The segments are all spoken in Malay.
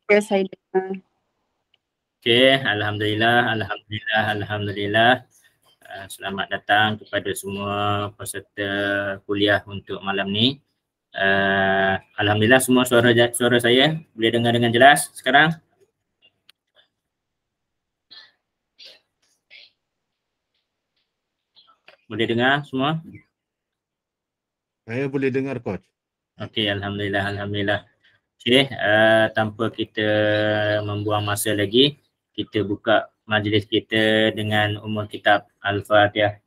Ya, saya dengar. Okey, alhamdulillah. Selamat datang kepada semua peserta kuliah untuk malam ni. Alhamdulillah semua suara saya boleh dengar dengan jelas sekarang? Boleh dengar semua? Saya boleh dengar, Coach. Okey, alhamdulillah. Okey, tanpa kita membuang masa lagi, kita buka majlis kita dengan ummul kitab Al-Fatihah.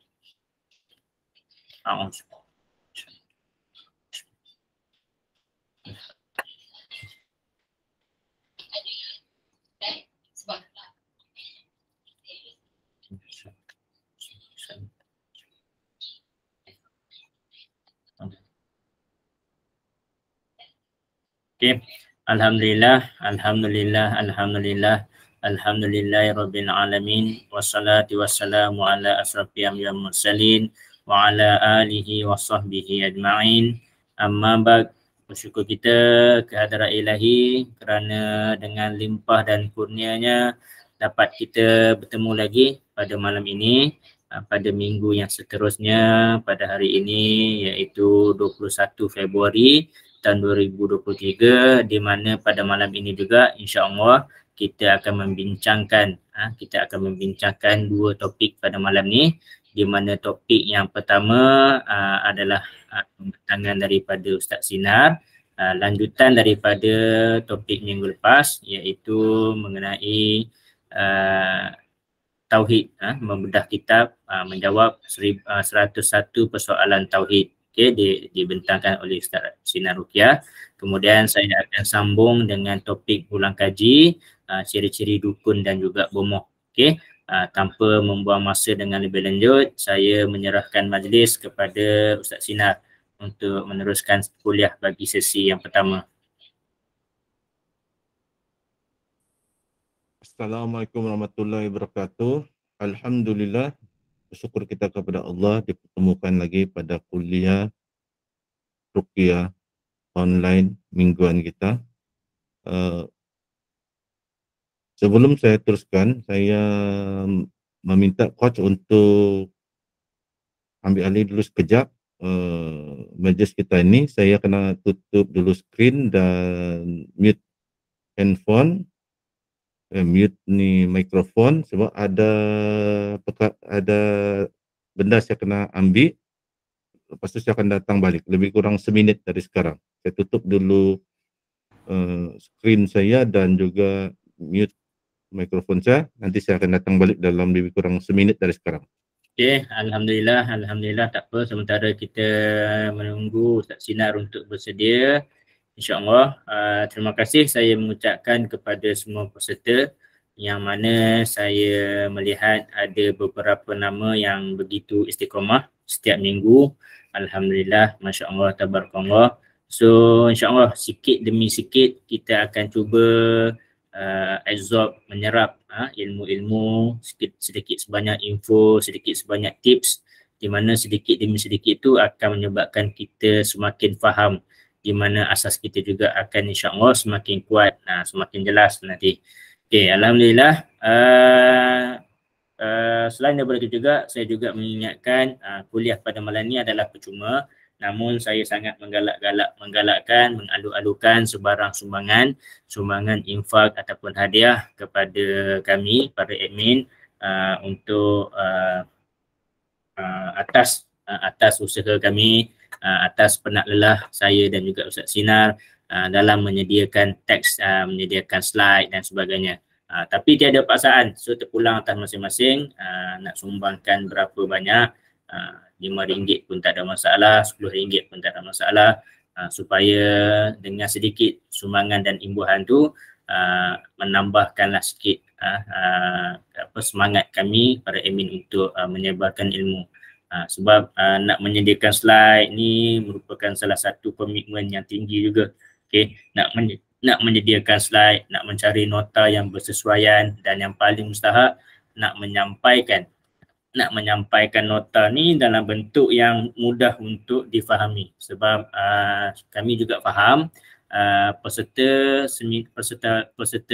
Okey, alhamdulillahirabbil alamin wassalatu wassalamu ala asrofil anbiya'i wal mursalin wa ala alihi wa sahbihi ajma'in. Amma ba'd, bersyukur kita kehadrat ilahi kerana dengan limpah dan kurnianya dapat kita bertemu lagi pada malam ini, pada minggu yang seterusnya pada hari ini, iaitu 21 Februari tahun 2023, di mana pada malam ini juga insya-Allah kita akan membincangkan dua topik pada malam ni, di mana topik yang pertama adalah pembentangan daripada Ustaz Sinar, lanjutan daripada topik minggu lepas, iaitu mengenai tauhid, membedah kitab menjawab 101 persoalan tauhid. Okey, dibentangkan oleh Ustaz Sinar Ruqyah. Kemudian saya akan sambung dengan topik ulang kaji ciri-ciri dukun dan juga bomoh. Okey, tanpa membuang masa dengan lebih lanjut, saya menyerahkan majlis kepada Ustaz Sinar untuk meneruskan kuliah bagi sesi yang pertama. Assalamualaikum warahmatullahi wabarakatuh. Alhamdulillah, bersyukur kita kepada Allah dipertemukan lagi pada kuliah Ruqyah online mingguan kita. Sebelum saya teruskan, saya meminta coach untuk ambil alih dulu sekejap majlis kita ini. Saya kena tutup dulu skrin dan mute handphone, mute ni mikrofon sebab ada benda saya kena ambil. Lepas tu saya akan datang balik lebih kurang seminit dari sekarang. Saya tutup dulu skrin saya dan juga mute mikrofon saya. Nanti saya akan datang balik dalam lebih kurang seminit dari sekarang. Okey, alhamdulillah tak apa, sementara kita menunggu Ustaz Sinar untuk bersedia. InsyaAllah, terima kasih saya mengucapkan kepada semua peserta yang mana saya melihat ada beberapa nama yang begitu istiqamah setiap minggu. Alhamdulillah, Masya Allah, Tabarakallah. So insyaAllah sikit demi sikit kita akan cuba absorb, menyerap ilmu-ilmu, sedikit sebanyak info, sedikit sebanyak tips, di mana sedikit demi sedikit itu akan menyebabkan kita semakin faham, di mana asas kita juga akan insya-Allah semakin kuat, semakin jelas nanti. Okey, alhamdulillah. Selain daripada itu juga, saya juga mengingatkan kuliah pada malam ini adalah percuma. Namun saya sangat menggalakkan, mengalu-alukan sebarang sumbangan infak ataupun hadiah kepada kami, para admin, untuk atas usaha kami, atas penat lelah saya dan juga Ustaz Sinar dalam menyediakan teks, menyediakan slide dan sebagainya. Tapi tiada paksaan, so terpulang atas masing-masing nak sumbangkan berapa banyak, RM5 pun tak ada masalah, RM10 pun tak ada masalah, supaya dengan sedikit sumbangan dan imbuhan tu menambahkanlah sikit semangat kami para admin untuk menyebarkan ilmu. Sebab nak menyediakan slide ni merupakan salah satu komitmen yang tinggi juga. Okey, nak menyediakan slide, nak mencari nota yang bersesuaian, dan yang paling mustahak nak menyampaikan nota ni dalam bentuk yang mudah untuk difahami. Sebab kami juga faham peserta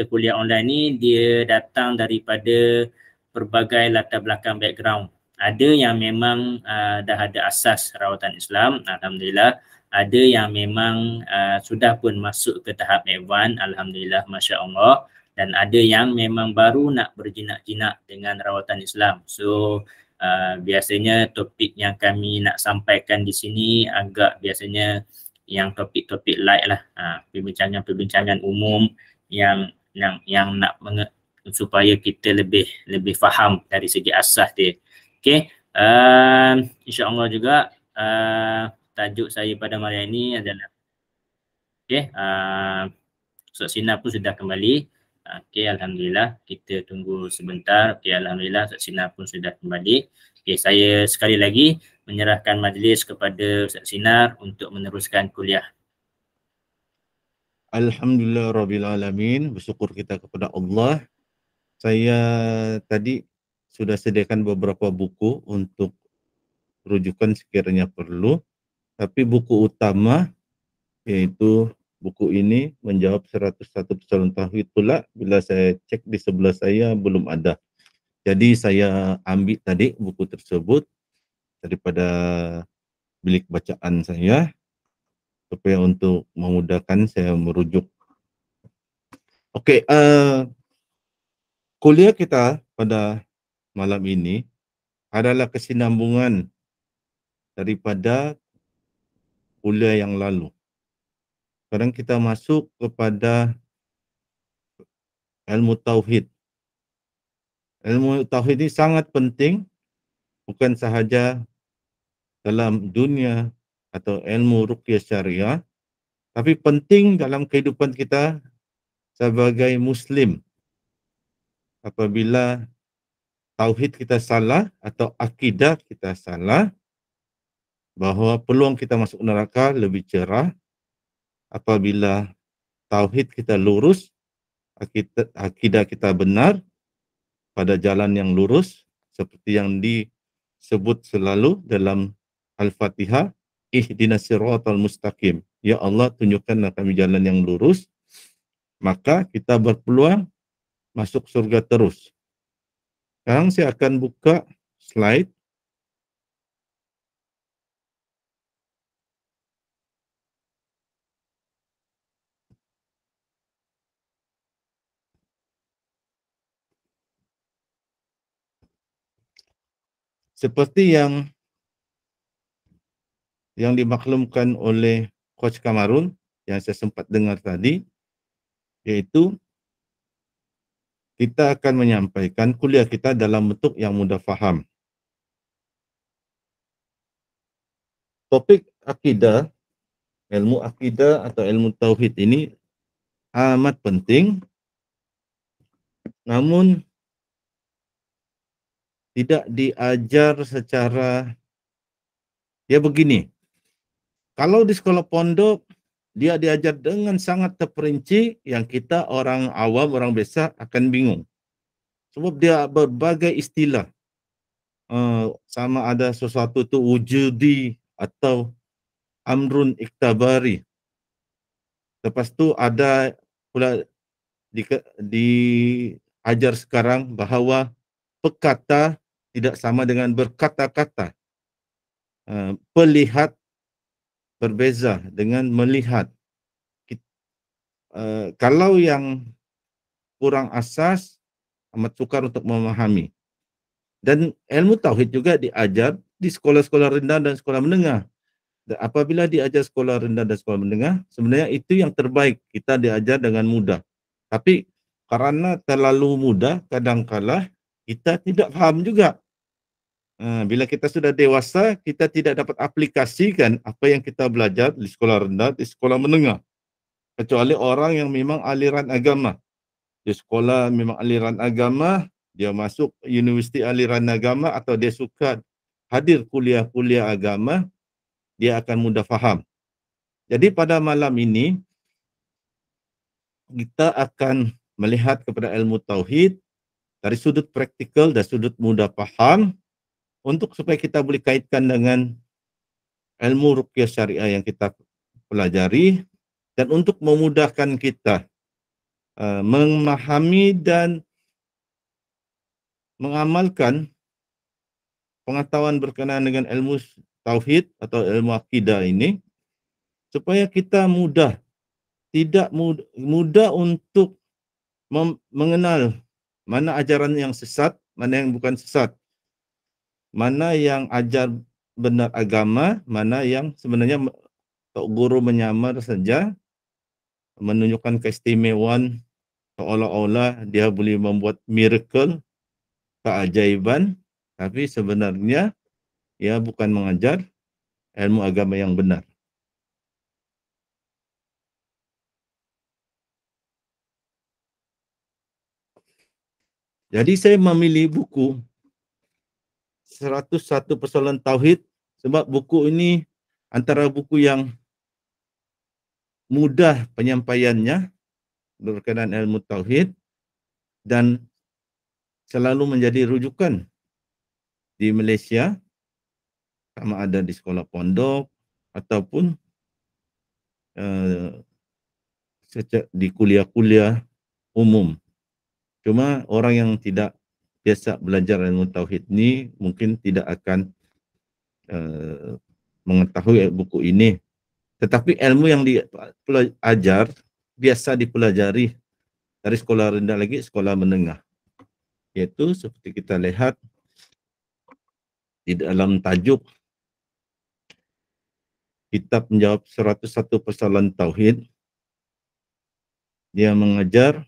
kuliah online ni dia datang daripada pelbagai latar belakang background. Ada yang memang dah ada asas rawatan Islam, alhamdulillah. Ada yang memang sudah pun masuk ke tahap advance, alhamdulillah, masya-Allah. Dan ada yang memang baru nak berjinak-jinak dengan rawatan Islam. So biasanya topik yang kami nak sampaikan di sini agak biasanya yang topik-topik light lah, perbincangan umum yang nak supaya kita lebih faham dari segi asas dia. Okey, insya-Allah juga tajuk saya pada malam ini adalah Ustaz Sinar pun sudah kembali. Okey, alhamdulillah, kita tunggu sebentar. Okey, alhamdulillah Ustaz Sinar pun sudah kembali. Okey, saya sekali lagi menyerahkan majlis kepada Ustaz Sinar untuk meneruskan kuliah. Alhamdulillah Rabbil Alamin, bersyukur kita kepada Allah. Saya tadi sudah sediakan beberapa buku untuk rujukan sekiranya perlu, tapi buku utama yaitu buku ini menjawab 101 persoalan tauhid pula. Bila saya cek di sebelah saya belum ada. Jadi saya ambil tadi buku tersebut daripada bilik bacaan saya supaya untuk memudahkan saya merujuk. Okey, kuliah kita pada malam ini adalah kesinambungan daripada kuliah yang lalu. Sekarang kita masuk kepada ilmu tauhid. Ilmu tauhid ini sangat penting, bukan sahaja dalam dunia atau ilmu ruqyah syariah, tapi penting dalam kehidupan kita sebagai Muslim. Apabila tauhid kita salah atau akidah kita salah, bahawa peluang kita masuk neraka lebih cerah. Apabila tauhid kita lurus, akidah kita benar pada jalan yang lurus, seperti yang disebut selalu dalam Al-Fatihah, ihdinas siratal mustaqim. Ya Allah, tunjukkanlah kami jalan yang lurus, maka kita berpeluang masuk surga terus. Sekarang saya akan buka slide. Seperti yang dimaklumkan oleh Coach Kamarun yang saya sempat dengar tadi, yaitu kita akan menyampaikan kuliah kita dalam bentuk yang mudah faham. Topik akidah, ilmu akidah atau ilmu tauhid ini amat penting, namun tidak diajar secara, ya begini, kalau di sekolah pondok dia diajar dengan sangat terperinci yang kita orang awam, orang biasa akan bingung. Sebab dia berbagai istilah. Sama ada sesuatu itu wujudi atau amrun iktabari. Lepas tu ada pula diajar sekarang bahawa pekata tidak sama dengan berkata-kata. Pelihat berbeza dengan melihat. Kalau yang kurang asas, amat sukar untuk memahami. Dan ilmu tauhid juga diajar di sekolah-sekolah rendah dan sekolah menengah. Dan apabila diajar sekolah rendah dan sekolah menengah, sebenarnya itu yang terbaik, kita diajar dengan mudah. Tapi karena terlalu mudah, kadang-kala kita tidak paham juga. Bila kita sudah dewasa, kita tidak dapat aplikasikan apa yang kita belajar di sekolah rendah, di sekolah menengah. Kecuali orang yang memang aliran agama. Di sekolah memang aliran agama, dia masuk universiti aliran agama atau dia suka hadir kuliah-kuliah agama, dia akan mudah faham. Jadi pada malam ini, kita akan melihat kepada ilmu tauhid dari sudut praktikal dan sudut mudah faham, untuk supaya kita boleh kaitkan dengan ilmu ruqyah syariah yang kita pelajari, dan untuk memudahkan kita memahami dan mengamalkan pengetahuan berkenaan dengan ilmu tauhid atau ilmu akidah ini, supaya kita tidak mudah untuk mengenal mana ajaran yang sesat, mana yang bukan sesat, mana yang ajar benar agama, mana yang sebenarnya Tok Guru menyamar saja, menunjukkan keistimewaan seolah-olah dia boleh membuat miracle, keajaiban, tapi sebenarnya ia bukan mengajar ilmu agama yang benar. Jadi saya memilih buku 101 Persoalan Tauhid sebab buku ini antara buku yang mudah penyampaiannya berkenaan ilmu tauhid dan selalu menjadi rujukan di Malaysia, sama ada di sekolah pondok ataupun di kuliah-kuliah umum. Cuma orang yang tidak biasa belajar ilmu tauhid ni mungkin tidak akan mengetahui buku ini. Tetapi ilmu yang diajar biasa dipelajari dari sekolah rendah lagi sekolah menengah. Yaitu seperti kita lihat di dalam tajuk kitab menjawab 101 persoalan tauhid, dia mengajar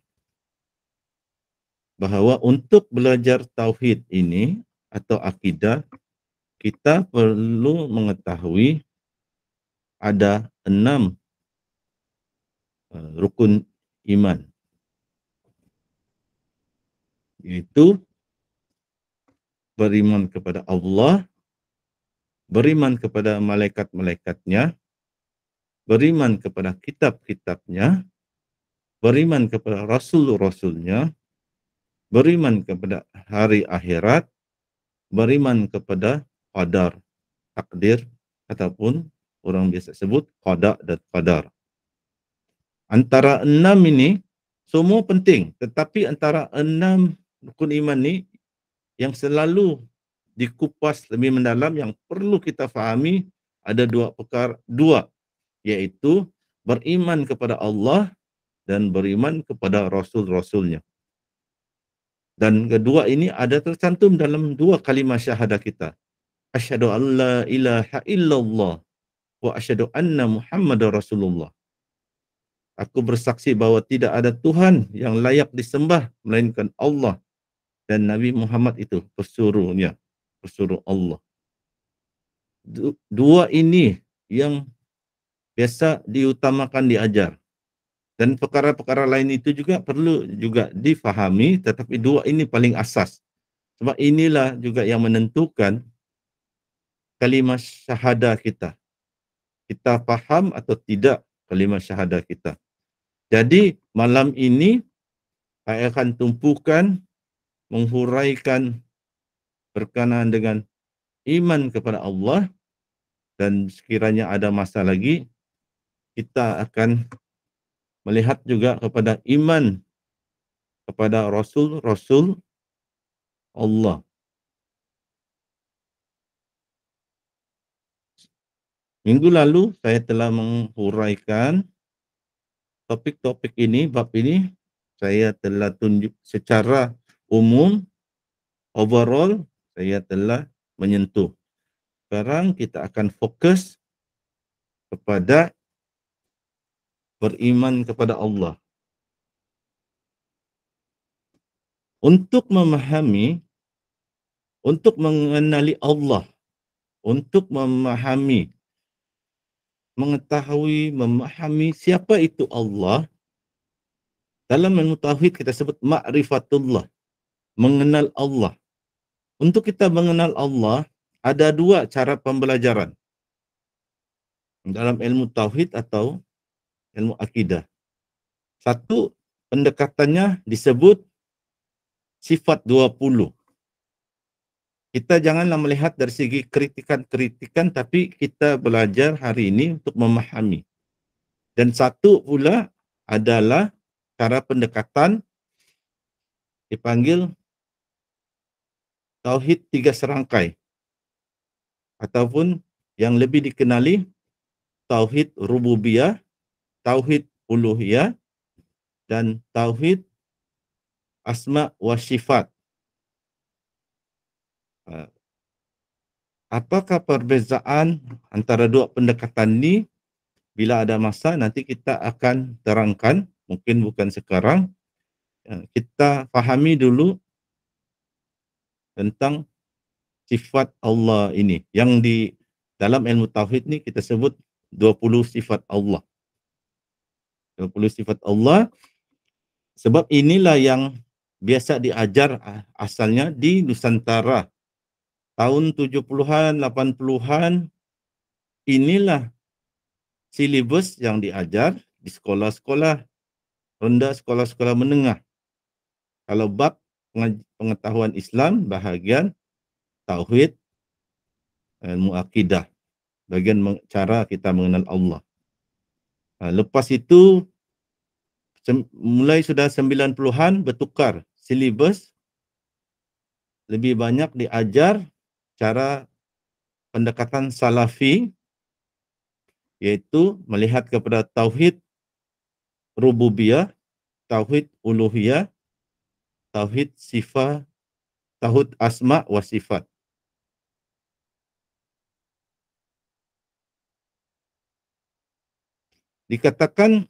bahawa untuk belajar tauhid ini atau akidah, kita perlu mengetahui ada 6 rukun iman. Yaitu beriman kepada Allah, beriman kepada malaikat-malaikatnya, beriman kepada kitab-kitabnya, beriman kepada rasul-rasulnya, beriman kepada hari akhirat, beriman kepada qadar, takdir, ataupun orang biasa sebut qada dan qadar. Antara 6 ini semua penting, tetapi antara 6 rukun iman ini yang selalu dikupas lebih mendalam yang perlu kita fahami ada dua, yaitu beriman kepada Allah dan beriman kepada rasul-rasulnya. Dan kedua ini ada tercantum dalam 2 kalimah syahadah kita. Asyhadu an la ilaha illallah wa asyhadu anna Muhammadar Rasulullah. Aku bersaksi bahawa tidak ada Tuhan yang layak disembah melainkan Allah dan Nabi Muhammad itu pesuruhnya, pesuruh Allah. Dua ini yang biasa diutamakan diajar. Dan perkara-perkara lain itu juga perlu juga difahami, tetapi dua ini paling asas. Sebab inilah juga yang menentukan kalimah syahadah kita. Kita faham atau tidak kalimah syahadah kita. Jadi malam ini saya akan tumpukan menghuraikan berkenaan dengan iman kepada Allah, dan sekiranya ada masa lagi kita akan melihat juga kepada iman kepada Rasul-Rasul Allah. Minggu lalu saya telah menghuraikan topik-topik ini, bab ini saya telah tunjuk secara umum, overall saya telah menyentuh. Sekarang kita akan fokus kepada beriman kepada Allah. Untuk memahami, untuk mengenali Allah, untuk memahami, mengetahui, memahami siapa itu Allah, dalam ilmu tauhid kita sebut ma'rifatullah, mengenal Allah. Untuk kita mengenal Allah, ada 2 cara pembelajaran dalam ilmu tauhid atau ilmu akidah. Satu, pendekatannya disebut sifat 20. Kita janganlah melihat dari segi kritikan-kritikan, tapi kita belajar hari ini untuk memahami. Dan satu pula adalah cara pendekatan dipanggil tauhid 3 serangkai ataupun yang lebih dikenali tauhid rububiyah, tauhid uluhiyah dan tauhid asma wa sifat. Apakah perbezaan antara dua pendekatan ini? Bila ada masa nanti kita akan terangkan, mungkin bukan sekarang. Kita fahami dulu tentang sifat Allah ini. Yang di dalam ilmu tauhid ni kita sebut 20 sifat Allah. 20 sifat Allah, sebab inilah yang biasa diajar asalnya di Nusantara. Tahun 70-an, 80-an, inilah silibus yang diajar di sekolah-sekolah rendah, sekolah-sekolah menengah. Kalau bab pengetahuan Islam, bahagian tauhid, ilmu akidah, bagian cara kita mengenal Allah. Lepas itu, mulai sudah 90-an bertukar silibus, lebih banyak diajar cara pendekatan salafi, yaitu melihat kepada tauhid rububiyah, tauhid uluhiyah, tauhid sifat, tauhid asma wa sifat. Dikatakan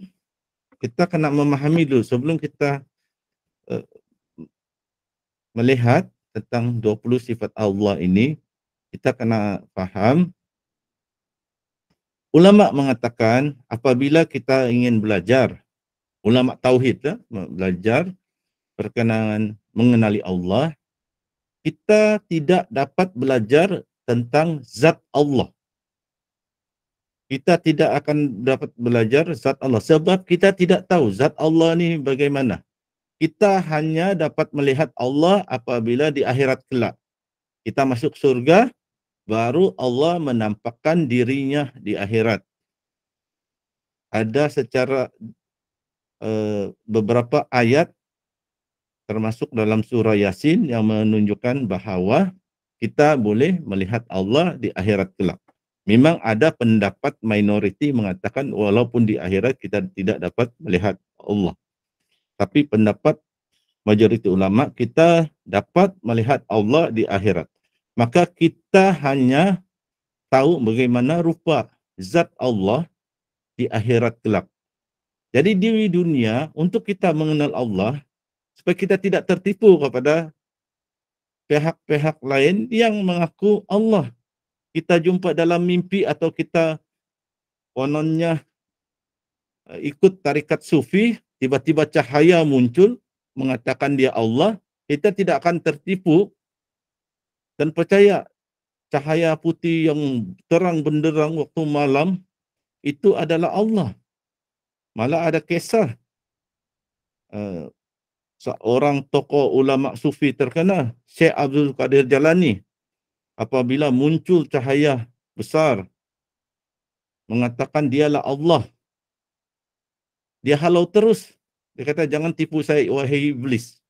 kita kena memahami dulu sebelum kita melihat tentang 20 sifat Allah ini, kita kena faham. Ulama mengatakan apabila kita ingin belajar, ulama tauhid belajar berkenaan mengenali Allah, kita tidak dapat belajar tentang zat Allah. Kita tidak akan dapat belajar zat Allah sebab kita tidak tahu zat Allah ni bagaimana. Kita hanya dapat melihat Allah apabila di akhirat kelak. Kita masuk surga, baru Allah menampakkan dirinya di akhirat. Ada secara beberapa ayat termasuk dalam surah Yasin yang menunjukkan bahawa kita boleh melihat Allah di akhirat kelak. Memang ada pendapat minoriti mengatakan walaupun di akhirat kita tidak dapat melihat Allah. Tapi pendapat majoriti ulama kita dapat melihat Allah di akhirat. Maka kita hanya tahu bagaimana rupa zat Allah di akhirat kelak. Jadi di dunia untuk kita mengenal Allah supaya kita tidak tertipu kepada pihak-pihak lain yang mengaku Allah. Kita jumpa dalam mimpi atau kita kononnya ikut tarikat sufi, tiba-tiba cahaya muncul mengatakan dia Allah, kita tidak akan tertipu dan percaya cahaya putih yang terang benderang waktu malam itu adalah Allah. Malah ada kisah seorang tokoh ulama sufi terkenal, Syekh Abdul Qadir Jalani, apabila muncul cahaya besar mengatakan dialah Allah, dia halau terus. Dia kata jangan tipu saya wahai iblis.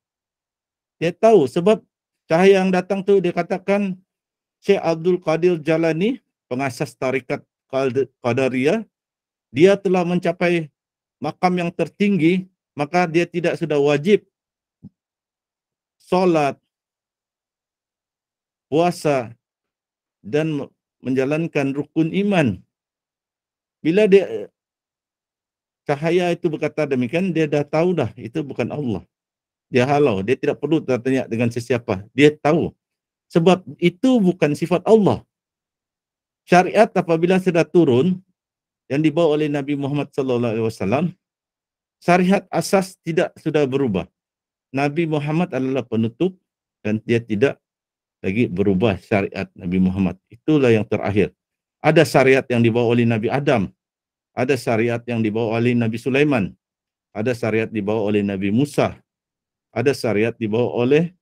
Dia tahu sebab cahaya yang datang tu dia katakan Syekh Abdul Qadir Jalani, pengasas tarikat Qadariyah, dia telah mencapai makam yang tertinggi, maka dia tidak sudah wajib solat, puasa dan menjalankan rukun iman. Bila dia cahaya itu berkata demikian, dia dah tahu dah itu bukan Allah. Dia halau, dia tidak perlu bertanya dengan sesiapa. Dia tahu. Sebab itu bukan sifat Allah. Syariat apabila sudah turun yang dibawa oleh Nabi Muhammad SAW, syariat asas tidak sudah berubah. Nabi Muhammad adalah penutup dan dia tidak lagi berubah syariat Nabi Muhammad. Itulah yang terakhir. Ada syariat yang dibawa oleh Nabi Adam, ada syariat yang dibawa oleh Nabi Sulaiman, ada syariat dibawa oleh Nabi Musa, ada syariat dibawa oleh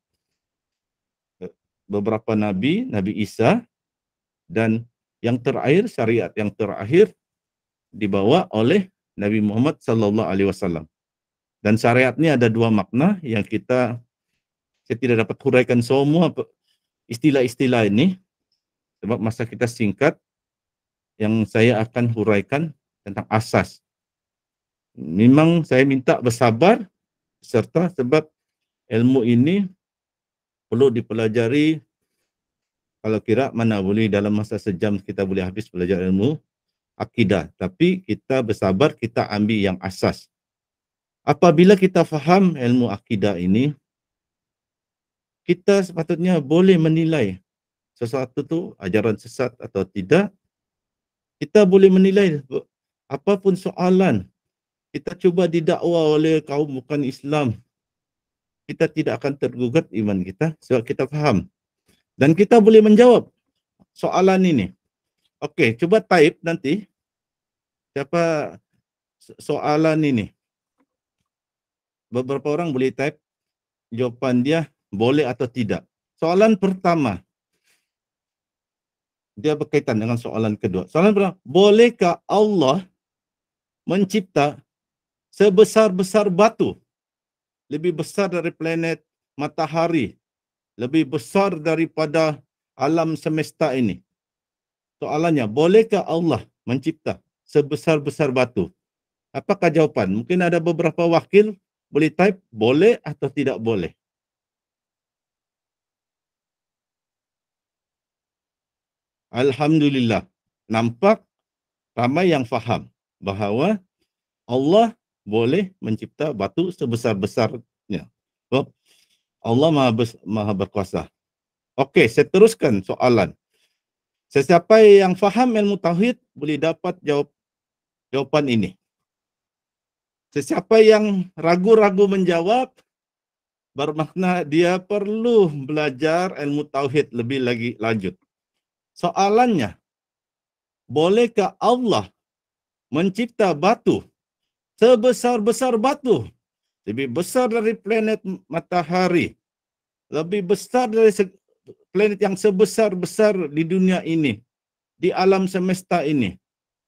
beberapa Nabi, Nabi Isa, dan yang terakhir, syariat yang terakhir dibawa oleh Nabi Muhammad sallallahu alaihi wasallam. Dan syariat ini ada dua makna yang saya tidak dapat huraikan semua istilah-istilah ini sebab masa kita singkat. Yang saya akan huraikan tentang asas. Memang saya minta bersabar serta sebab ilmu ini perlu dipelajari. Kalau kira mana boleh dalam masa sejam kita boleh habis belajar ilmu akidah. Tapi kita bersabar, kita ambil yang asas. Apabila kita faham ilmu akidah ini, kita sepatutnya boleh menilai sesuatu tu ajaran sesat atau tidak. Kita boleh menilai apapun soalan. Kita cuba didakwa oleh kaum bukan Islam. Kita tidak akan tergugat iman kita sebab kita faham. Dan kita boleh menjawab soalan ini. Okey, cuba type nanti. Siapa soalan ini? Beberapa orang boleh type jawapan dia boleh atau tidak. Soalan pertama. Dia berkaitan dengan soalan kedua. Soalan pertama, bolehkah Allah mencipta sebesar-besar batu? Lebih besar dari planet matahari. Lebih besar daripada alam semesta ini. Soalannya, bolehkah Allah mencipta sebesar-besar batu? Apakah jawapan? Mungkin ada beberapa wakil boleh type boleh atau tidak boleh. Alhamdulillah. Nampak ramai yang faham bahawa Allah boleh mencipta batu sebesar-besarnya. Sebab Allah maha berkuasa. Okey, saya teruskan soalan. Sesiapa yang faham ilmu tauhid boleh dapat jawapan ini. Sesiapa yang ragu-ragu menjawab, bermakna dia perlu belajar ilmu tauhid lebih lagi lanjut. Soalannya, bolehkah Allah mencipta batu sebesar-besar batu? Lebih besar dari planet matahari. Lebih besar dari planet yang sebesar-besar di dunia ini. Di alam semesta ini.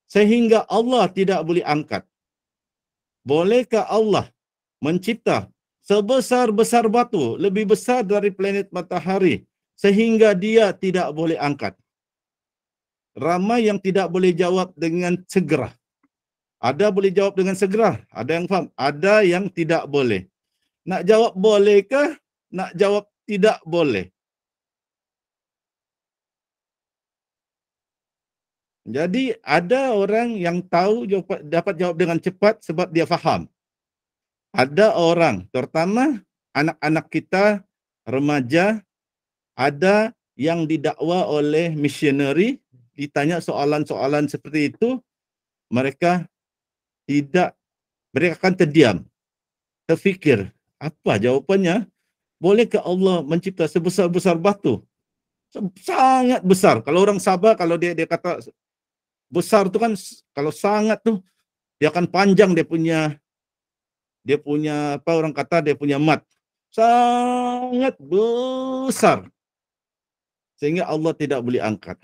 Sehingga Allah tidak boleh angkat. Bolehkah Allah mencipta sebesar-besar batu, lebih besar dari planet matahari, sehingga dia tidak boleh angkat? Ramai yang tidak boleh jawab dengan segera. Ada boleh jawab dengan segera, ada yang faham, ada yang tidak boleh. Nak jawab bolehkah? Nak jawab tidak boleh. Jadi ada orang yang tahu dapat jawab dengan cepat sebab dia faham. Ada orang, terutama anak-anak kita, remaja, ada yang didakwa oleh missionary, ditanya soalan-soalan seperti itu, mereka akan terdiam, terfikir, apa jawapannya? Bolehkah Allah mencipta sebesar-besar batu? Sangat besar. Kalau orang Sabah, kalau dia kata besar tu kan, kalau sangat tu, dia akan panjang dia punya apa orang kata, dia punya mat. Sangat besar. Sehingga Allah tidak boleh angkat.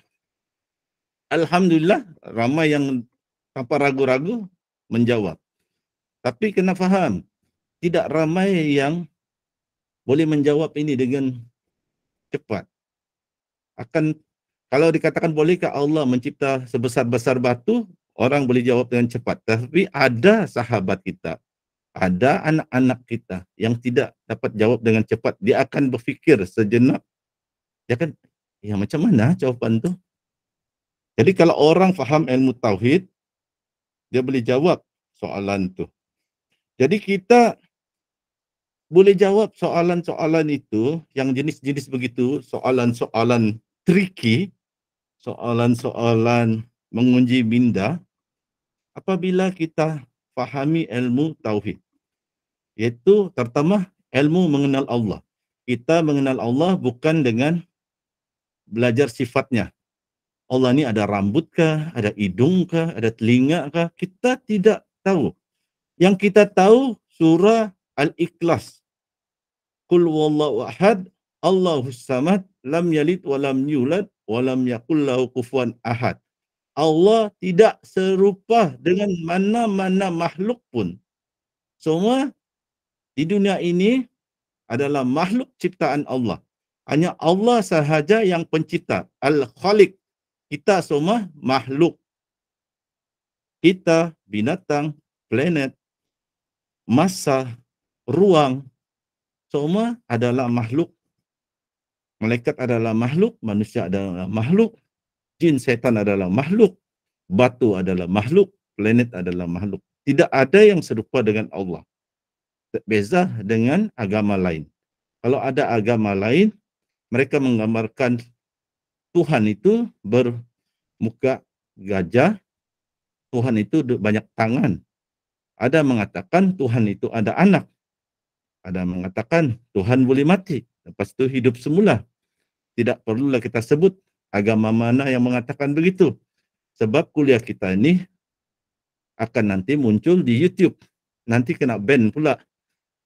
Alhamdulillah, ramai yang tanpa ragu-ragu menjawab. Tapi kena faham, tidak ramai yang boleh menjawab ini dengan cepat. Kalau dikatakan bolehkah Allah mencipta sebesar-besar batu, orang boleh jawab dengan cepat. Tapi ada sahabat kita, ada anak-anak kita yang tidak dapat jawab dengan cepat. Dia akan berfikir sejenak. Dia akan, ya macam mana jawapan tu? Jadi kalau orang faham ilmu tauhid, dia boleh jawab soalan tu. Jadi kita boleh jawab soalan-soalan itu, yang jenis-jenis begitu, soalan-soalan tricky, soalan-soalan menguji minda, apabila kita fahami ilmu tauhid. Iaitu pertama, ilmu mengenal Allah. Kita mengenal Allah bukan dengan belajar sifatnya. Allah ni ada rambut kah, ada hidung kah, ada telinga kah? Kita tidak tahu. Yang kita tahu surah Al-Ikhlas. Qul wallahu ahad, Allahus samad, lam yalid wa lam yulad wa lam yakul lahu kufuwan ahad. Allah tidak serupa dengan mana-mana makhluk pun. Semua di dunia ini adalah makhluk ciptaan Allah. Hanya Allah sahaja yang pencipta. Al-Khaliq. Kita semua makhluk. Kita, binatang, planet, masa, ruang, semua adalah makhluk. Malaikat adalah makhluk, manusia adalah makhluk, jin setan adalah makhluk, batu adalah makhluk, planet adalah makhluk. Tidak ada yang serupa dengan Allah. Beza dengan agama lain. Kalau ada agama lain, mereka menggambarkan Tuhan itu bermuka gajah, Tuhan itu banyak tangan. Ada mengatakan Tuhan itu ada anak. Ada mengatakan Tuhan boleh mati, lepas itu hidup semula. Tidak perlulah kita sebut agama mana yang mengatakan begitu. Sebab kuliah kita ini akan nanti muncul di YouTube. Nanti kena ban pula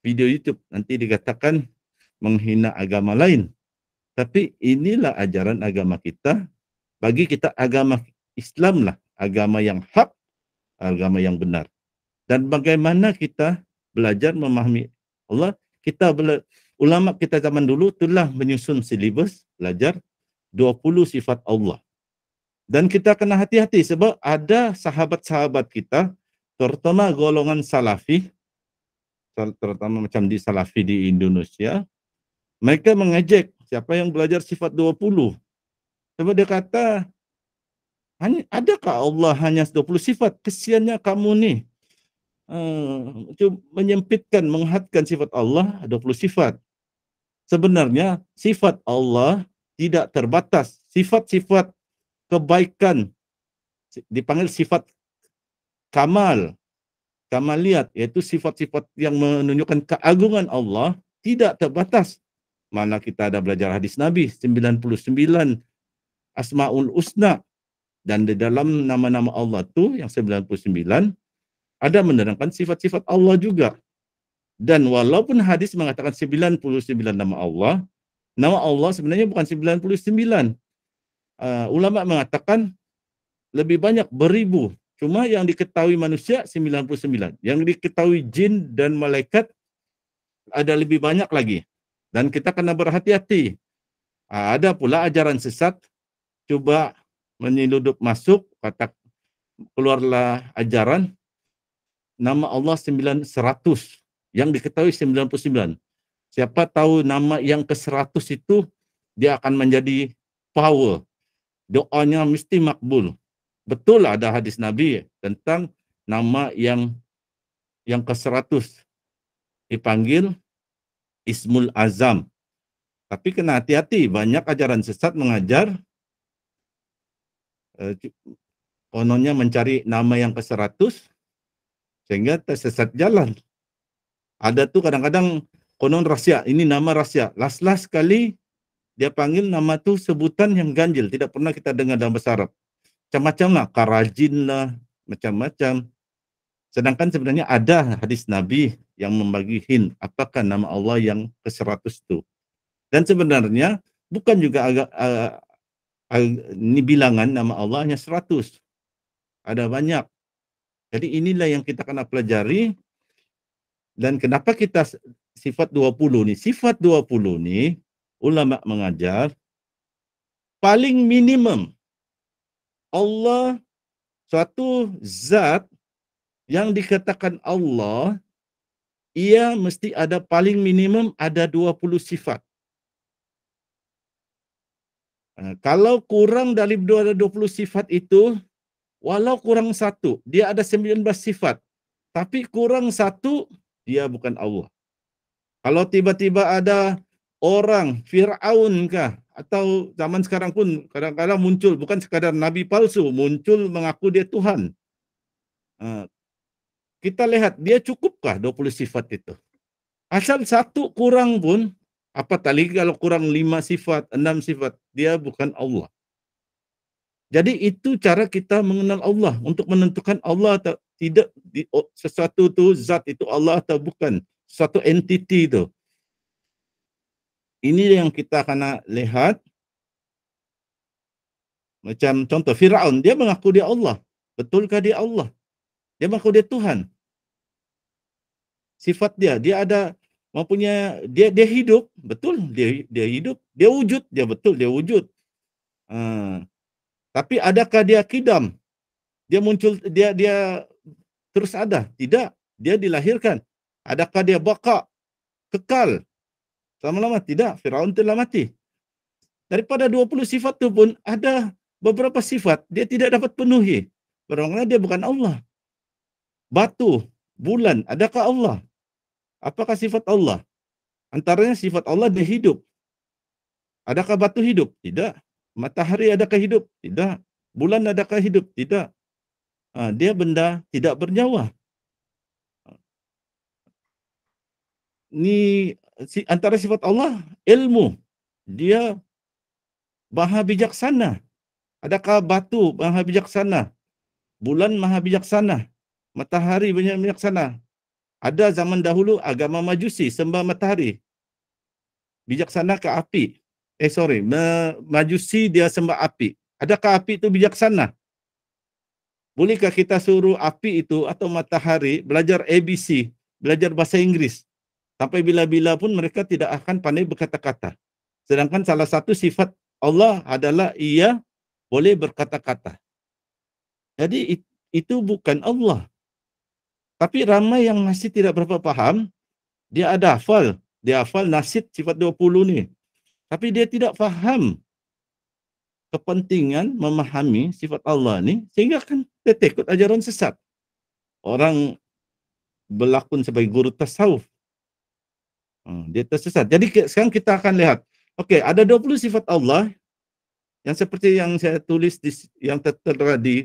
video YouTube. Nanti dikatakan menghina agama lain. Tapi inilah ajaran agama kita. Bagi kita agama Islam lah. Agama yang hak, agama yang benar. Dan bagaimana kita belajar memahami Allah. Ulama kita zaman dulu telah menyusun silibus belajar 20 sifat Allah. Dan kita kena hati-hati sebab ada sahabat-sahabat kita, terutama golongan salafi, terutama macam di salafi di Indonesia, mereka mengejek siapa yang belajar sifat 20. Sebab dia kata, adakah Allah hanya 20 sifat? Kesiannya kamu nih. Menyempitkan, menghadkan sifat Allah 20 sifat. Sebenarnya sifat Allah tidak terbatas. Sifat-sifat kebaikan dipanggil sifat kamal, kamaliat, yaitu sifat-sifat yang menunjukkan keagungan Allah tidak terbatas. Mana kita ada belajar hadis Nabi 99 Asmaul Husna, dan di dalam nama-nama Allah tu yang 99 ada menerangkan sifat-sifat Allah juga. Dan walaupun hadis mengatakan 99 nama Allah sebenarnya bukan 99. Ulama mengatakan lebih banyak, beribu. Cuma yang diketahui manusia 99. Yang diketahui jin dan malaikat ada lebih banyak lagi. Dan kita kena berhati-hati. Ada pula ajaran sesat, coba menyeludup masuk, keluarlah ajaran nama Allah 100. Yang diketahui 99. Siapa tahu nama yang ke-100 itu dia akan menjadi power. Doanya mesti makbul. Betul ada hadis Nabi tentang nama yang ke-100 dipanggil Ismul Azam. Tapi kena hati-hati, banyak ajaran sesat mengajar kononnya mencari nama yang ke-100 sehingga tersesat jalan. Ada tuh kadang-kadang konon rahsia, ini nama rahsia. Last kali dia panggil nama tuh sebutan yang ganjil, tidak pernah kita dengar dalam bahasa Arab. Macam-macam lah, Karajin lah, macam-macam. Sedangkan sebenarnya ada hadis Nabi yang membagi hint apakah nama Allah yang ke-100 itu. Dan sebenarnya bukan juga ini bilangan nama Allah hanya 100. Ada banyak. Jadi inilah yang kita kena pelajari. Dan kenapa kita sifat 20 nih? Sifat 20 nih ulama mengajar paling minimum Allah, suatu zat yang dikatakan Allah, ia mesti ada paling minimum ada 20 sifat. Kalau kurang dari 20 sifat itu, walau kurang satu, dia ada 19 sifat. Tapi kurang satu, dia bukan Allah. Kalau tiba-tiba ada orang, Fir'aun kah, atau zaman sekarang pun kadang-kadang muncul, bukan sekadar nabi palsu, muncul mengaku dia Tuhan. Kita lihat, dia cukupkah 20 sifat itu? Asal satu kurang pun, apa tadi kalau kurang 5 sifat, 6 sifat, dia bukan Allah. Jadi itu cara kita mengenal Allah, untuk menentukan Allah atau tidak, sesuatu itu zat itu Allah atau bukan, suatu entiti itu. Ini yang kita akan lihat. Macam contoh Firaun, dia mengaku dia Allah. Betulkah dia Allah? Dia mengaku dia Tuhan. Sifat dia ada mempunyai, dia hidup, betul dia hidup, dia wujud, dia betul dia wujud. Tapi adakah dia kidam? Dia muncul, dia terus ada? Tidak, dia dilahirkan. Adakah dia baqa, kekal selama-lama? Tidak, Firaun telah mati. Daripada 20 sifat itu pun ada beberapa sifat dia tidak dapat penuhi. Bermakna dia bukan Allah. Batu, bulan, adakah Allah? Apakah sifat Allah? Antaranya sifat Allah dia hidup. Adakah batu hidup? Tidak. Matahari adakah hidup? Tidak. Bulan adakah hidup? Tidak. Dia benda tidak bernyawa. Ni antara sifat Allah, ilmu. Dia maha bijaksana. Adakah batu maha bijaksana? Bulan maha bijaksana. Matahari bijaksana. Ada zaman dahulu agama Majusi sembah matahari. Bijaksana ke api. Majusi dia sembah api. Adakah api itu bijaksana? Bolehkah kita suruh api itu atau matahari belajar ABC, belajar bahasa Inggris? Sampai bila-bila pun mereka tidak akan pandai berkata-kata. Sedangkan salah satu sifat Allah adalah ia boleh berkata-kata. Jadi itu bukan Allah. Tapi ramai yang masih tidak berapa paham, dia ada hafal. Dia hafal nasid sifat 20 ni. Tapi dia tidak faham kepentingan memahami sifat Allah ni, sehingga kan dia takut ajaran sesat. Orang berlakon sebagai guru tasawuf, dia tersesat. Jadi sekarang kita akan lihat, okey, ada 20 sifat Allah yang seperti yang saya tulis yang tertera di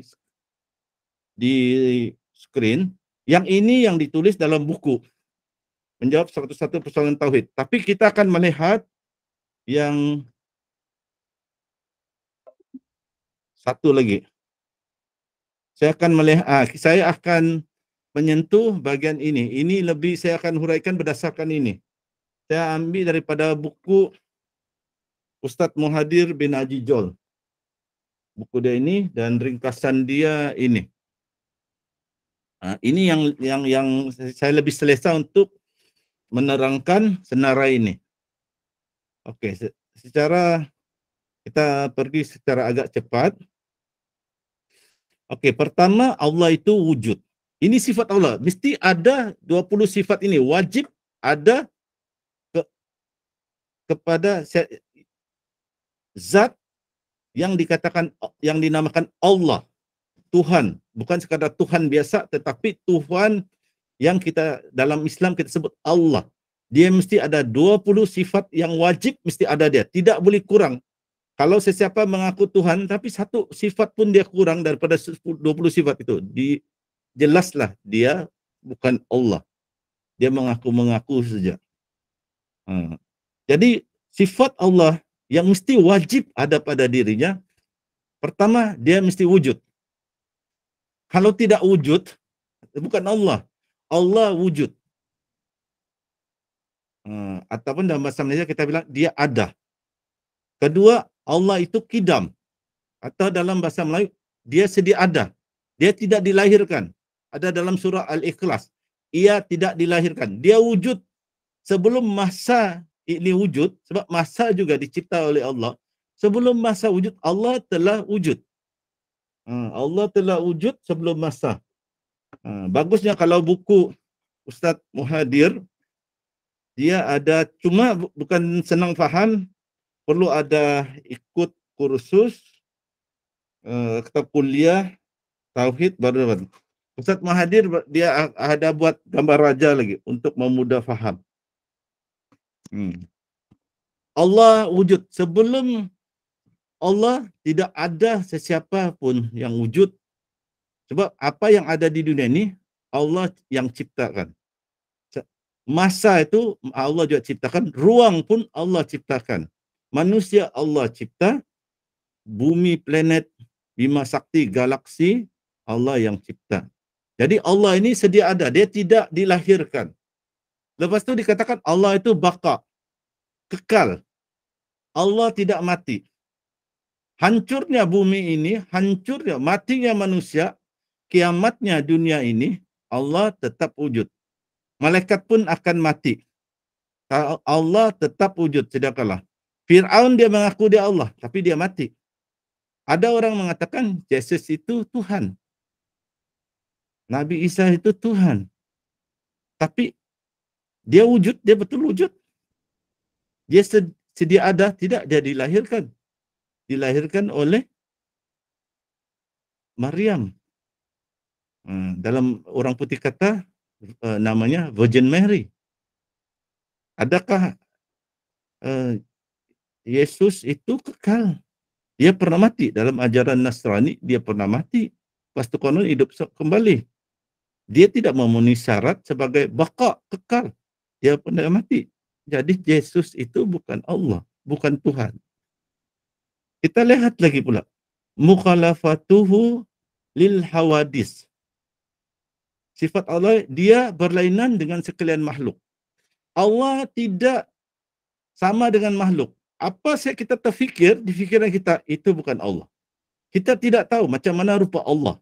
skrin. Yang ini yang ditulis dalam buku menjawab 101 persoalan tauhid. Tapi kita akan melihat yang satu lagi. Saya akan menyentuh bagian ini. Ini lebih saya akan huraikan berdasarkan ini. Saya ambil daripada buku Ustadz Muhadir bin Haji Jol. Buku dia ini dan ringkasan dia ini. Ini yang saya lebih selesa untuk menerangkan senarai ini. Okey, kita pergi secara agak cepat. Okey, pertama Allah itu wujud. Ini sifat Allah. Mesti ada 20 sifat ini. Wajib ada kepada zat yang dikatakan, yang dinamakan Allah. Tuhan. Bukan sekadar Tuhan biasa, tetapi Tuhan yang kita dalam Islam kita sebut Allah. Dia mesti ada 20 sifat yang wajib mesti ada dia. Tidak boleh kurang. Kalau sesiapa mengaku Tuhan, tapi satu sifat pun dia kurang daripada 20 sifat itu, jelaslah dia bukan Allah. Dia mengaku-mengaku saja. Jadi sifat Allah yang mesti wajib ada pada dirinya, pertama dia mesti wujud. Kalau tidak wujud, bukan Allah. Allah wujud. Ataupun dalam bahasa Malaysia kita bilang dia ada. Kedua, Allah itu kidam. Atau dalam bahasa Melayu, dia sedia ada. Dia tidak dilahirkan. Ada dalam surah Al-Ikhlas. Ia tidak dilahirkan. Dia wujud sebelum masa ini wujud. Sebab masa juga dicipta oleh Allah. Sebelum masa wujud, Allah telah wujud. Allah telah wujud sebelum masa. Bagusnya kalau buku Ustadz Muhadir, dia ada, cuma bukan senang faham, perlu ada ikut kursus, atau kuliah tauhid baru. Ustadz Muhadir dia ada buat gambar raja lagi untuk memudah faham. Allah wujud. Sebelum Allah tidak ada sesiapa pun yang wujud. Sebab apa yang ada di dunia ini Allah yang ciptakan. Masa itu Allah juga ciptakan, ruang pun Allah ciptakan. Manusia Allah cipta, bumi, planet, bima sakti, galaksi Allah yang cipta. Jadi Allah ini sedia ada, dia tidak dilahirkan. Lepas itu dikatakan Allah itu baqa, kekal. Allah tidak mati. hancurnya bumi ini, hancurnya, matinya manusia, kiamatnya dunia ini, Allah tetap wujud. Malaikat pun akan mati. Allah tetap wujud, sedia kala. Fir'aun dia mengaku dia Allah, tapi dia mati. Ada orang mengatakan Yesus itu Tuhan. Nabi Isa itu Tuhan. Tapi dia wujud, dia betul wujud. Dia sedia ada, tidak, dia dilahirkan. Dilahirkan oleh Maryam. Dalam orang putih kata namanya Virgin Mary. Adakah Yesus itu kekal? Dia pernah mati. Dalam ajaran Nasrani, dia pernah mati. Lepas itu konon hidup kembali. Dia tidak memenuhi syarat sebagai baka, kekal. Dia pernah mati. Jadi Yesus itu bukan Allah, bukan Tuhan. Kita lihat lagi pula. Mukhalafatuhu lil hawadis. Sifat Allah, dia berlainan dengan sekalian makhluk. Allah tidak sama dengan makhluk. Apa yang kita terfikir, di fikiran kita, itu bukan Allah. Kita tidak tahu macam mana rupa Allah.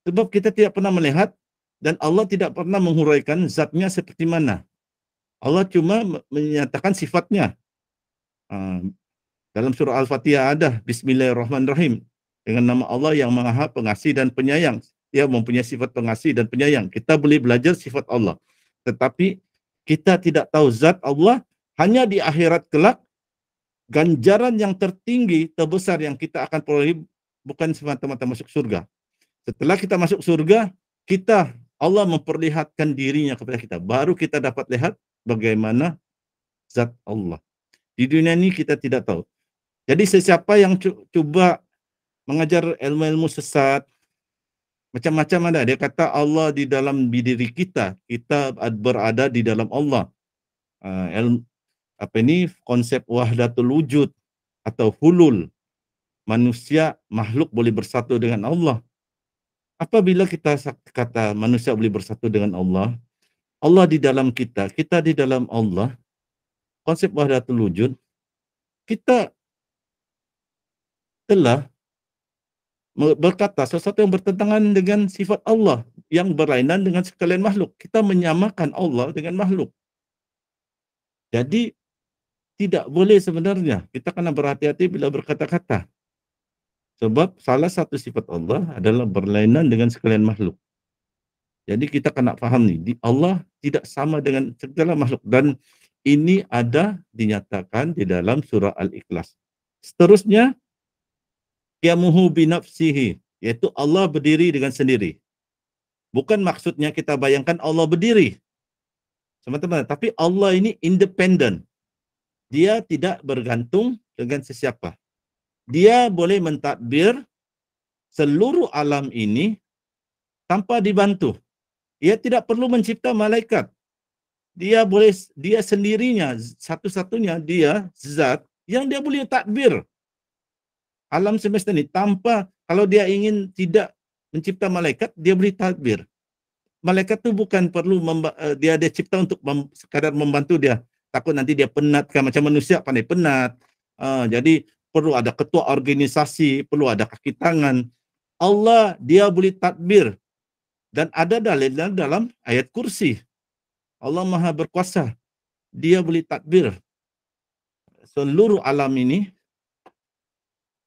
Sebab kita tidak pernah melihat dan Allah tidak pernah menghuraikan zatnya seperti mana. Allah cuma menyatakan sifatnya. Dalam surah Al-Fatihah ada Bismillahirrahmanirrahim. Dengan nama Allah yang Maha Pengasih dan Penyayang. Dia mempunyai sifat pengasih dan penyayang. Kita boleh belajar sifat Allah. Tetapi kita tidak tahu zat Allah. Hanya di akhirat kelak, ganjaran yang tertinggi, terbesar yang kita akan peroleh bukan semata-mata masuk surga. Setelah kita masuk surga, Allah memperlihatkan dirinya kepada kita. Baru kita dapat lihat bagaimana zat Allah. Di dunia ini kita tidak tahu. Jadi sesiapa yang cuba mengajar ilmu-ilmu sesat, macam-macam ada. Dia kata Allah di dalam diri kita berada di dalam Allah. Konsep wahdatul wujud atau hulul. Manusia, makhluk boleh bersatu dengan Allah. Apabila kita kata manusia boleh bersatu dengan Allah, Allah di dalam kita di dalam Allah, konsep wahdatul wujud, kita telah berkata sesuatu yang bertentangan dengan sifat Allah yang berlainan dengan sekalian makhluk. Kita menyamakan Allah dengan makhluk. Jadi tidak boleh sebenarnya. Kita kena berhati-hati bila berkata-kata. Sebab salah satu sifat Allah adalah berlainan dengan sekalian makhluk. Jadi kita kena faham nih, Allah tidak sama dengan segala makhluk. Dan ini ada dinyatakan di dalam surah Al-Ikhlas. Seterusnya, qiyamuhu binafsihi, yaitu Allah berdiri dengan sendiri. Bukan maksudnya kita bayangkan Allah berdiri. Teman-teman, tapi Allah ini independen. Dia tidak bergantung dengan sesiapa. Dia boleh mentadbir seluruh alam ini tanpa dibantu. Dia tidak perlu mencipta malaikat. Dia sendirinya, satu-satunya dia zat yang dia boleh tadbir alam semesta ini tanpa, kalau dia ingin tidak mencipta malaikat, dia boleh tadbir. Malaikat itu bukan perlu dia cipta untuk sekadar membantu dia. Takut nanti dia penat kan, macam manusia pandai penat. Jadi perlu ada ketua organisasi, perlu ada kaki tangan. Allah dia boleh tadbir. Dan ada dalil dalam ayat kursi. Allah Maha Berkuasa. Dia boleh tadbir seluruh alam ini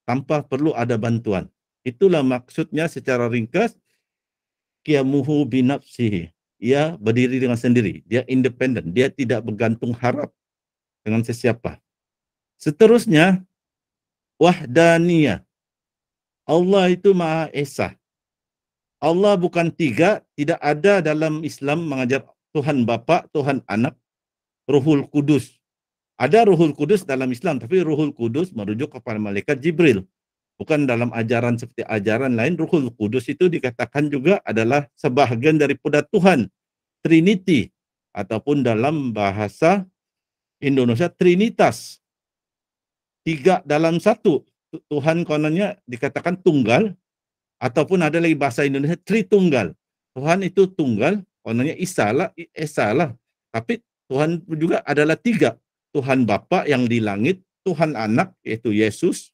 tanpa perlu ada bantuan. Itulah maksudnya secara ringkas, qiyamuhu binafsihi. Ia berdiri dengan sendiri. Dia independen. Dia tidak bergantung harap dengan sesiapa. Seterusnya, wahdaniyah. Allah itu Maha Esa. Allah bukan tiga, tidak ada dalam Islam mengajar Tuhan Bapa, Tuhan Anak, Ruhul Kudus. Ada Ruhul Kudus dalam Islam, tapi Ruhul Kudus merujuk kepada malaikat Jibril. Bukan dalam ajaran seperti ajaran lain. Ruhul Kudus itu dikatakan juga adalah sebahagian daripada Tuhan, Trinity, ataupun dalam bahasa Indonesia Trinitas. Tiga dalam satu. Tuhan kononnya dikatakan tunggal, ataupun ada lagi bahasa Indonesia Tritunggal. Tuhan itu tunggal, kononnya Esa lah. Tapi Tuhan juga adalah tiga. Tuhan Bapa yang di langit, Tuhan anak, yaitu Yesus,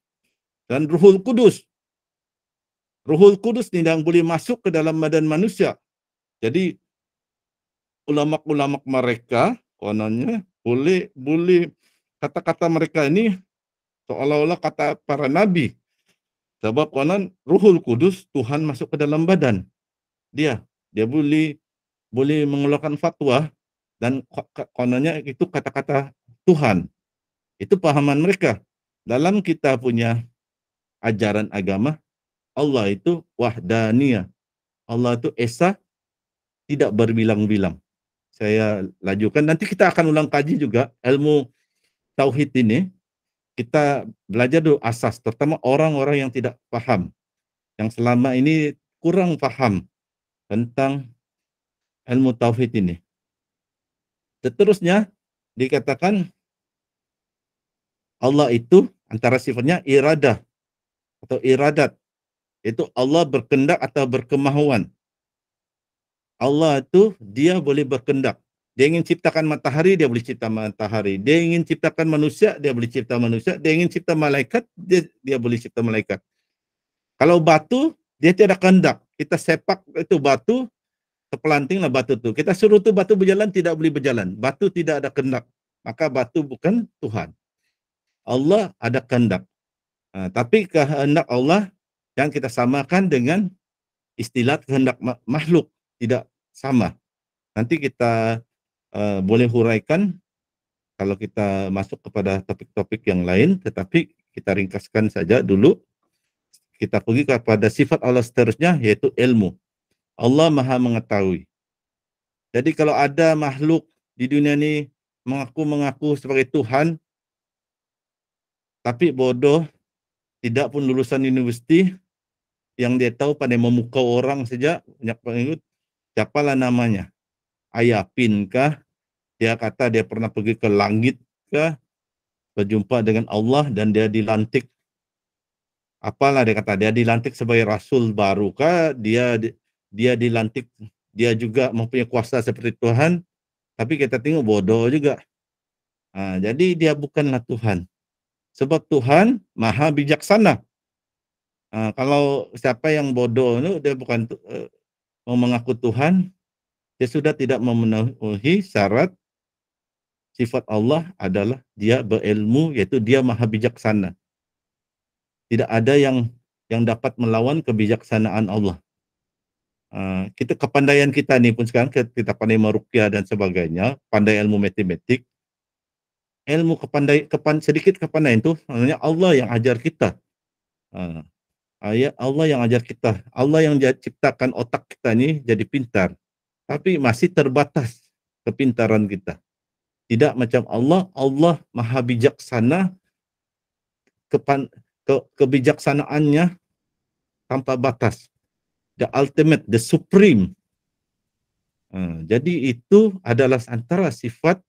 dan Ruhul Kudus. Ruhul Kudus ini yang boleh masuk ke dalam badan manusia. Jadi ulama-ulama mereka kononnya boleh kata-kata mereka ini seolah-olah kata para nabi. Sebab konon Ruhul Kudus Tuhan masuk ke dalam badan. Dia boleh mengeluarkan fatwa dan kononnya itu kata-kata Tuhan. Itu pahaman mereka. Dalam kita punya ajaran agama, Allah itu wahdaniyah. Allah itu esa, tidak berbilang-bilang. Saya lajukan, nanti kita akan ulang kaji juga ilmu tauhid ini. Kita belajar dulu asas, terutama orang-orang yang tidak paham, yang selama ini kurang paham tentang ilmu tauhid ini. Seterusnya dikatakan Allah itu antara sifatnya iradah atau iradat, itu Allah berkendak atau berkemahuan. Allah itu dia boleh berkendak. Dia ingin ciptakan matahari, dia boleh cipta matahari. Dia ingin ciptakan manusia, dia boleh cipta manusia. Dia ingin cipta malaikat, dia boleh cipta malaikat. Kalau batu, dia tidak kehendak. Kita sepak itu batu, terpelantinglah batu itu. Kita suruh itu batu berjalan, tidak boleh berjalan. Batu tidak ada kehendak. Maka batu bukan Tuhan. Allah ada kehendak. Tapi kehendak Allah yang kita samakan dengan istilah kehendak makhluk. Tidak sama. Nanti kita boleh huraikan kalau kita masuk kepada topik-topik yang lain, tetapi kita ringkaskan saja dulu. Kita pergi kepada sifat Allah seterusnya, yaitu ilmu. Allah Maha mengetahui. Jadi kalau ada makhluk di dunia ini mengaku sebagai Tuhan, tapi bodoh, tidak pun lulusan universiti, yang dia tahu pandai memukau orang saja, banyak pengikut, siapalah namanya? Ayapin kah? Dia kata dia pernah pergi ke langit kah? Berjumpa dengan Allah dan dia dilantik. Apalah dia kata, dia dilantik sebagai rasul baru kah? Dia dilantik, dia juga mempunyai kuasa seperti Tuhan, tapi kita tengok bodoh juga. Jadi dia bukanlah Tuhan. Sebab Tuhan Maha bijaksana. Kalau siapa yang bodoh itu dia bukan mau mengaku Tuhan, dia sudah tidak memenuhi syarat. Sifat Allah adalah dia berilmu, yaitu dia Maha bijaksana. Tidak ada yang dapat melawan kebijaksanaan Allah. Kita kepandaian kita nih pun sekarang kita pandai meruqyah dan sebagainya, pandai ilmu matematik, ilmu sedikit kepandaian itu sebenarnya Allah yang ajar kita. Allah yang ajar kita, Allah yang ciptakan otak kita ini jadi pintar, tapi masih terbatas kepintaran kita. Tidak macam Allah Maha bijaksana, kebijaksanaannya tanpa batas. The ultimate, the supreme. Jadi itu adalah antara sifat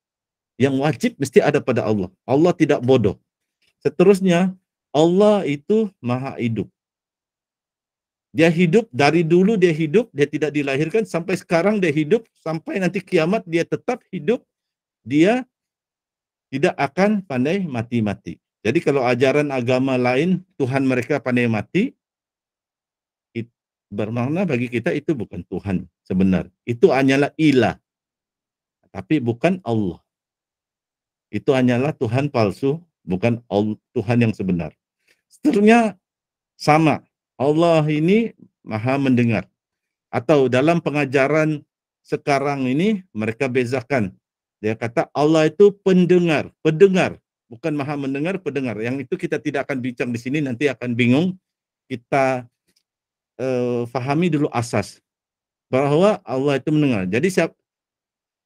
yang wajib mesti ada pada Allah. Allah tidak bodoh. Seterusnya, Allah itu Maha hidup. Dia hidup, dari dulu dia hidup, dia tidak dilahirkan, sampai sekarang dia hidup, sampai nanti kiamat dia tetap hidup, dia tidak akan pandai mati-mati. Jadi kalau ajaran agama lain, Tuhan mereka pandai mati, bermakna bagi kita itu bukan Tuhan sebenar. Itu hanyalah ilah, tapi bukan Allah. Itu hanyalah Tuhan palsu, bukan Tuhan yang sebenar. Seterusnya sama, Allah ini Maha mendengar. Atau dalam pengajaran sekarang ini mereka bezakan. Dia kata Allah itu pendengar, bukan Maha mendengar, pendengar. Yang itu kita tidak akan bincang di sini, nanti akan bingung. Kita fahami dulu asas bahwa Allah itu mendengar. Jadi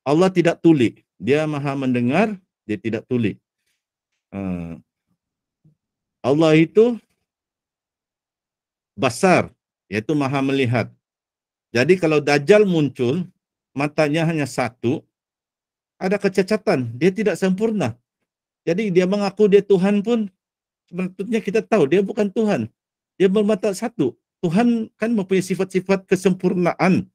Allah tidak tuli, dia Maha mendengar, dia tidak tuli. Allah itu basar, yaitu Maha melihat. Jadi kalau Dajjal muncul, matanya hanya satu, ada kecacatan, dia tidak sempurna. Jadi dia mengaku dia Tuhan pun, sebetulnya kita tahu dia bukan Tuhan. Dia bermata satu. Tuhan kan mempunyai sifat-sifat kesempurnaan,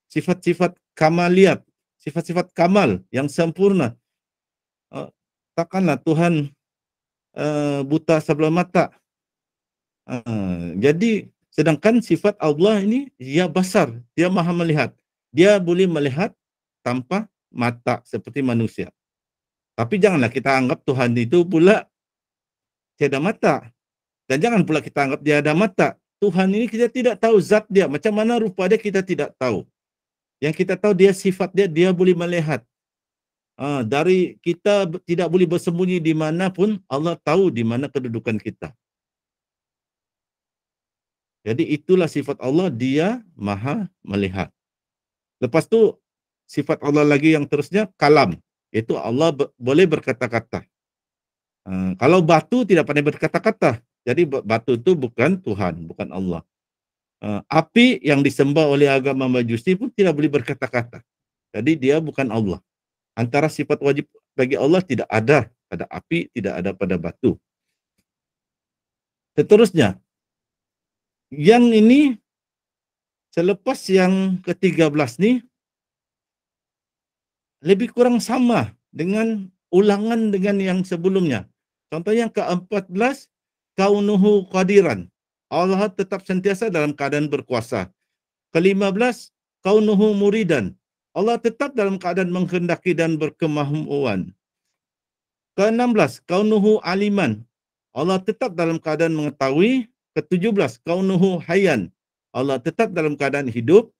sifat-sifat kamaliat, sifat-sifat kamal yang sempurna. Takkanlah Tuhan buta sebelah mata. Jadi sedangkan sifat Allah ini dia basar, dia maha melihat. Dia boleh melihat tanpa mata seperti manusia. Tapi janganlah kita anggap Tuhan itu pula tiada mata. Dan jangan pula kita anggap dia ada mata. Tuhan ini kita tidak tahu zat dia, macam mana rupa dia kita tidak tahu. Yang kita tahu dia sifat dia, dia boleh melihat. Dari kita tidak boleh bersembunyi di mana pun, Allah tahu di mana kedudukan kita. Jadi itulah sifat Allah, dia maha melihat. Lepas tu sifat Allah lagi yang terusnya kalam. Itu Allah boleh berkata-kata. Kalau batu tidak pandai berkata-kata. Jadi batu itu bukan Tuhan, bukan Allah. Api yang disembah oleh agama Majusi pun tidak boleh berkata-kata. Jadi dia bukan Allah. Antara sifat wajib bagi Allah tidak ada pada api, tidak ada pada batu. Seterusnya, yang ini selepas yang ke-13 ni lebih kurang sama dengan ulangan dengan yang sebelumnya. Contoh yang ke-14, kaunuhu qadiran. Allah tetap sentiasa dalam keadaan berkuasa. Ke-15, kaunuhu muridan. Allah tetap dalam keadaan menghendaki dan berkemahuan. Ke-16, kaunuhu aliman. Allah tetap dalam keadaan mengetahui. Ke-17, kaunuhu hayyan. Allah tetap dalam keadaan hidup.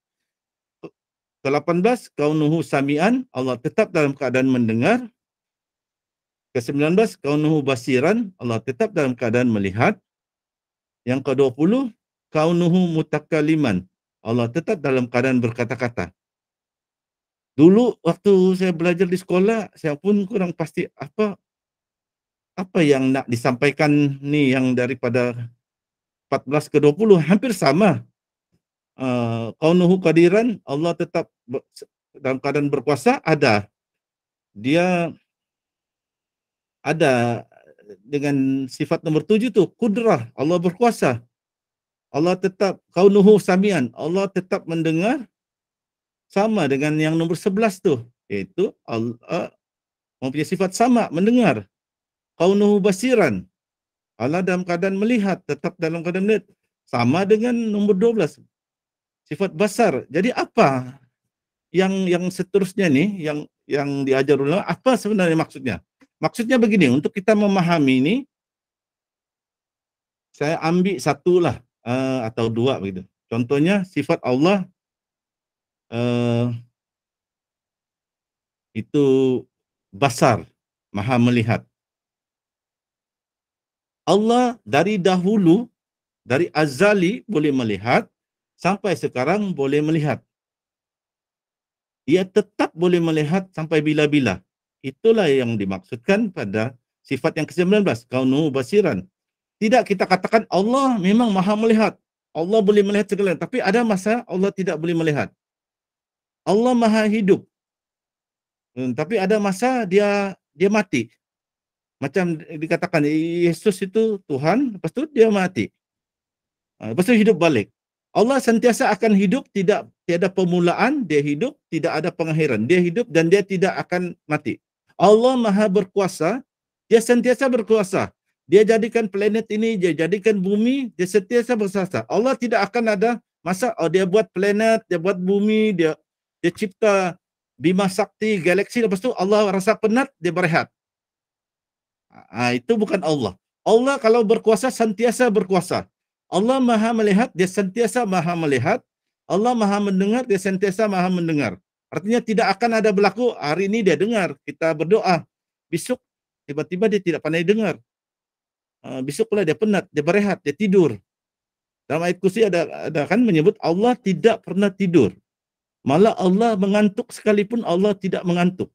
Ke-18, kaunuhu sami'an. Allah tetap dalam keadaan mendengar. Ke-19, kaunuhu basiran. Allah tetap dalam keadaan melihat. Yang ke-20, kaunuhu mutakaliman. Allah tetap dalam keadaan berkata-kata. Dulu waktu saya belajar di sekolah, saya pun kurang pasti apa yang nak disampaikan ni yang daripada 14 ke 20 hampir sama. Kaunuhu qadiran, Allah tetap dalam keadaan berkuasa, ada. Dia ada dengan sifat nomor 7 tu, kudrah, Allah berkuasa. Allah tetap kaunuhu samian, Allah tetap mendengar, sama dengan yang nomor 11 tu, iaitu Allah mempunyai sifat sama, mendengar. Kaunuhu basiran, Allah dalam keadaan melihat, tetap dalam keadaan melihat. Sama dengan nombor 12, sifat basar. Jadi apa yang seterusnya ni, yang diajar ulama, apa sebenarnya maksudnya? Maksudnya begini, untuk kita memahami ini, saya ambil satu lah, atau dua begitu. Contohnya sifat Allah itu basar, maha melihat. Allah dari dahulu, dari azali boleh melihat, sampai sekarang boleh melihat. Dia tetap boleh melihat sampai bila-bila. Itulah yang dimaksudkan pada sifat yang ke-19, kaunuhu basiran. Tidak kita katakan Allah memang maha melihat. Allah boleh melihat segala, tapi ada masa Allah tidak boleh melihat. Allah maha hidup. Tapi ada masa dia mati. Macam dikatakan Yesus itu Tuhan, lepas tu dia mati. Lepas tu hidup balik. Allah sentiasa akan hidup, tiada permulaan, dia hidup, tidak ada pengakhiran. Dia hidup dan dia tidak akan mati. Allah maha berkuasa, dia sentiasa berkuasa. Dia jadikan planet ini, dia jadikan bumi, dia sentiasa berkuasa. Allah tidak akan ada masa dia buat planet, dia buat bumi, dia cipta Bima Sakti, galaksi, lepas tu Allah rasa penat, dia berehat. Itu bukan Allah. Allah kalau berkuasa, sentiasa berkuasa. Allah maha melihat, dia sentiasa maha melihat. Allah maha mendengar, dia sentiasa maha mendengar. Artinya tidak akan ada berlaku, hari ini dia dengar, kita berdoa. Besok, tiba-tiba dia tidak pandai dengar. Besok pula dia penat, dia berehat, dia tidur. Dalam ayat kursi ada kan menyebut Allah tidak pernah tidur. Malah Allah mengantuk sekalipun Allah tidak mengantuk.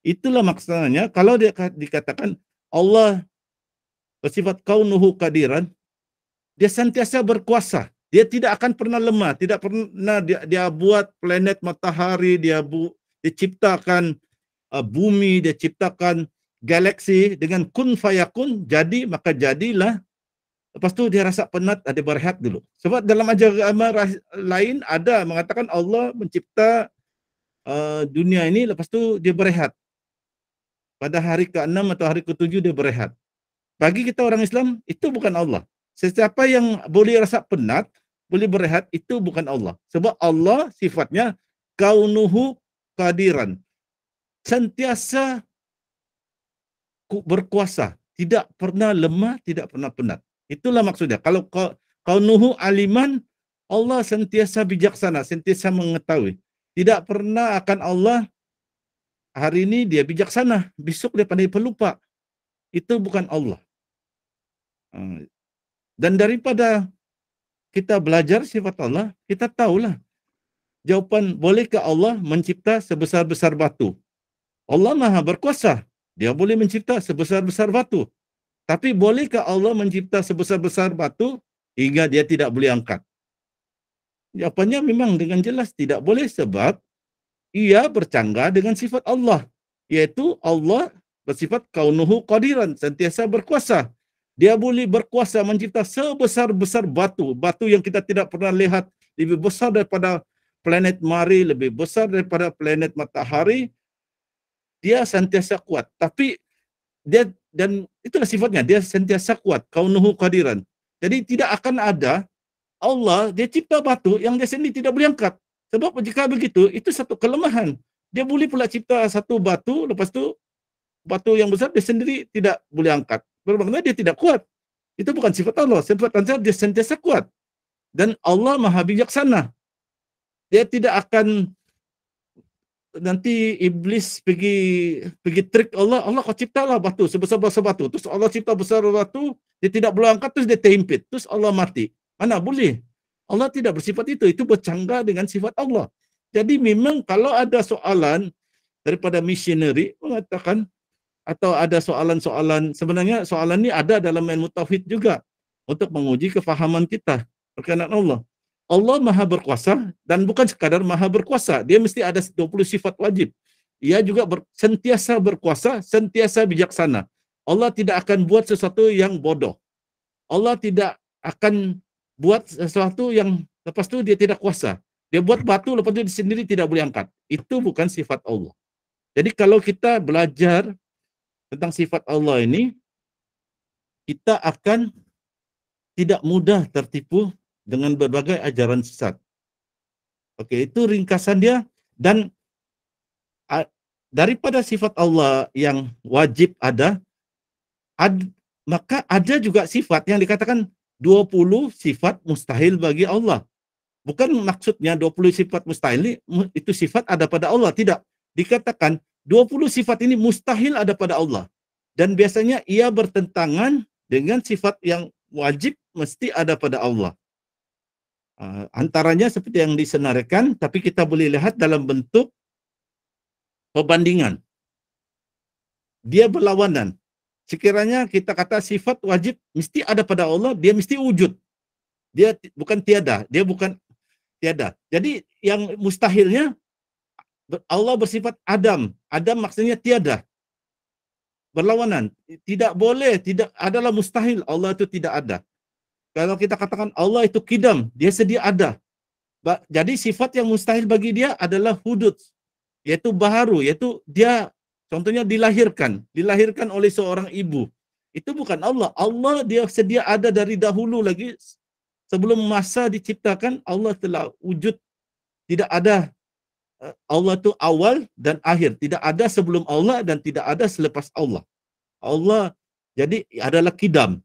Itulah maksudnya, kalau dia dikatakan Allah bersifat kaunuhu qadiran, dia sentiasa berkuasa. Dia tidak akan pernah lemah, tidak pernah dia buat planet matahari, dia ciptakan bumi, dia ciptakan galaksi dengan kun fayakun, jadi maka jadilah. Lepas tu dia rasa penat, dia berehat dulu. Sebab dalam agama lain ada mengatakan Allah mencipta dunia ini, lepas tu dia berehat. Pada hari ke-6 atau hari ke-7 dia berehat. Bagi kita orang Islam, itu bukan Allah. Sesiapa yang boleh rasa penat, boleh berehat, itu bukan Allah. Sebab Allah sifatnya kaunuhu qadiran. Sentiasa berkuasa. Tidak pernah lemah, tidak pernah penat. Itulah maksudnya. Kalau kaunuhu aliman, Allah sentiasa bijaksana, sentiasa mengetahui. Tidak pernah akan Allah, hari ini dia bijaksana, besok dia pandai pelupa. Itu bukan Allah. Dan daripada kita belajar sifat Allah, kita tahulah jawapan, bolehkah Allah mencipta sebesar-besar batu? Allah Maha berkuasa, dia boleh mencipta sebesar-besar batu. Tapi bolehkah Allah mencipta sebesar-besar batu hingga dia tidak boleh angkat? Jawapannya memang dengan jelas tidak boleh, sebab ia bercanggah dengan sifat Allah, yaitu Allah bersifat kaunuhu qadiran, sentiasa berkuasa. Dia boleh berkuasa mencipta sebesar-besar batu, batu yang kita tidak pernah lihat, lebih besar daripada planet Mars, lebih besar daripada planet Matahari. Dia sentiasa kuat. Tapi dia, dan itulah sifatnya, dia sentiasa kuat, kaunuhu qadiran. Jadi tidak akan ada Allah, dia cipta batu yang dia sendiri tidak boleh angkat. Sebab jika begitu, itu satu kelemahan. Dia boleh pula cipta satu batu, lepas tu batu yang besar dia sendiri tidak boleh angkat. Bermakna dia tidak kuat. Itu bukan sifat Allah. Sifat Allah dia sentiasa kuat. Dan Allah Maha bijaksana. Dia tidak akan nanti iblis pergi trik Allah, Allah kau ciptalah batu sebesar-besar batu. Terus Allah cipta besar batu, dia tidak boleh angkat, terus dia terhimpit. Terus Allah mati. Mana boleh? Allah tidak bersifat itu. Itu bercanggah dengan sifat Allah. Jadi memang kalau ada soalan daripada missionary mengatakan, atau ada soalan-soalan, sebenarnya soalan ini ada dalam ilmu tauhid juga untuk menguji kefahaman kita berkenaan Allah. Allah Maha berkuasa, dan bukan sekadar Maha berkuasa, dia mesti ada 20 sifat wajib. Ia juga sentiasa berkuasa, sentiasa bijaksana. Allah tidak akan buat sesuatu yang bodoh. Allah tidak akan buat sesuatu yang lepas tu dia tidak kuasa. Dia buat batu, lepas tu dia sendiri tidak boleh angkat. Itu bukan sifat Allah. Jadi kalau kita belajar tentang sifat Allah ini, kita akan tidak mudah tertipu dengan berbagai ajaran sesat. Oke, itu ringkasan dia. Dan daripada sifat Allah yang wajib ada, maka ada juga sifat yang dikatakan 20 sifat mustahil bagi Allah. Bukan maksudnya 20 sifat mustahil itu sifat ada pada Allah. Tidak. Dikatakan 20 sifat ini mustahil ada pada Allah. Dan biasanya ia bertentangan dengan sifat yang wajib mesti ada pada Allah. Antaranya seperti yang disenaraikan, tapi kita boleh lihat dalam bentuk perbandingan. Dia berlawanan. Sekiranya kita kata sifat wajib mesti ada pada Allah, dia mesti wujud. Dia bukan tiada, dia bukan tiada. Jadi yang mustahilnya, Allah bersifat Adam. Adam maksudnya tiada. Berlawanan. Tidak boleh, tidak adalah mustahil. Allah itu tidak ada. Kalau kita katakan Allah itu kidam, dia sedia ada. Jadi sifat yang mustahil bagi dia adalah hudud, yaitu baharu, yaitu dia contohnya dilahirkan oleh seorang ibu. Itu bukan Allah. Allah dia sedia ada dari dahulu lagi, sebelum masa diciptakan Allah telah wujud. Tidak ada, Allah itu awal dan akhir. Tidak ada sebelum Allah dan tidak ada selepas Allah. Allah jadi adalah kidam.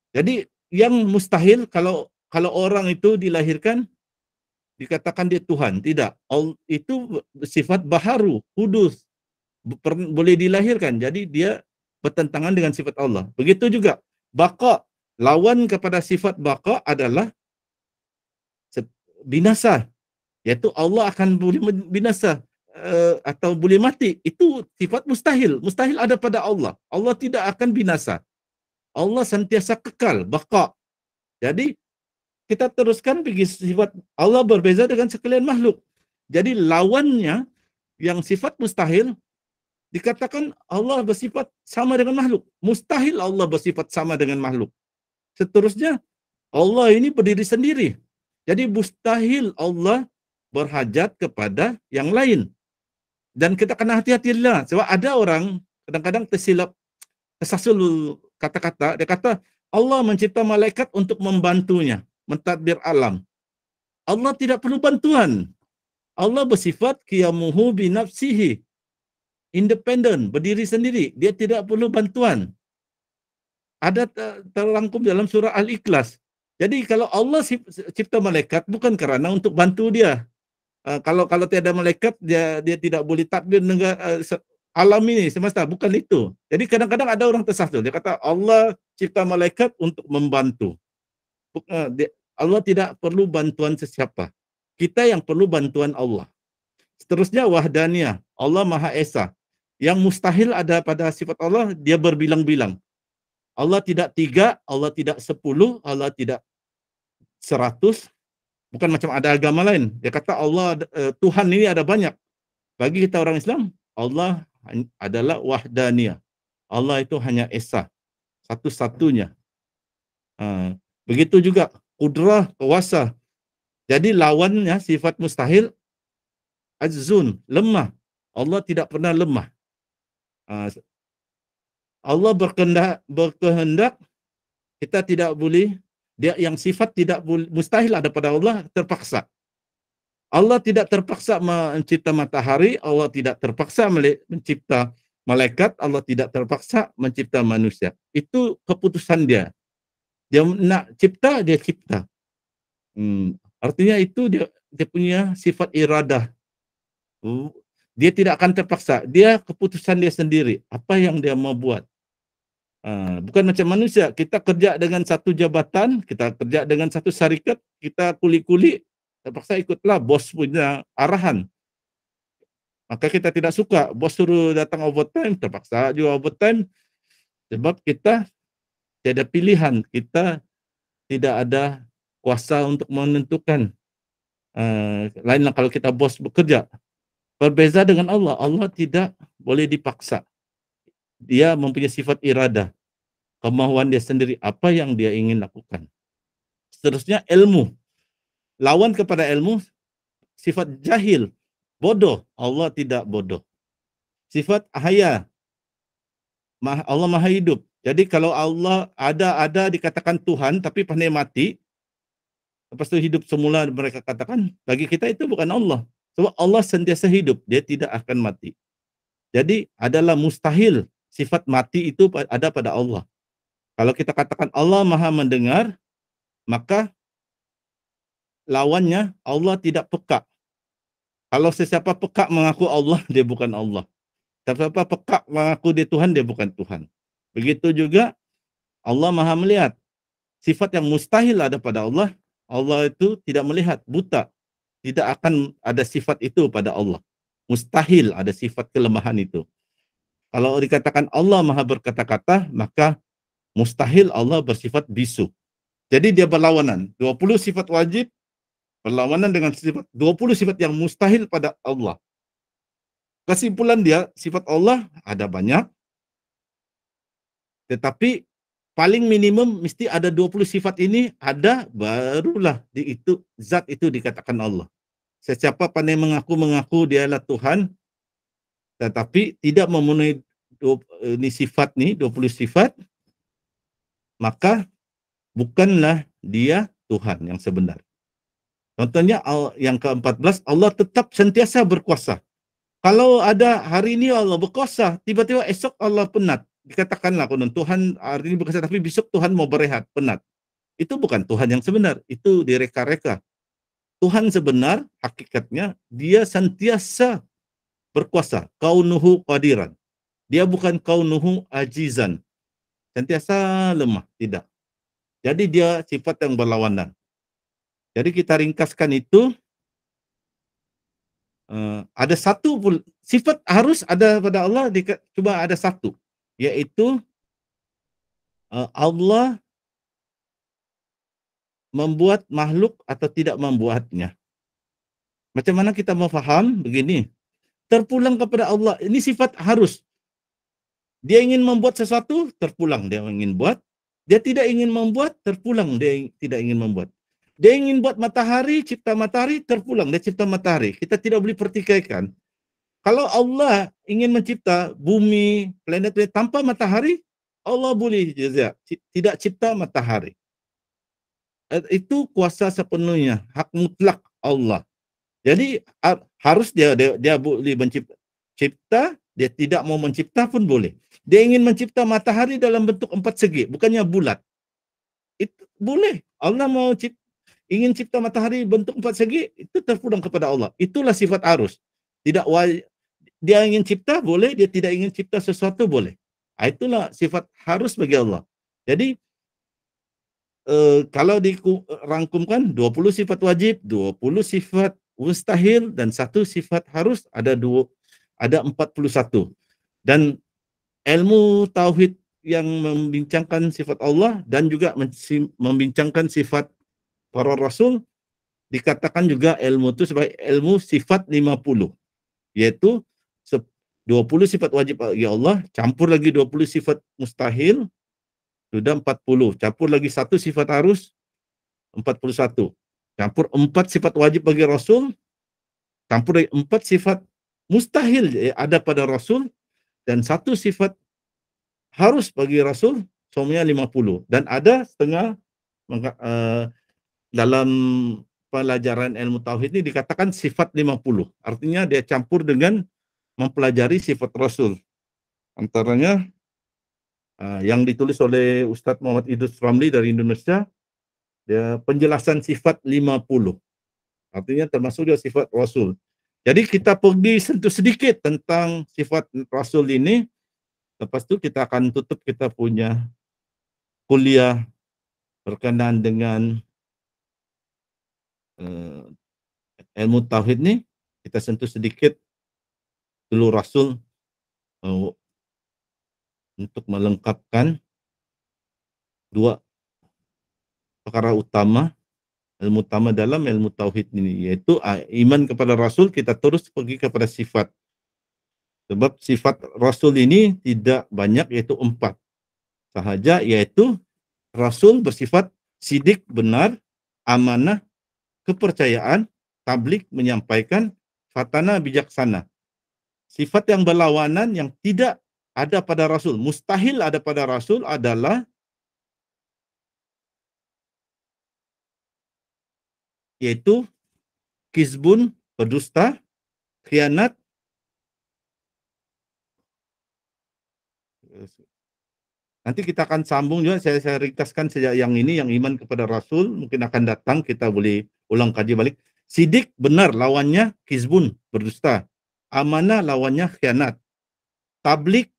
Jadi yang mustahil kalau orang itu dilahirkan dikatakan dia Tuhan, tidak. Itu sifat baharu, hudus, boleh dilahirkan. Jadi dia bertentangan dengan sifat Allah. Begitu juga baqa, lawan kepada sifat baqa adalah binasa, yaitu Allah akan boleh binasa atau boleh mati. Itu sifat mustahil. Mustahil ada pada Allah. Allah tidak akan binasa. Allah sentiasa kekal, baqa. Jadi kita teruskan pergi sifat Allah berbeza dengan sekalian makhluk. Jadi lawannya yang sifat mustahil dikatakan Allah bersifat sama dengan makhluk. Mustahil Allah bersifat sama dengan makhluk. Seterusnya Allah ini berdiri sendiri. Jadi mustahil Allah berhajat kepada yang lain. Dan kita kena hati-hatilah sebab ada orang kadang-kadang tersilap, tersasul kata-kata, dia kata Allah mencipta malaikat untuk membantunya, mentadbir alam. Allah tidak perlu bantuan. Allah bersifat qiyamuhu bi nafsihi, independen, berdiri sendiri. Dia tidak perlu bantuan. Ada terangkum dalam surah Al-Ikhlas. Jadi kalau Allah cipta malaikat bukan kerana untuk bantu dia. Kalau tiada malaikat dia tidak boleh tadbir negara alam ini semesta, bukan itu. Jadi kadang-kadang ada orang tersasar, dia kata Allah cipta malaikat untuk membantu. Allah tidak perlu bantuan sesiapa. Kita yang perlu bantuan Allah. Seterusnya wahdaniyah, Allah Maha Esa. Yang mustahil ada pada sifat Allah, dia berbilang-bilang. Allah tidak 3, Allah tidak 10, Allah tidak 100. Bukan macam ada agama lain. Dia kata Allah, Tuhan ini ada banyak. Bagi kita orang Islam, Allah adalah wahdaniyah. Allah itu hanya Esa, satu-satunya. Begitu juga kudrah, kuasa. Jadi lawannya sifat mustahil, ajzun, lemah. Allah tidak pernah lemah. Allah berkehendak, kita tidak boleh, dia yang sifat tidak boleh, mustahil ada pada Allah, terpaksa. Allah tidak terpaksa mencipta matahari, Allah tidak terpaksa mencipta malaikat, Allah tidak terpaksa mencipta manusia. Itu keputusan dia. Dia nak cipta, dia cipta. Artinya itu dia punya sifat iradah. Dia tidak akan terpaksa. Dia keputusan dia sendiri. Apa yang dia mau buat. Bukan macam manusia. Kita kerja dengan satu jabatan, kita kerja dengan satu syarikat, kita kuli-kuli, terpaksa ikutlah bos punya arahan. Maka kita tidak suka. Bos suruh datang overtime, terpaksa juga overtime. Sebab kita tiada pilihan. Kita tidak ada kuasa untuk menentukan. Lainlah kalau kita bos bekerja. Berbeza dengan Allah. Allah tidak boleh dipaksa. Dia mempunyai sifat iradah. Kemauan dia sendiri. Apa yang dia ingin lakukan. Seterusnya ilmu. Lawan kepada ilmu, sifat jahil. Bodoh. Allah tidak bodoh. Sifat haya. Allah maha hidup. Jadi kalau Allah ada dikatakan Tuhan tapi pandai mati, lepas itu hidup semula mereka katakan, bagi kita itu bukan Allah. Sebab Allah sentiasa hidup, dia tidak akan mati. Jadi adalah mustahil sifat mati itu ada pada Allah. Kalau kita katakan Allah maha mendengar, maka lawannya Allah tidak peka. Kalau sesiapa peka mengaku Allah, dia bukan Allah. Sesiapa peka mengaku dia Tuhan, dia bukan Tuhan. Begitu juga Allah maha melihat. Sifat yang mustahil ada pada Allah, Allah itu tidak melihat, buta. Tidak akan ada sifat itu pada Allah. Mustahil ada sifat kelemahan itu. Kalau dikatakan Allah maha berkata-kata, maka mustahil Allah bersifat bisu. Jadi dia berlawanan. 20 sifat wajib berlawanan dengan 20 sifat yang mustahil pada Allah. Kesimpulan dia, sifat Allah ada banyak, tetapi paling minimum mesti ada 20 sifat ini ada, barulah itu zat itu dikatakan Allah. Sesiapa pandai mengaku dialah Tuhan, tetapi tidak memenuhi ini sifat nih, 20 sifat, maka bukanlah dia Tuhan yang sebenar. Contohnya yang ke-14, Allah tetap sentiasa berkuasa. Kalau ada hari ini Allah berkuasa, tiba-tiba esok Allah penat. Dikatakanlah konon Tuhan hari ini berkuasa, tapi besok Tuhan mau berehat, penat. Itu bukan Tuhan yang sebenar, itu direka-reka. Tuhan sebenar, hakikatnya, dia sentiasa berkuasa. Kaunuhu qadiran. Dia bukan kaunuhu ajizan. Sentiasa lemah, tidak. Jadi dia sifat yang berlawanan. Jadi kita ringkaskan itu, ada satu sifat harus ada pada Allah, cuma ada satu, yaitu Allah membuat makhluk atau tidak membuatnya. Macam mana kita mau faham? Begini, terpulang kepada Allah, ini sifat harus. Dia ingin membuat sesuatu, terpulang dia ingin buat. Dia tidak ingin membuat, terpulang dia tidak ingin membuat. Dia ingin buat matahari, cipta matahari, terpulang dia cipta matahari. Kita tidak boleh pertikaikan. Kalau Allah ingin mencipta bumi, planet tanpa matahari, Allah boleh jaza, tidak cipta matahari. Itu kuasa sepenuhnya, hak mutlak Allah. Jadi harus dia boleh mencipta, dia tidak mau mencipta pun boleh. Dia ingin mencipta matahari dalam bentuk 4 segi, bukannya bulat. Itu boleh. Allah mau ingin cipta matahari bentuk 4 segi, itu terpulang kepada Allah. Itulah sifat arus. Tidak dia ingin cipta boleh, dia tidak ingin cipta sesuatu boleh. Itulah sifat harus bagi Allah. Jadi kalau dirangkumkan 20 sifat wajib, 20 sifat mustahil, dan 1 sifat harus, ada 41. Dan ilmu tauhid yang membincangkan sifat Allah dan juga membincangkan sifat para rasul, dikatakan juga ilmu itu sebagai ilmu sifat 50, yaitu 20 sifat wajib bagi Allah, campur lagi 20 sifat mustahil, sudah 40, campur lagi 1 sifat harus, 41, campur 4 sifat wajib bagi Rasul, campur lagi 4 sifat mustahil ada pada Rasul, dan 1 sifat harus bagi Rasul, semuanya 50. Dan ada setengah dalam pelajaran ilmu tauhid ini dikatakan sifat 50. Artinya dia campur dengan mempelajari sifat Rasul. Antaranya yang ditulis oleh Ustadz Muhammad Idrus Ramli dari Indonesia, ya, penjelasan sifat 50. Artinya termasuk juga sifat Rasul. Jadi kita pergi sentuh sedikit tentang sifat Rasul ini. Lepas itu kita akan tutup kita punya kuliah berkenaan dengan ilmu tauhid ini. Kita sentuh sedikit dulu Rasul untuk melengkapkan 2 perkara utama, ilmu utama dalam ilmu tauhid ini, yaitu iman kepada Rasul. Kita terus pergi kepada sifat. Sebab sifat Rasul ini tidak banyak, yaitu 4 sahaja, yaitu Rasul bersifat sidik, benar, amanah, kepercayaan, tablik, menyampaikan, fatana, bijaksana. Sifat yang berlawanan yang tidak ada pada Rasul, mustahil ada pada Rasul adalah yaitu kizbun, berdusta, khianat, nanti kita akan sambung juga, saya ringkaskan sejak yang ini, yang iman kepada Rasul, mungkin akan datang, kita boleh ulang kaji balik. Sidik, benar, lawannya kizbun, berdusta. Amanah, lawannya khianat. Tablik,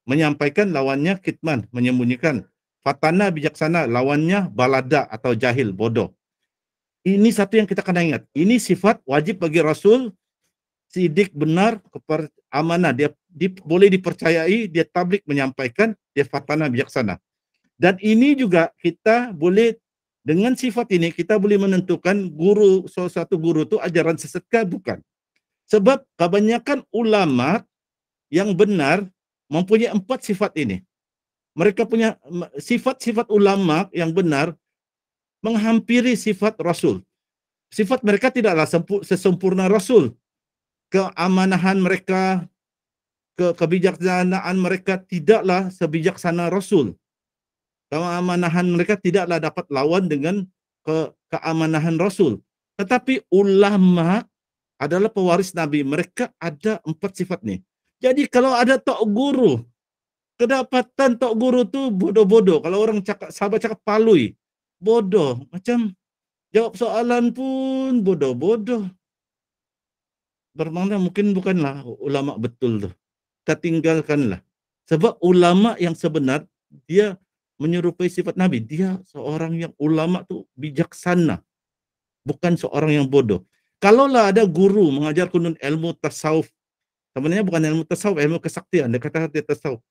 menyampaikan, lawannya kitman, menyembunyikan. Fatana, bijaksana, lawannya balada atau jahil, bodoh. Ini satu yang kita kena ingat. Ini sifat wajib bagi Rasul. Sidik, benar, amanah, dia boleh dipercayai, dia tablik, menyampaikan, dia fatana, bijaksana. Dan ini juga kita boleh, dengan sifat ini kita boleh menentukan guru, salah satu guru itu ajaran sesetkah bukan. Sebab kebanyakan ulama yang benar mempunyai 4 sifat ini. Mereka punya sifat-sifat ulama yang benar menghampiri sifat Rasul. Sifat mereka tidaklah sesempurna Rasul. Keamanahan mereka, kebijaksanaan mereka tidaklah sebijaksana Rasul. Keamanahan mereka tidaklah dapat lawan dengan keamanahan Rasul. Tetapi ulama adalah pewaris Nabi. Mereka ada 4 sifat nih. Jadi kalau ada tok guru, kedapatan tok guru tuh bodoh-bodoh. Kalau orang sahabat cakap palui, bodoh. Macam jawab soalan pun bodoh-bodoh. Bermakna mungkin bukanlah ulama betul tuh. Kita tinggalkanlah. Sebab ulama yang sebenar, dia menyerupai sifat Nabi. Dia seorang yang ulama tuh bijaksana. Bukan seorang yang bodoh. Kalaulah ada guru mengajar kunun ilmu tasawuf, sebenarnya bukan ilmu tasawuf, ilmu kesaktian. Dia kata dia tasawuf.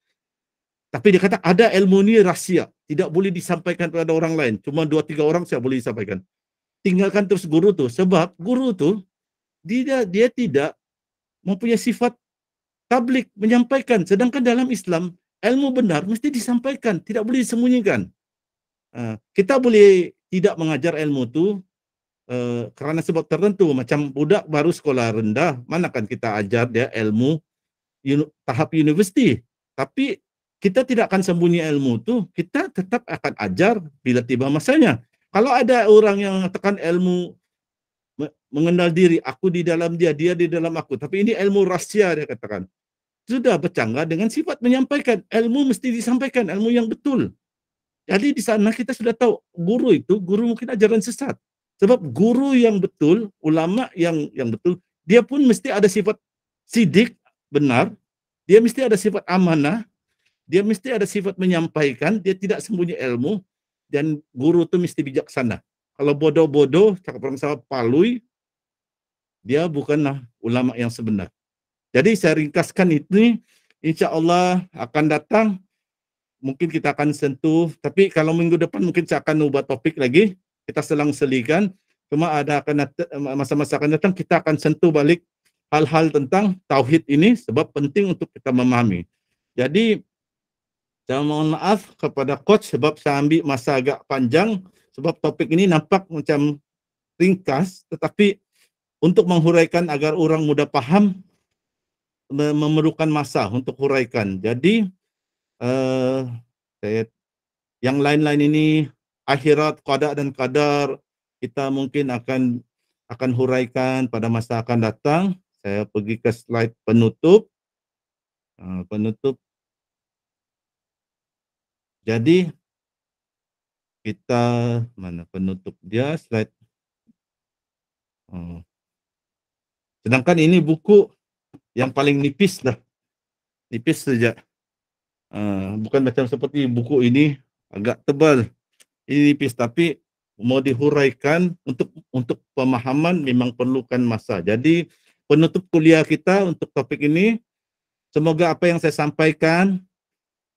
Tapi dia kata ada ilmu ini rahsia, tidak boleh disampaikan kepada orang lain. Cuma 2-3 orang saya boleh disampaikan. Tinggalkan terus guru tuh, sebab guru tuh dia tidak mempunyai sifat tablik, menyampaikan. Sedangkan dalam Islam, ilmu benar mesti disampaikan, tidak boleh disembunyikan. Kita boleh tidak mengajar ilmu itu kerana sebab tertentu. Macam budak baru sekolah rendah, mana kan kita ajar dia ilmu tahap universiti. Tapi kita tidak akan sembunyi ilmu tu, kita tetap akan ajar bila tiba masanya. Kalau ada orang yang mengatakan ilmu mengenal diri, aku di dalam dia, dia di dalam aku, tapi ini ilmu rahsia dia katakan, sudah bercanggah dengan sifat menyampaikan. Ilmu mesti disampaikan, ilmu yang betul. Jadi di sana kita sudah tahu guru itu, guru mungkin ajaran sesat. Sebab guru yang betul, ulama yang betul, dia pun mesti ada sifat sidik, benar. Dia mesti ada sifat amanah, dia mesti ada sifat menyampaikan, dia tidak sembunyi ilmu, dan guru itu mesti bijaksana. Kalau bodoh-bodoh, cakap orang sama palui, dia bukanlah ulama yang sebenar. Jadi saya ringkaskan ini, insya Allah akan datang, mungkin kita akan sentuh, tapi kalau minggu depan mungkin saya akan ubah topik lagi, kita selang-selikan, cuma ada akan masa-masa akan datang, kita akan sentuh balik hal-hal tentang tauhid ini, sebab penting untuk kita memahami. Jadi, saya mohon maaf kepada coach, sebab saya ambil masa agak panjang, sebab topik ini nampak macam ringkas, tetapi untuk menghuraikan agar orang mudah paham, memerlukan masa untuk huraikan. Jadi, yang lain-lain ini, akhirat, qada dan qadar, kita mungkin akan huraikan pada masa akan datang. Saya pergi ke slide penutup. Penutup. Jadi, kita, mana penutup dia, slide. Sedangkan ini buku yang paling nipis dah. Nipis saja. Bukan macam seperti buku ini, agak tebal. Ini nipis, tapi mau dihuraikan untuk pemahaman memang perlukan masa. Jadi penutup kuliah kita untuk topik ini, semoga apa yang saya sampaikan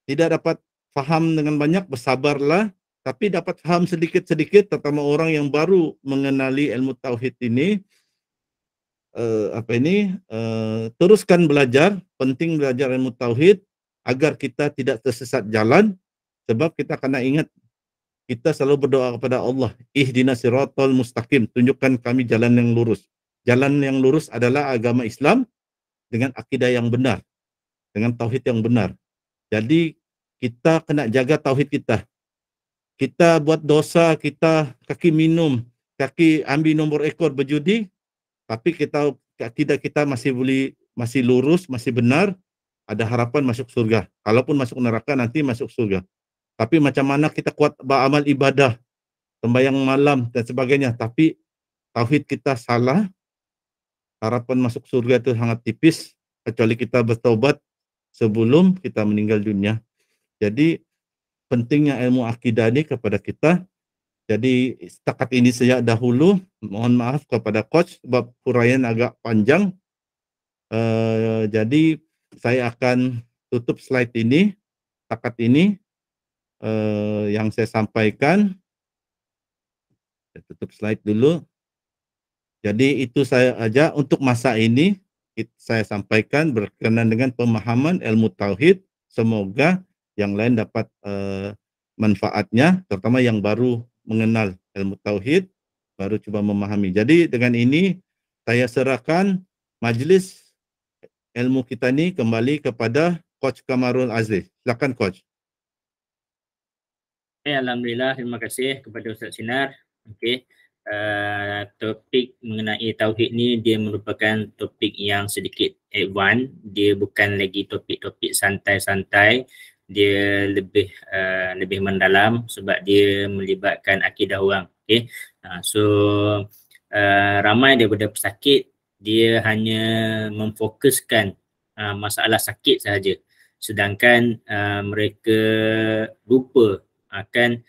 tidak dapat faham dengan banyak, bersabarlah, tapi dapat faham sedikit-sedikit, terutama orang yang baru mengenali ilmu tauhid ini. Teruskan belajar, penting belajar ilmu tauhid agar kita tidak tersesat jalan, sebab kita kena ingat, kita selalu berdoa kepada Allah, ihdinas siratal mustaqim, tunjukkan kami jalan yang lurus. Jalan yang lurus adalah agama Islam dengan akidah yang benar, dengan tauhid yang benar. Jadi kita kena jaga tauhid kita. Kita buat dosa, kita kaki minum, kaki ambil nombor ekor berjudi, tapi akidah kita masih lurus, masih benar, ada harapan masuk surga. Kalaupun masuk neraka nanti masuk surga. Tapi macam mana kita kuat beramal ibadah, sembahyang malam dan sebagainya, tapi tauhid kita salah, harapan masuk surga itu sangat tipis, kecuali kita bertaubat sebelum kita meninggal dunia. Jadi pentingnya ilmu akidah ini kepada kita. Jadi setakat ini saja dahulu, mohon maaf kepada coach sebab huraian agak panjang. Jadi saya akan tutup slide ini, setakat ini yang saya sampaikan. Saya tutup slide dulu. Jadi itu saya aja untuk masa ini, saya sampaikan berkenaan dengan pemahaman ilmu tauhid. Semoga yang lain dapat manfaatnya, terutama yang baru mengenal ilmu tauhid, baru coba memahami. Jadi dengan ini saya serahkan majlis ilmu kita ini kembali kepada Coach Kamarul Aziz. Silakan Coach. Alhamdulillah, terima kasih kepada Ustaz Sinar. Okey. Topik mengenai tauhid ni dia merupakan topik yang sedikit advance. Dia bukan lagi topik-topik santai-santai. Dia lebih mendalam sebab dia melibatkan akidah orang. Okey. Ramai daripada pesakit dia hanya memfokuskan masalah sakit sahaja. Sedangkan mereka lupa akan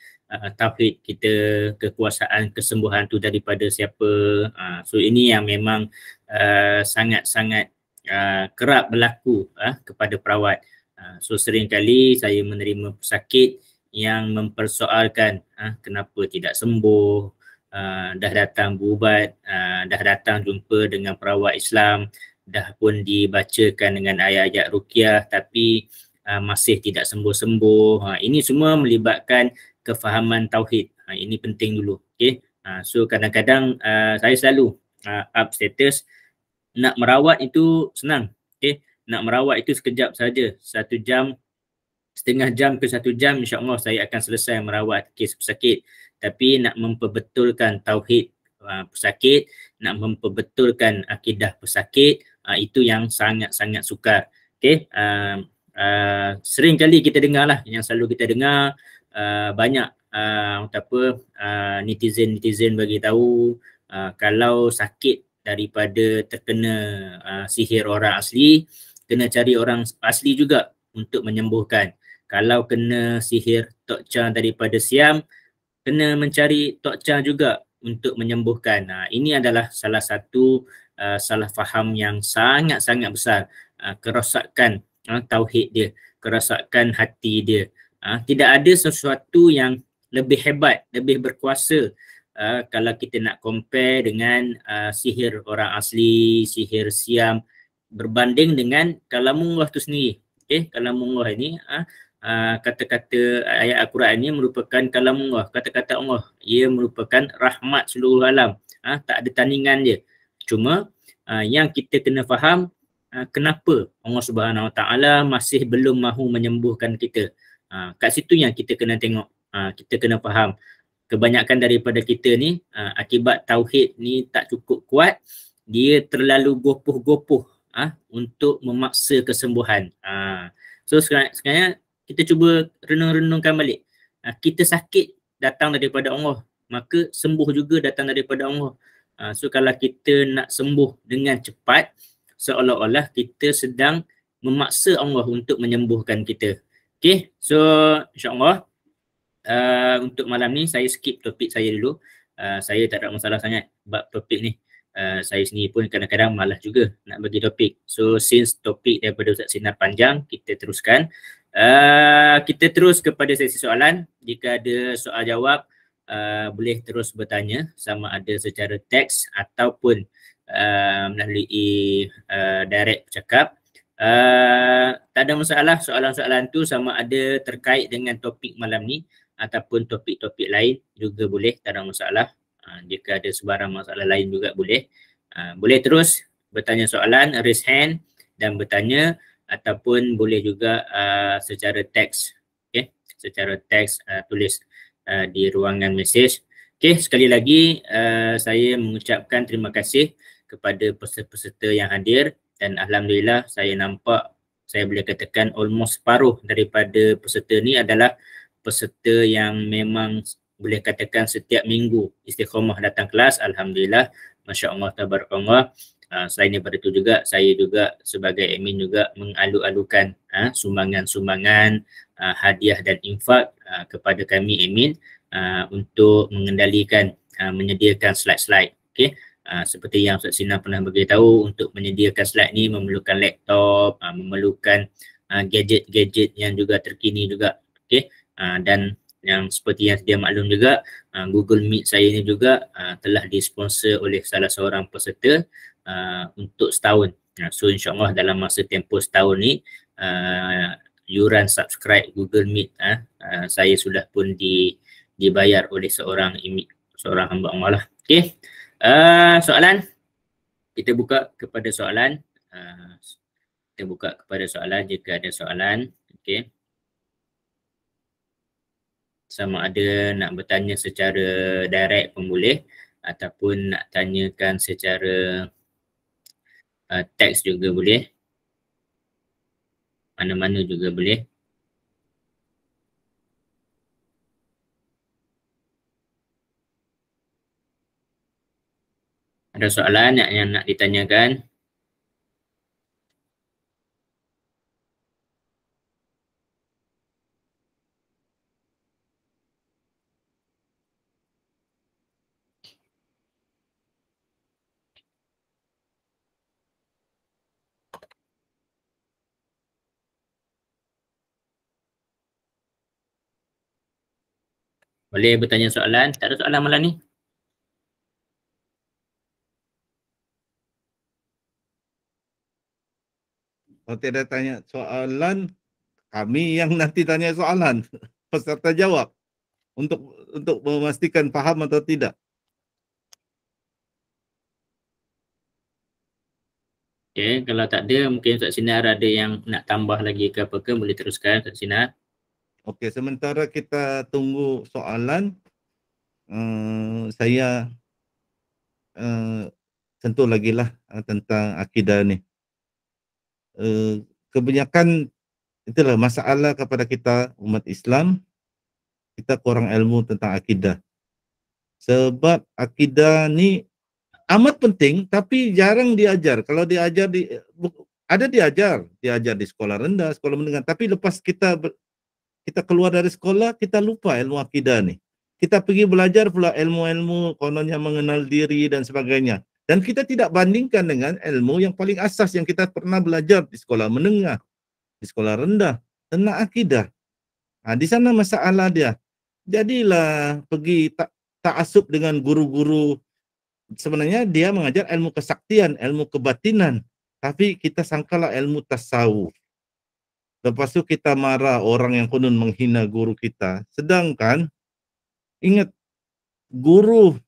tauhid kita, kekuasaan kesembuhan tu daripada siapa. So ini yang memang sangat-sangat kerap berlaku kepada perawat. So seringkali saya menerima pesakit yang mempersoalkan kenapa tidak sembuh, dah datang berubat, dah datang jumpa dengan perawat Islam, dah pun dibacakan dengan ayat-ayat ruqyah tapi masih tidak sembuh-sembuh. Ini semua melibatkan kefahaman tauhid. Ini penting dulu. Okay? So kadang-kadang saya selalu up status, nak merawat itu senang. Okay? Nak merawat itu sekejap saja, 1 jam setengah jam ke 1 jam, insya-Allah saya akan selesai merawat kes pesakit. Tapi nak memperbetulkan tauhid pesakit, nak memperbetulkan akidah pesakit, itu yang sangat-sangat sukar. Okey, sering kali kita dengar lah, yang selalu kita dengar, banyak netizen bagi tahu kalau sakit daripada terkena sihir orang asli, kena cari orang asli juga untuk menyembuhkan. Kalau kena sihir Tok Cha daripada Siam, kena mencari Tok Cha juga untuk menyembuhkan. Ini adalah salah satu salah faham yang sangat-sangat besar. Kerosakan tauhid dia, kerosakan hati dia. Tidak ada sesuatu yang lebih hebat, lebih berkuasa kalau kita nak compare dengan sihir orang asli, sihir Siam, berbanding dengan kalamullah tu sendiri. Okay, kalamullah ini kata-kata ayat Al-Quran ini merupakan kalamullah, kata-kata Allah. Ia merupakan rahmat seluruh alam. Tak ada tandingan dia. Cuma yang kita kena faham, kenapa Allah Subhanahu Wa Taala masih belum mahu menyembuhkan kita. Kat situ yang kita kena tengok. Kita kena faham. Kebanyakan daripada kita ni akibat tauhid ni tak cukup kuat, dia terlalu gopoh-gopoh untuk memaksa kesembuhan. So sekarang kita cuba renung-renungkan balik. Kita sakit datang daripada Allah, maka sembuh juga datang daripada Allah. So kalau kita nak sembuh dengan cepat, seolah-olah kita sedang memaksa Allah untuk menyembuhkan kita. Okay, so insyaAllah untuk malam ni saya skip topik saya dulu. Saya tak ada masalah sangat bab topik ni. Saya sendiri pun kadang-kadang malas juga nak bagi topik. So since topik daripada Ustaz Sinar panjang, kita teruskan. Kita terus kepada sesi soalan. Jika ada soal jawab, boleh terus bertanya, sama ada secara teks ataupun melalui direct bercakap. Tak ada masalah, soalan-soalan tu sama ada terkait dengan topik malam ni ataupun topik-topik lain juga boleh, tak ada masalah. Jika ada sebarang masalah lain juga boleh. Boleh terus bertanya soalan, raise hand dan bertanya, ataupun boleh juga secara teks. Okay? Secara teks tulis di ruangan mesej. Okay, sekali lagi saya mengucapkan terima kasih kepada peserta-peserta yang hadir, dan alhamdulillah saya nampak, saya boleh katakan almost separuh daripada peserta ni adalah peserta yang memang boleh katakan setiap minggu istiqamah datang kelas. Alhamdulillah, Masya Allah, tabarakallah. Selain daripada itu juga, saya juga sebagai admin juga mengalu-alukan sumbangan-sumbangan, hadiah dan infak kepada kami admin untuk mengendalikan, menyediakan slide-slide. Okay? Seperti yang Ustaz Sinar pernah beritahu, untuk menyediakan slide ni memerlukan laptop, memerlukan gadget-gadget yang juga terkini juga. Okay? Dan yang seperti yang sedia maklum juga, Google Meet saya ni juga telah disponsor oleh salah seorang peserta untuk setahun. So insyaAllah dalam masa tempoh setahun ni, yuran subscribe Google Meet saya sudah pun dibayar oleh seorang hamba Allah lah. Okay. Soalan, kita buka kepada soalan. Jika ada soalan. Okay. Sama ada nak bertanya secara direct pun boleh, ataupun nak tanyakan secara teks juga boleh. Mana-mana juga boleh. Ada soalan yang nak ditanyakan? Boleh bertanya soalan? Tak ada soalan malam ni? Kalau tidak tanya soalan, kami yang nanti tanya soalan. Peserta jawab untuk memastikan faham atau tidak. Okay, kalau tak ada, mungkin Ustaz Sinar ada yang nak tambah lagi ke apa ke, boleh teruskan Ustaz Sinar. Okey, sementara kita tunggu soalan, saya sentuh lagi lah tentang akidah ni. Kebanyakan itulah masalah kepada kita umat Islam, kita kurang ilmu tentang akidah. Sebab akidah ni amat penting tapi jarang diajar. Kalau diajar ada diajar di sekolah rendah, sekolah menengah, tapi lepas kita keluar dari sekolah, kita lupa ilmu akidah ni. Kita pergi belajar pula ilmu-ilmu kononnya mengenal diri dan sebagainya. Dan kita tidak bandingkan dengan ilmu yang paling asas yang kita pernah belajar di sekolah menengah, di sekolah rendah, tentang akidah. Di sana masalah dia. Jadilah pergi ta'assub dengan guru-guru, sebenarnya dia mengajar ilmu kesaktian, ilmu kebatinan, tapi kita sangkalah ilmu tasawuf. Lepas tu kita marah orang yang konon menghina guru kita. Sedangkan ingat, guru,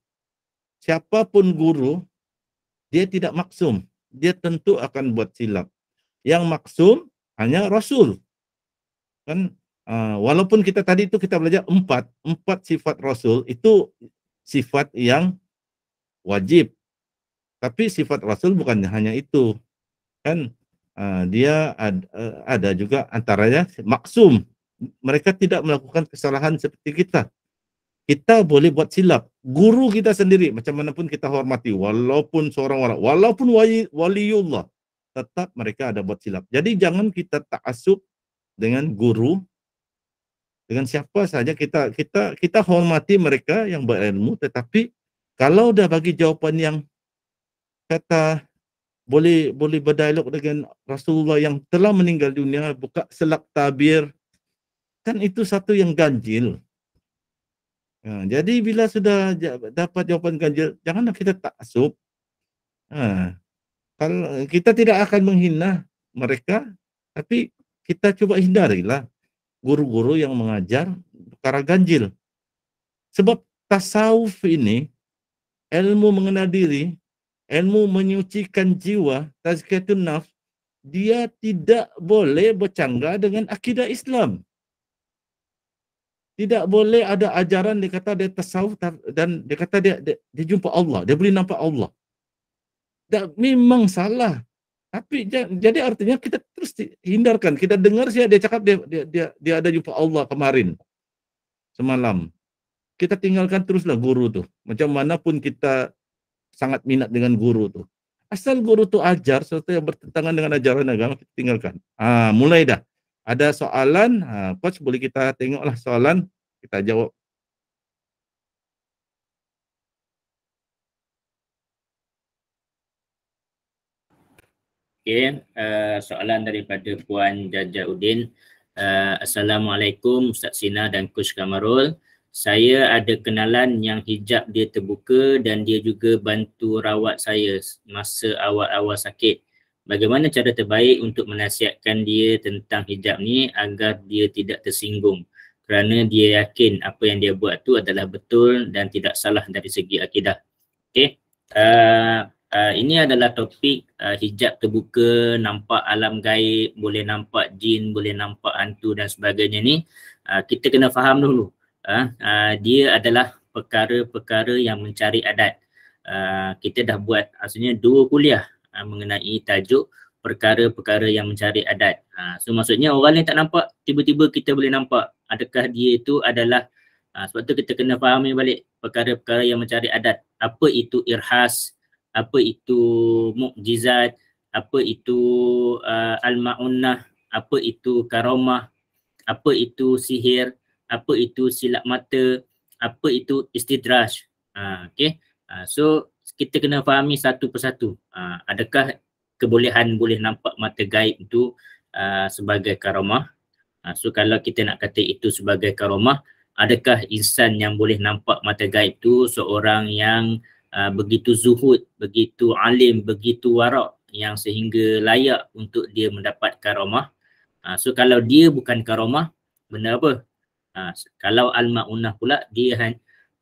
siapapun guru, dia tidak maksum. Dia tentu akan buat silap. Yang maksum hanya Rasul. Kan walaupun kita tadi itu kita belajar empat sifat Rasul itu sifat yang wajib. Tapi sifat Rasul bukan hanya itu. Kan dia ada juga antaranya maksum. Mereka tidak melakukan kesalahan seperti kita. Kita boleh buat silap. Guru kita sendiri, macam mana pun kita hormati, walaupun seorang orang, walaupun waliullah, tetap mereka ada buat silap. Jadi jangan kita ta'assub dengan guru, dengan siapa saja kita hormati mereka yang berilmu, tetapi kalau dah bagi jawapan yang kata boleh berdialog dengan Rasulullah yang telah meninggal dunia, buka selak tabir, kan itu satu yang ganjil. Jadi bila sudah dapat jawapan ganjil, janganlah kita ta'assub. Kalau kita tidak akan menghina mereka, tapi kita coba hindarilah guru-guru yang mengajar perkara ganjil. Sebab tasawuf ini, ilmu mengenal diri, ilmu menyucikan jiwa, tazkiyatun nafs, dia tidak boleh bercanggah dengan akidah Islam. Tidak boleh ada ajaran dia kata dia tasawuf dan dia kata dia jumpa Allah, dia boleh nampak Allah. Memang salah. Tapi jadi artinya kita terus hindarkan. Kita dengar dia cakap dia ada jumpa Allah kemarin, semalam. Kita tinggalkan teruslah guru tu. Macam mana pun kita sangat minat dengan guru tu. Asal guru tu ajar sesuatu yang bertentangan dengan ajaran agama, kita tinggalkan. Mulai dah. Ada soalan, coach boleh kita tengoklah soalan, kita jawab. Okey, soalan daripada Puan Jaja Udin. Assalamualaikum Ustaz Sina dan Coach Kamarul. Saya ada kenalan yang hijab dia terbuka dan dia juga bantu rawat saya masa awal-awal sakit. Bagaimana cara terbaik untuk menasihatkan dia tentang hijab ni agar dia tidak tersinggung? Kerana dia yakin apa yang dia buat tu adalah betul dan tidak salah dari segi akidah. Okey. Ini adalah topik hijab terbuka, nampak alam gaib, boleh nampak jin, boleh nampak hantu dan sebagainya ni. Kita kena faham dulu. Dia adalah perkara-perkara yang mencari adat. Kita dah buat maksudnya 2 kuliah mengenai tajuk perkara-perkara yang mencari adat. So maksudnya orang yang tak nampak, tiba-tiba kita boleh nampak. Adakah dia itu adalah, sebab tu kita kena fahami balik perkara-perkara yang mencari adat. Apa itu irhas, apa itu mukjizat, apa itu al-ma'unnah, apa itu karamah, apa itu sihir, apa itu silap mata, apa itu istidraj. Okay. So kita kena fahami satu persatu. Adakah kebolehan boleh nampak mata gaib itu sebagai karamah? So kalau kita nak kata itu sebagai karamah, adakah insan yang boleh nampak mata gaib itu seorang yang begitu zuhud, begitu alim, begitu warak yang sehingga layak untuk dia mendapat karamah? So kalau dia bukan karamah, benda apa? Kalau al-ma'unnah pula,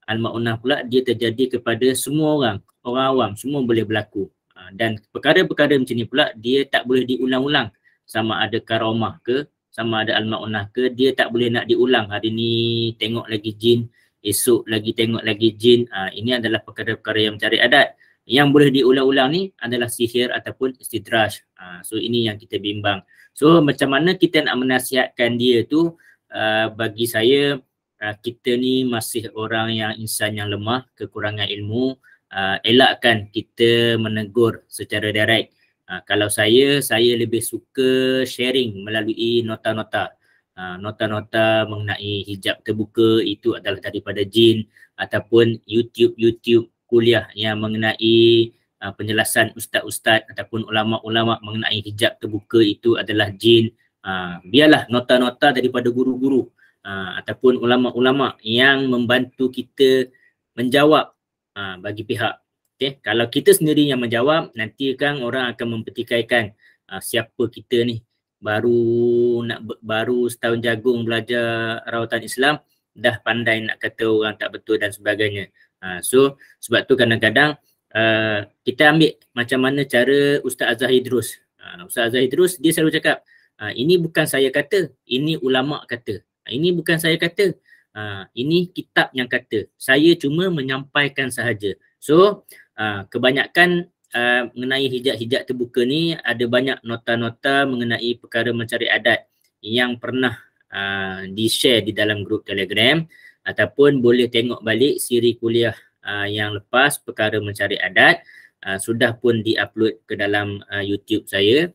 al-ma'unnah pula dia terjadi kepada semua orang awam, semua boleh berlaku. Dan perkara-perkara macam ni pula dia tak boleh diulang-ulang sama ada karamah ke sama ada al-ma'unah ke, dia tak boleh nak diulang. Hari ni tengok lagi jin, esok lagi tengok lagi jin. Ini adalah perkara-perkara yang mencari adat. Yang boleh diulang-ulang ni adalah sihir ataupun istidraj. So ini yang kita bimbang. So macam mana kita nak menasihatkan dia tu, bagi saya kita ni masih orang yang insan yang lemah, kekurangan ilmu. Elakkan kita menegur secara direct. Kalau saya lebih suka sharing melalui nota-nota. Nota-nota mengenai hijab terbuka itu adalah daripada jin, ataupun YouTube kuliah yang mengenai penjelasan ustaz-ustaz ataupun ulama-ulama mengenai hijab terbuka itu adalah jin. Biarlah nota-nota daripada guru-guru ataupun ulama-ulama yang membantu kita menjawab bagi pihak. Okay. Kalau kita sendiri yang menjawab, nanti kan orang akan mempertikaikan siapa kita ni. Baru setahun jagung belajar rawatan Islam, dah pandai nak kata orang tak betul dan sebagainya. So sebab tu kadang-kadang kita ambil macam mana cara Ustaz Azhar Idrus. Ustaz Azhar Idrus dia selalu cakap, ini bukan saya kata, ini ulama kata. Ini bukan saya kata, ini kitab yang kata. Saya cuma menyampaikan sahaja. So kebanyakan mengenai hijab terbuka ni ada banyak nota-nota mengenai perkara mencari adat yang pernah di-share di dalam grup Telegram, ataupun boleh tengok balik siri kuliah yang lepas perkara mencari adat, sudah pun di-upload ke dalam YouTube saya.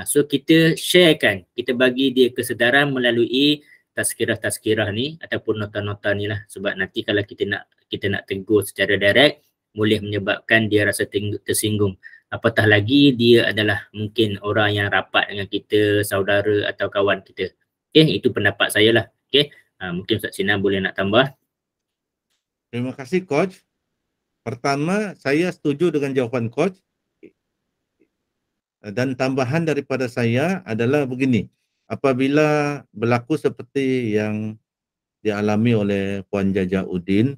So kita sharekan, kita bagi dia kesedaran melalui tazkirah-tazkirah ni ataupun nota-nota ni lah. Sebab nanti kalau kita nak tegur secara direct, boleh menyebabkan dia rasa tersinggung. Apatah lagi dia adalah mungkin orang yang rapat dengan kita, saudara atau kawan kita. Okay, itu pendapat saya lah. Okay, mungkin Ustaz Sinar boleh nak tambah. Terima kasih Coach. Pertama, saya setuju dengan jawapan Coach. Dan tambahan daripada saya adalah begini. Apabila berlaku seperti yang dialami oleh Puan Jaja Udin,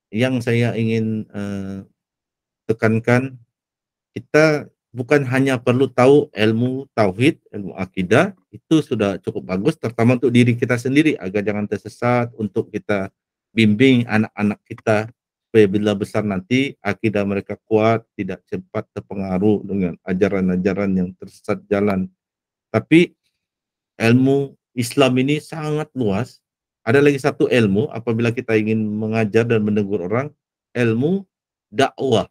yang saya ingin tekankan, kita bukan hanya perlu tahu ilmu tauhid, ilmu akidah, itu sudah cukup bagus, terutama untuk diri kita sendiri agar jangan tersesat, untuk kita bimbing anak-anak kita supaya bila besar nanti akidah mereka kuat, tidak cepat terpengaruh dengan ajaran-ajaran yang tersesat jalan. Tapi ilmu Islam ini sangat luas. Ada lagi satu ilmu apabila kita ingin mengajar dan menegur orang, ilmu dakwah.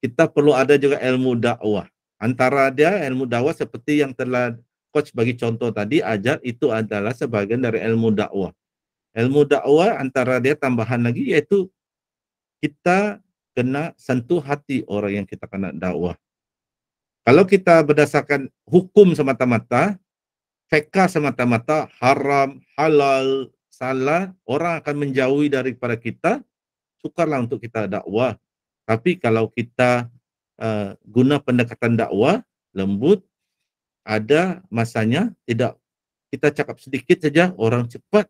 Kita perlu ada juga ilmu dakwah. Antara dia ilmu dakwah seperti yang telah Coach bagi contoh tadi, ajar itu adalah sebagian dari ilmu dakwah. Ilmu dakwah antara dia tambahan lagi yaitu kita kena sentuh hati orang yang kita kena dakwah. Kalau kita berdasarkan hukum semata-mata, fiqh semata-mata, haram, halal, salah, orang akan menjauhi daripada kita. Sukarlah untuk kita dakwah. Tapi kalau kita guna pendekatan dakwah lembut, ada masanya tidak kita cakap sedikit saja, orang cepat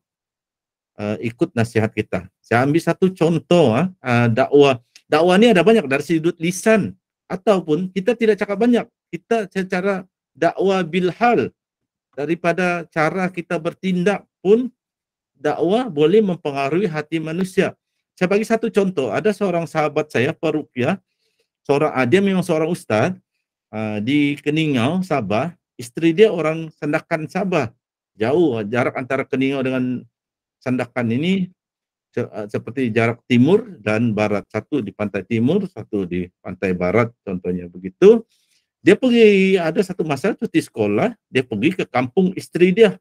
ikut nasihat kita. Saya ambil satu contoh dakwah. Dakwah ni ada banyak dari sudut lisan, ataupun kita tidak cakap banyak. Kita secara dakwah bilhal, daripada cara kita bertindak pun dakwah boleh mempengaruhi hati manusia. Saya bagi satu contoh. Ada seorang sahabat saya, peruqyah, dia memang seorang ustaz di Keningau, Sabah. Isteri dia orang Sandakan, Sabah. Jauh jarak antara Keningau dengan Sandakan ini seperti jarak timur dan barat. Satu di pantai timur, satu di pantai barat, contohnya begitu. Dia pergi, ada satu masa cuti sekolah, dia pergi ke kampung isteri dia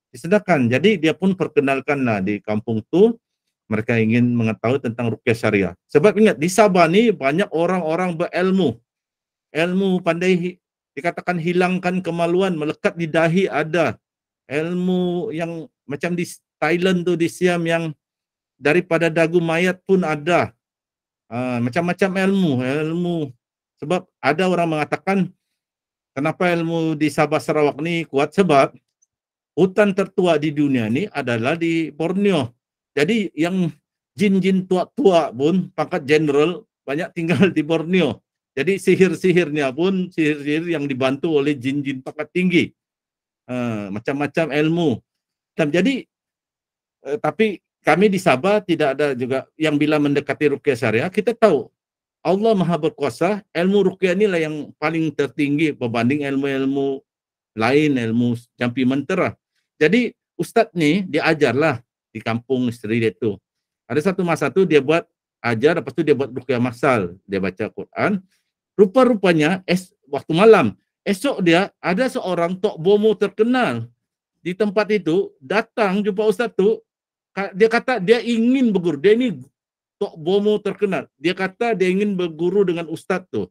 di Sandakan. Jadi dia pun perkenalkanlah di kampung tu, mereka ingin mengetahui tentang ruqyah syariah. Sebab ingat, di Sabah ni banyak orang-orang berilmu. Ilmu pandai, dikatakan hilangkan kemaluan, melekat di dahi ada. Ilmu yang macam di Thailand tu, di Siam, yang daripada dagu mayat pun ada. Macam-macam ilmu. Sebab ada orang mengatakan, kenapa ilmu di Sabah Sarawak ni kuat? Sebab hutan tertua di dunia ni adalah di Borneo. Jadi yang jin-jin tua-tua pun, pangkat general, banyak tinggal di Borneo. Jadi sihir-sihirnya pun sihir-sihir yang dibantu oleh jin-jin pangkat tinggi. macam-macam ilmu. Jadi tapi kami di Sabah tidak ada juga yang bila mendekati ruqyah syariah, kita tahu Allah Maha Berkuasa, ilmu ruqyah inilah yang paling tertinggi berbanding ilmu-ilmu lain, ilmu jampi mentera. Jadi ustaz ni dia ajarlah di kampung isteri dia tu. Ada satu masa tu dia buat ajar, lepas tu dia buat ruqyah masal, dia baca Quran. Rupa-rupanya waktu malam, esok dia ada seorang tok bomo terkenal di tempat itu datang jumpa ustaz tu. Dia kata dia ingin berguru, dia ini tok bomo terkenal. Dia kata dia ingin berguru dengan ustaz tu.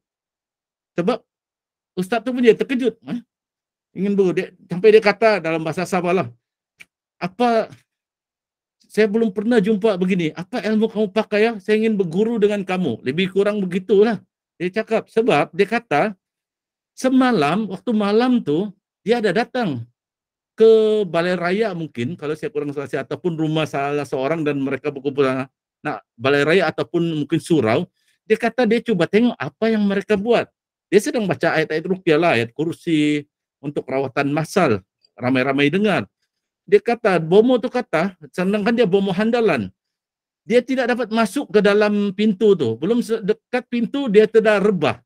Sebab ustaz tu pun dia terkejut. Ingin berguru. Sampai dia kata dalam bahasa Sabah lah, apa, saya belum pernah jumpa begini. Apa ilmu kamu pakai ya? Saya ingin berguru dengan kamu. Lebih kurang begitulah. Dia cakap. Sebab dia kata, semalam, waktu malam tu, dia ada datang ke balai raya mungkin, kalau saya kurang salah, ataupun rumah salah seorang dan mereka berkumpul. Nah, balai raya ataupun mungkin surau. Dia kata dia coba tengok apa yang mereka buat. Dia sedang baca ayat-ayat ruqyah lah, ayat kursi untuk rawatan masal. Ramai-ramai dengar. Dia kata, bomo tu kata, sedangkan dia bomo handalan. Dia tidak dapat masuk ke dalam pintu tu. Belum dekat pintu, dia telah rebah.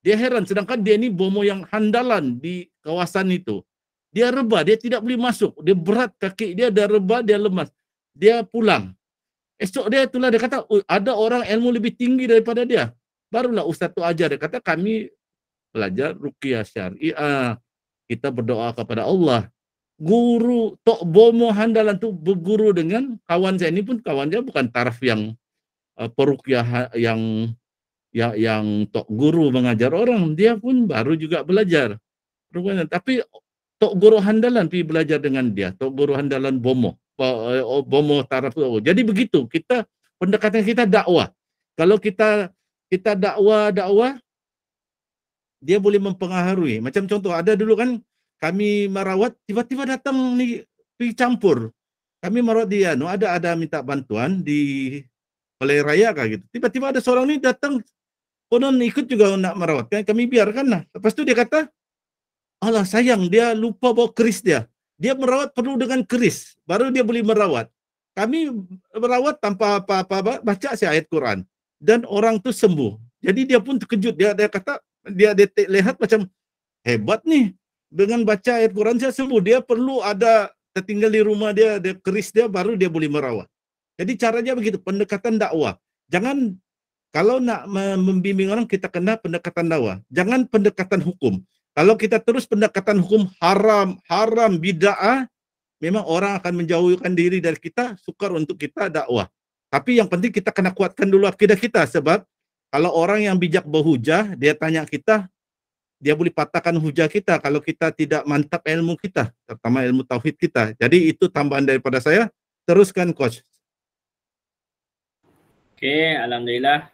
Dia heran, sedangkan dia ni bomo yang handalan di kawasan itu. Dia rebah, dia tidak boleh masuk. Dia berat kaki dia rebah, dia lemas. Dia pulang. Esok dia itulah dia kata, ada orang ilmu lebih tinggi daripada dia. Barulah ustaz tu ajar, dia kata kami belajar ruqyah syariah. Kita berdoa kepada Allah. Guru tok bomo handalan tu berguru dengan kawan saya ini pun, kawan dia bukan taraf yang peruqyah yang tok guru mengajar orang, dia pun baru juga belajar. Tapi tok guru handalan pergi belajar dengan dia, tok guru handalan bomo taraf. Jadi begitu, kita pendekatan kita dakwah. Kalau kita dakwah, dia boleh mempengaruhi. Macam contoh, ada dulu kan kami merawat, tiba-tiba datang ni pergi campur. Kami merawat dia, ada minta bantuan di balai raya kah gitu. Tiba-tiba ada seorang ni datang, konon ikut juga nak merawat, kan kami biarkan lah. Lepas tu dia kata, alah sayang, dia lupa bawa keris dia. Dia merawat perlu dengan keris, baru dia boleh merawat. Kami merawat tanpa apa-apa, baca si ayat Quran. Dan orang tu sembuh. Jadi dia pun terkejut, dia kata, dia lihat macam, hebat nih, dengan baca ayat Quran saya sembuh. Dia perlu ada tertinggal di rumah dia, keris dia, baru dia boleh merawat. Jadi caranya begitu, pendekatan dakwah. Jangan, kalau nak membimbing orang, kita kena pendekatan dakwah. Jangan pendekatan hukum. Kalau kita terus pendekatan hukum, haram, bid'ah, memang orang akan menjauhkan diri dari kita, sukar untuk kita dakwah. Tapi yang penting kita kena kuatkan dulu akidah kita. Sebab kalau orang yang bijak berhujah, dia tanya kita, dia boleh patahkan hujah kita kalau kita tidak mantap ilmu kita, terutama ilmu tauhid kita. Jadi itu tambahan daripada saya. Teruskan, Coach. Okey, alhamdulillah.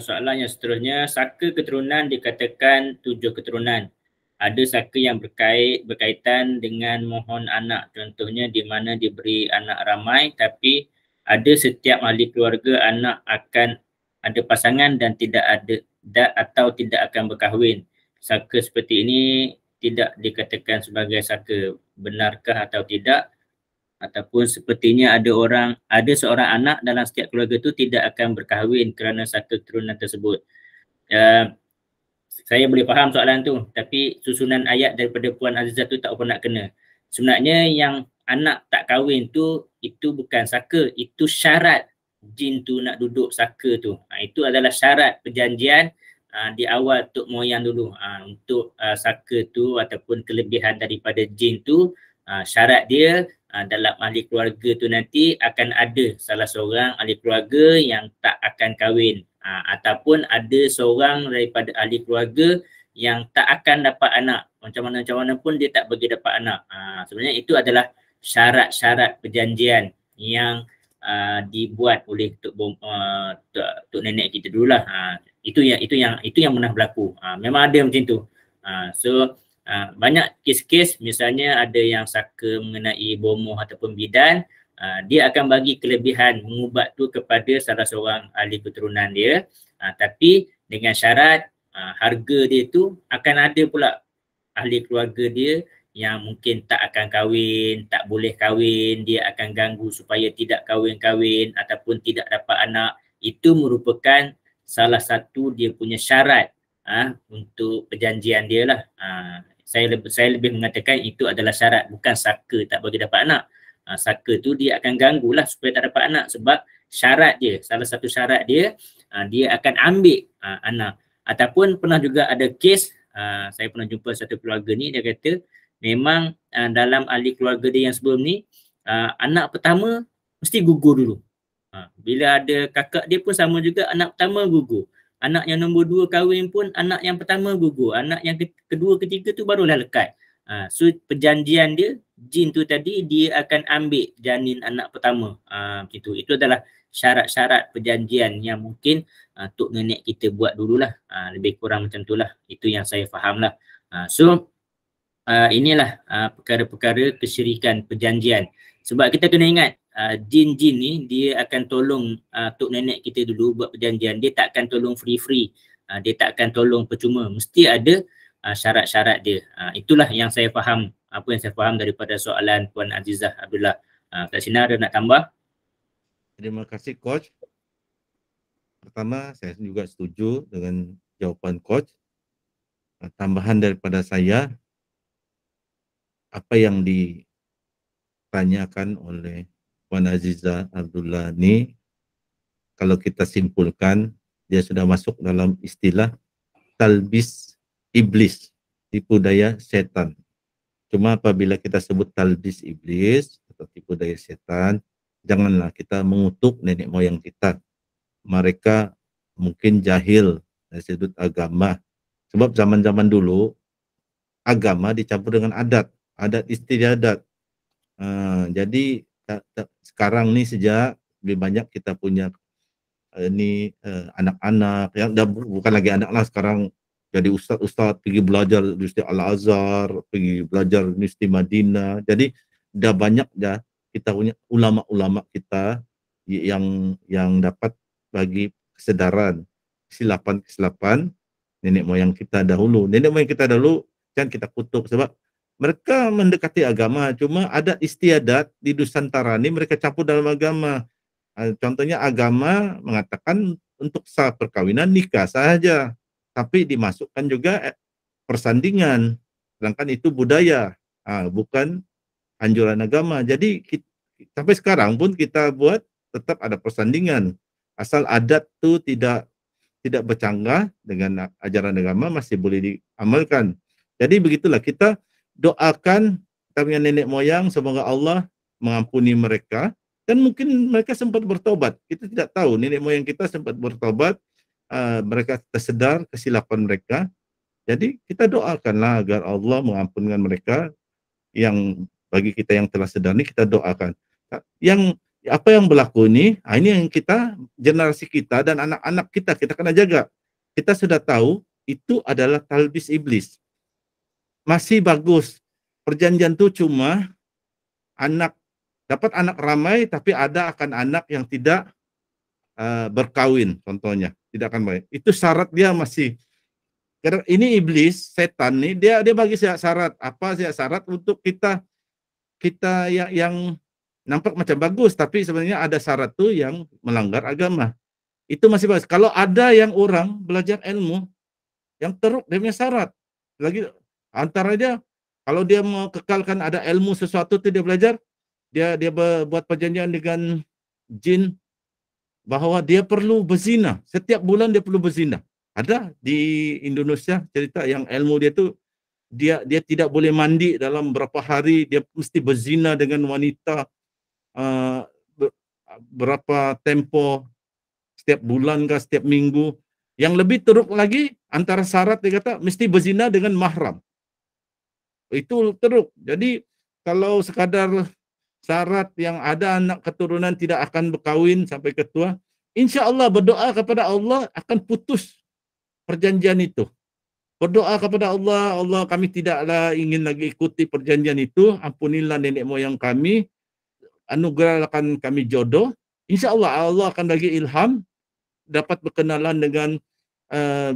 Soalan yang seterusnya, saka keturunan dikatakan 7 keturunan. Ada saka yang berkaitan dengan mohon anak. Contohnya di mana diberi anak ramai, tapi ada setiap ahli keluarga anak akan ada pasangan dan tidak akan berkahwin. Saka seperti ini tidak dikatakan sebagai saka. Benarkah atau tidak? Ataupun sepertinya ada seorang anak dalam setiap keluarga itu tidak akan berkahwin kerana saka keturunan tersebut. Saya boleh faham soalan tu, tapi susunan ayat daripada Puan Azizah tu tak apa nak kena. Sebenarnya yang anak tak kahwin tu, itu bukan saka, itu syarat jin tu nak duduk saka tu. Itu adalah syarat perjanjian di awal tok moyang dulu. Untuk saka tu ataupun kelebihan daripada jin tu, syarat dia dalam ahli keluarga tu nanti akan ada salah seorang ahli keluarga yang tak akan kahwin, ataupun ada seorang daripada ahli keluarga yang tak akan dapat anak. Macam mana pun dia tak bagi dapat anak. Sebenarnya itu adalah syarat-syarat perjanjian yang dibuat oleh tok nenek kita dululah. Itu yang pernah berlaku. Memang ada macam tu. Banyak kes-kes, misalnya ada yang saka mengenai bomoh ataupun bidan, dia akan bagi kelebihan mengubat tu kepada salah seorang ahli keturunan dia, tapi dengan syarat harga dia tu akan ada pula ahli keluarga dia yang mungkin tak akan kahwin, tak boleh kahwin, dia akan ganggu supaya tidak kahwin-kahwin ataupun tidak dapat anak. Itu merupakan salah satu dia punya syarat untuk perjanjian dia lah. Saya lebih mengatakan itu adalah syarat, bukan saka tak bagi dapat anak. Saka tu dia akan ganggulah supaya tak dapat anak sebab syarat dia, salah satu syarat dia, dia akan ambil anak. Ataupun pernah juga ada kes, saya pernah jumpa satu keluarga ni, dia kata memang dalam ahli keluarga dia yang sebelum ni, anak pertama mesti gugur dulu. Bila ada kakak dia pun sama juga, anak pertama gugur. Anak yang nombor 2 kahwin pun anak yang pertama gugur. Anak yang kedua, ketiga tu barulah lekat. So perjanjian dia, jin tu tadi dia akan ambil janin anak pertama. Begitu. Itu adalah syarat-syarat perjanjian yang mungkin tok nenek kita buat dululah. Lebih kurang macam itulah. Itu yang saya faham lah. So inilah perkara-perkara kesyirikan perjanjian. Sebab kita kena ingat, jin-jin ni dia akan tolong tok nenek kita dulu buat perjanjian. Dia tak akan tolong free-free. Dia tak akan tolong percuma. Mesti ada syarat-syarat dia. Itulah yang saya faham, apa yang saya faham daripada soalan Puan Azizah Abdullah. Kak Sina ada nak tambah? Terima kasih Coach. Pertama, saya juga setuju dengan jawaban Coach. Tambahan daripada saya, apa yang ditanyakan oleh Puan Azizah Abdullah ni, kalau kita simpulkan, dia sudah masuk dalam istilah talbis iblis, tipu daya setan. Cuma apabila kita sebut talbis iblis atau tipu daya setan, janganlah kita mengutuk nenek moyang kita. Mereka mungkin jahil dari sudut agama. Sebab zaman-zaman dulu, agama dicampur dengan adat istiadat. Jadi sekarang ni sejak lebih banyak kita punya anak-anak yang dah bukan lagi anak lah, sekarang jadi ustaz-ustaz, pergi belajar Universiti Al-Azhar, pergi belajar Universiti Madinah. Jadi dah banyak dah kita punya ulama-ulama kita yang dapat bagi kesedaran kesilapan nenek moyang kita dahulu. Nenek moyang kita dahulu kan kita kutuk sebab mereka mendekati agama, cuma adat istiadat di Nusantara ini mereka campur dalam agama. Contohnya agama mengatakan untuk sah perkawinan nikah saja, tapi dimasukkan juga persandingan, sedangkan itu budaya, bukan anjuran agama. Jadi sampai sekarang pun kita buat tetap ada persandingan, asal adat itu tidak bercanggah dengan ajaran agama masih boleh diamalkan. Jadi begitulah, kita doakan kita punya nenek moyang, semoga Allah mengampuni mereka. Dan mungkin mereka sempat bertobat. Kita tidak tahu, nenek moyang kita sempat bertobat, mereka tersedar kesilapan mereka. Jadi kita doakanlah agar Allah mengampunkan mereka. Yang bagi kita yang telah sedar ini kita doakan. Apa yang berlaku ini yang kita, generasi kita dan anak-anak kita kena jaga. Kita sudah tahu itu adalah talbis iblis. Masih bagus. Perjanjian itu cuma dapat anak ramai, tapi ada akan anak yang tidak berkawin, contohnya tidak akan baik. Itu syarat dia masih. Karena ini iblis, setan nih, dia bagi syarat. Apa syarat untuk kita yang nampak macam bagus, tapi sebenarnya ada syarat tuh yang melanggar agama. Itu masih bagus. Kalau ada yang orang belajar ilmu yang teruk, dia punya syarat. Lagi antara dia, kalau dia mau kekalkan ada ilmu sesuatu tuh dia belajar, dia buat perjanjian dengan jin bahwa dia perlu berzina. Setiap bulan dia perlu berzina. Ada di Indonesia cerita yang ilmu dia tuh dia tidak boleh mandi dalam berapa hari, dia mesti berzina dengan wanita berapa tempo, setiap bulan kah, setiap minggu. Yang lebih teruk lagi, antara syarat dia kata mesti berzina dengan mahram. Itu teruk. Jadi kalau sekadar syarat yang ada anak keturunan tidak akan berkahwin sampai ketua, insya Allah berdoa kepada Allah akan putus perjanjian itu. Berdoa kepada Allah, Allah kami tidaklah ingin lagi ikuti perjanjian itu, ampunilah nenek moyang kami, anugerahkan kami jodoh. Insya Allah Allah akan bagi ilham, dapat berkenalan dengan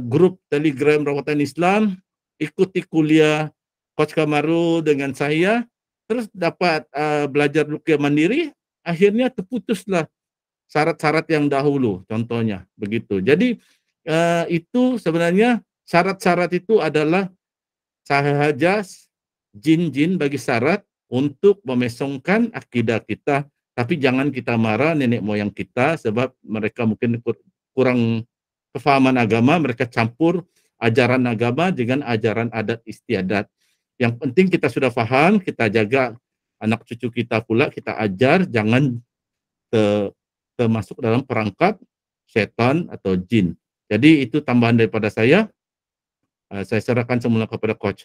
grup Telegram Rawatan Islam, ikuti kuliah, Coach Kamaru dengan saya, terus dapat belajar ruqyah mandiri, akhirnya terputuslah syarat-syarat yang dahulu, contohnya begitu. Jadi itu sebenarnya syarat-syarat itu adalah sahaja jin-jin bagi syarat untuk memesongkan akidah kita, tapi jangan kita marah nenek moyang kita sebab mereka mungkin kurang kefahaman agama, mereka campur ajaran agama dengan ajaran adat istiadat. Yang penting kita sudah paham, kita jaga anak cucu kita pula, kita ajar jangan termasuk dalam perangkap setan atau jin. Jadi itu tambahan daripada saya. Saya serahkan semula kepada coach.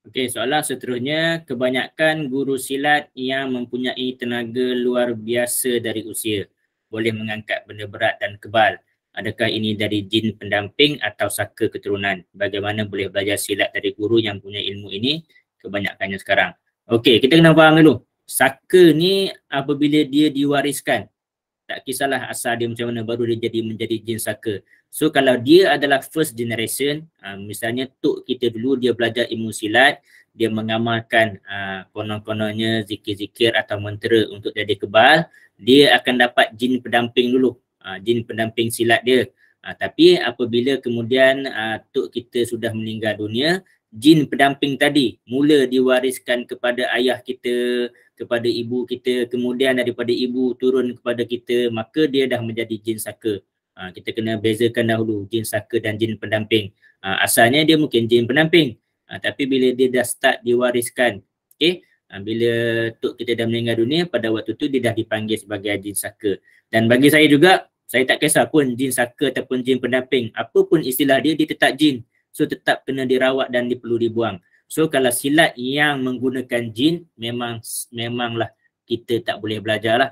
Okey, soalan seterusnya, kebanyakan guru silat yang mempunyai tenaga luar biasa dari usia, boleh mengangkat benda berat dan kebal. Adakah ini dari jin pendamping atau saka keturunan? Bagaimana boleh belajar silat dari guru yang punya ilmu ini? Kebanyakannya sekarang. Okey, kita kena faham dulu. Saka ni apabila dia diwariskan, tak kisahlah asal dia macam mana, baru dia menjadi jin saka. So kalau dia adalah first generation, misalnya tok kita dulu dia belajar ilmu silat, dia mengamalkan konon-kononnya zikir-zikir atau mentera untuk jadi kebal, dia akan dapat jin pendamping dulu, jin pendamping silat dia. Tapi apabila kemudian tok kita sudah meninggal dunia, jin pendamping tadi mula diwariskan kepada ayah kita, kepada ibu kita, kemudian daripada ibu turun kepada kita, maka dia dah menjadi jin saka. Kita kena bezakan dahulu jin saka dan jin pendamping. Asalnya dia mungkin jin pendamping, tapi bila dia dah start diwariskan, okay, bila tok kita dah meninggal dunia, pada waktu tu dia dah dipanggil sebagai jin saka. Dan bagi saya juga, saya tak kisah pun jin saka ataupun jin pendamping, apapun istilah dia, dia tetap jin. So tetap kena dirawat dan perlu dibuang. So kalau silat yang menggunakan jin, memanglah kita tak boleh belajar lah.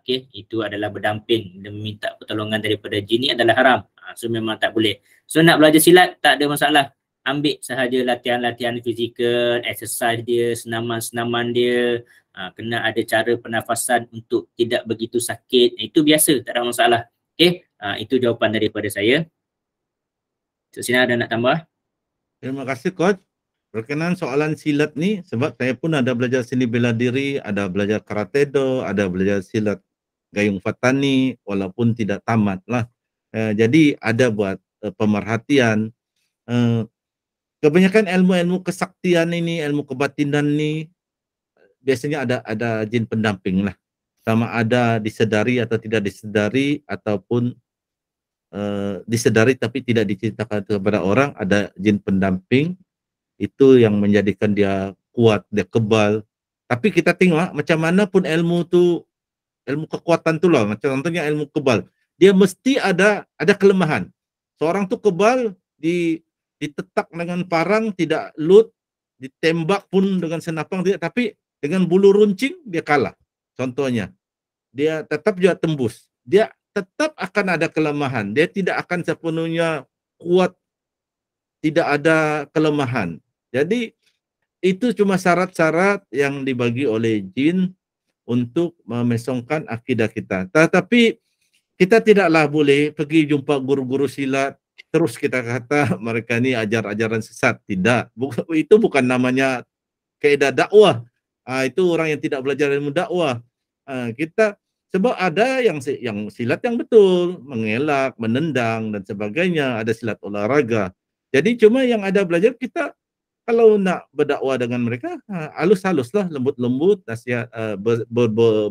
Okay, itu adalah berdamping dan meminta pertolongan daripada jin ni adalah haram. So memang tak boleh. So nak belajar silat tak ada masalah. Ambil sahaja latihan-latihan fizikal, exercise dia, senaman-senaman dia. Kena ada cara pernafasan untuk tidak begitu sakit. Itu biasa, tak ada masalah. Okay, itu jawapan daripada saya. So, sini ada nak tambah? Terima kasih coach. Berkenaan soalan silat ni, sebab saya pun ada belajar seni bela diri, ada belajar karate do, ada belajar silat gayung fatani, walaupun tidak tamat lah. Jadi ada buat pemerhatian. Kebanyakan ilmu-ilmu kesaktian ini, ilmu kebatinan ni, biasanya ada jin pendamping lah. Sama ada disedari atau tidak disedari, ataupun disedari tapi tidak diceritakan kepada orang, ada jin pendamping. Itu yang menjadikan dia kuat, dia kebal. Tapi kita tengok macam mana pun ilmu tu, ilmu kekuatan tu lah, macam contohnya ilmu kebal, dia mesti ada kelemahan. Seorang tu kebal, ditetak dengan parang tidak lut, ditembak pun dengan senapang tidak, tapi dengan bulu runcing dia kalah. Contohnya, dia tetap juga tembus. Dia tetap akan ada kelemahan. Dia tidak akan sepenuhnya kuat, tidak ada kelemahan. Jadi itu cuma syarat-syarat yang dibagi oleh jin untuk memesongkan akidah kita. Tetapi kita tidaklah boleh pergi jumpa guru-guru silat terus kita kata mereka ni ajar-ajaran sesat. Tidak. Itu bukan namanya kaedah dakwah. Itu orang yang tidak belajar ilmu dakwah. Kita sebab ada yang silat yang betul, mengelak, menendang dan sebagainya, ada silat olahraga. Jadi cuma yang ada belajar kita. Kalau nak berdakwah dengan mereka, halus-haluslah, lembut-lembut, nasihat,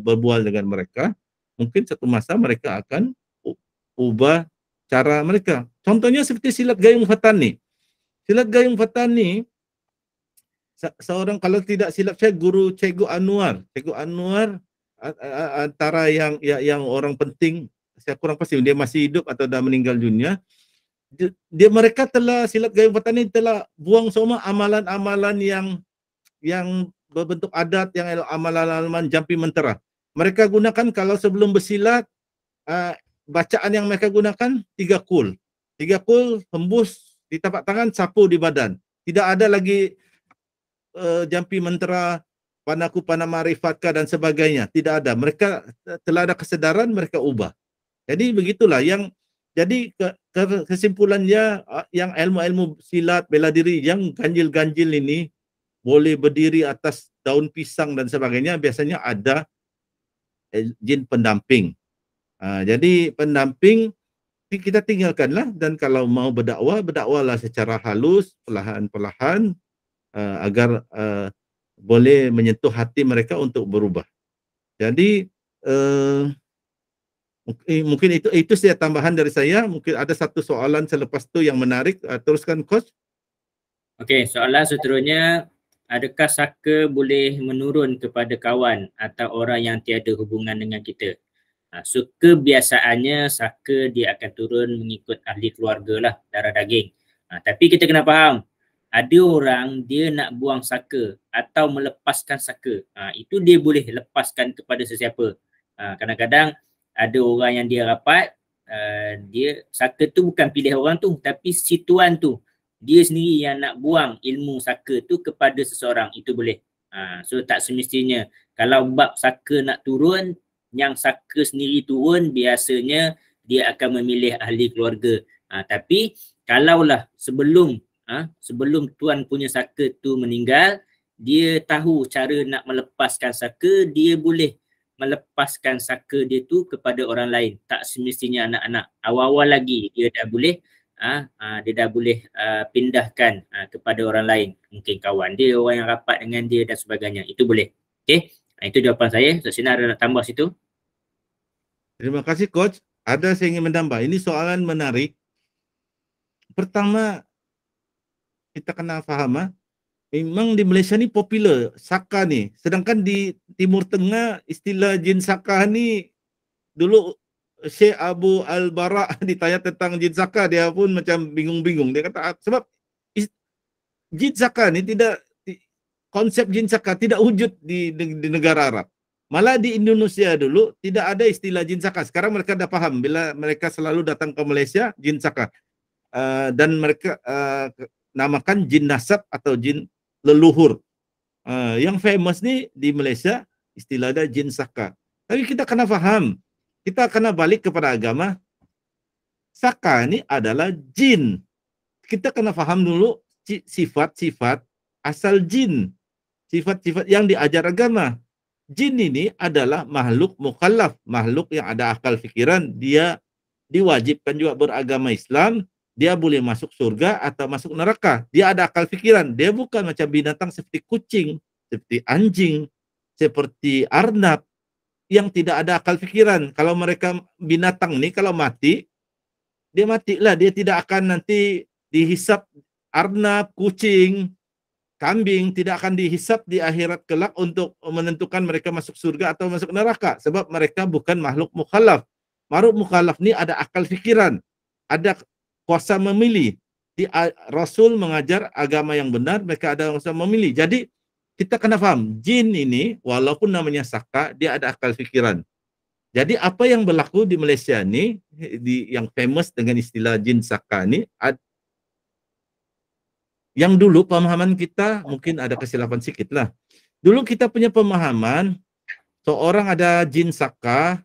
berbual dengan mereka. Mungkin satu masa mereka akan ubah cara mereka. Contohnya seperti silat gayung fatani. Silat gayung fatani, seorang kalau tidak silap saya guru Cikgu Anwar. Cikgu Anwar antara yang orang penting, saya kurang pasti dia masih hidup atau dah meninggal dunia. Mereka telah silat gayung fatani telah buang semua amalan-amalan yang berbentuk adat, yang amalan-amalan jampi mentera. Mereka gunakan kalau sebelum bersilat, bacaan yang mereka gunakan 3 kul. 3 kul hembus di tapak tangan, sapu di badan. Tidak ada lagi jampi mentera, panaku panah marifatkah dan sebagainya. Tidak ada. Mereka telah ada kesedaran, mereka ubah. Jadi begitulah yang jadi kesimpulannya yang ilmu-ilmu silat bela diri yang ganjil-ganjil ini boleh berdiri atas daun pisang dan sebagainya, biasanya ada jin pendamping. Jadi pendamping kita tinggalkanlah, dan kalau mau berdakwah, berdakwahlah secara halus, perlahan-perlahan, agar boleh menyentuh hati mereka untuk berubah. Jadi mungkin itu saja tambahan dari saya. Mungkin ada satu soalan selepas itu yang menarik. Teruskan, Coach. Okey, soalan seterusnya, adakah saka boleh menurun kepada kawan atau orang yang tiada hubungan dengan kita? So kebiasaannya saka dia akan turun mengikut ahli keluarga lah, darah daging. Tapi kita kena faham, ada orang dia nak buang saka atau melepaskan saka. Itu dia boleh lepaskan kepada sesiapa. Kadang-kadang ada orang yang dia rapat, dia saka tu bukan pilih orang tu, tapi si tuan tu dia sendiri yang nak buang ilmu saka tu kepada seseorang, itu boleh. So tak semestinya kalau bab saka nak turun, yang saka sendiri turun, biasanya dia akan memilih ahli keluarga. Tapi kalaulah sebelum tuan punya saka tu meninggal, dia tahu cara nak melepaskan saka, dia boleh melepaskan saka dia tu kepada orang lain. Tak semestinya anak-anak. Awal-awal lagi dia dah boleh pindahkan kepada orang lain. Mungkin kawan dia, orang yang rapat dengan dia dan sebagainya. Itu boleh. Okey. Itu jawapan saya. Ustaz Sinar ada nak tambah situ? Terima kasih, Coach. Ada saya ingin menambah. Ini soalan menarik. Pertama, kita kena faham, memang di Malaysia ni popular saka ni. Sedangkan di Timur Tengah istilah jin saka ni, dulu Syekh Abu Al-Bara ditanya tentang jin saka, dia pun macam bingung-bingung. Dia kata sebab jin saka ni tidak, konsep jin saka tidak wujud di negara Arab. Malah di Indonesia dulu tidak ada istilah jin saka. Sekarang mereka dah paham bila mereka selalu datang ke Malaysia, jin saka. Dan mereka namakan jin nasab atau jin leluhur. Yang famous ni di Malaysia istilahnya jin saka. Tapi kita kena faham, kita kena balik kepada agama. Saka ni adalah jin. Kita kena faham dulu sifat-sifat asal jin. Sifat-sifat yang diajar agama. Jin ini adalah makhluk mukallaf, makhluk yang ada akal fikiran. Dia diwajibkan juga beragama Islam. Dia boleh masuk surga atau masuk neraka. Dia ada akal fikiran. Dia bukan macam binatang seperti kucing, seperti anjing, seperti arnab yang tidak ada akal fikiran. Kalau mereka binatang ni kalau mati, dia matilah. Dia tidak akan nanti dihisap. Arnab, kucing, kambing tidak akan dihisap di akhirat kelak untuk menentukan mereka masuk surga atau masuk neraka. Sebab mereka bukan makhluk mukallaf. Makhluk mukallaf ni ada akal fikiran, ada kuasa memilih. Rasul mengajar agama yang benar, mereka ada kuasa memilih. Jadi kita kena faham, jin ini walaupun namanya saka, dia ada akal fikiran. Jadi apa yang berlaku di Malaysia ni, yang famous dengan istilah jin saka ni, yang dulu pemahaman kita mungkin ada kesilapan sikit lah. Dulu kita punya pemahaman, seorang ada jin saka,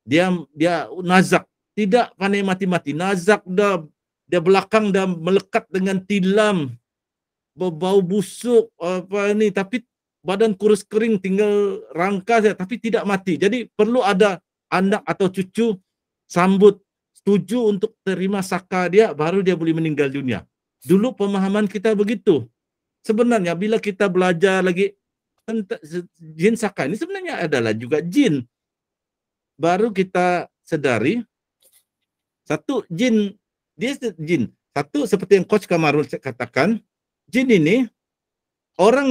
dia nazak, tidak pandai mati-mati, nazak dah, dia belakang dah melekat dengan tilam, berbau busuk apa ni, tapi badan kurus kering, tinggal rangka saja, tapi tidak mati. Jadi perlu ada anak atau cucu sambut, setuju untuk terima saka dia, baru dia boleh meninggal dunia. Dulu pemahaman kita begitu. Sebenarnya bila kita belajar lagi tentang jin saka ini, sebenarnya adalah juga jin. Baru kita sedari, satu jin, dia jin. Satu seperti yang Coach Kamarul katakan, jin ini orang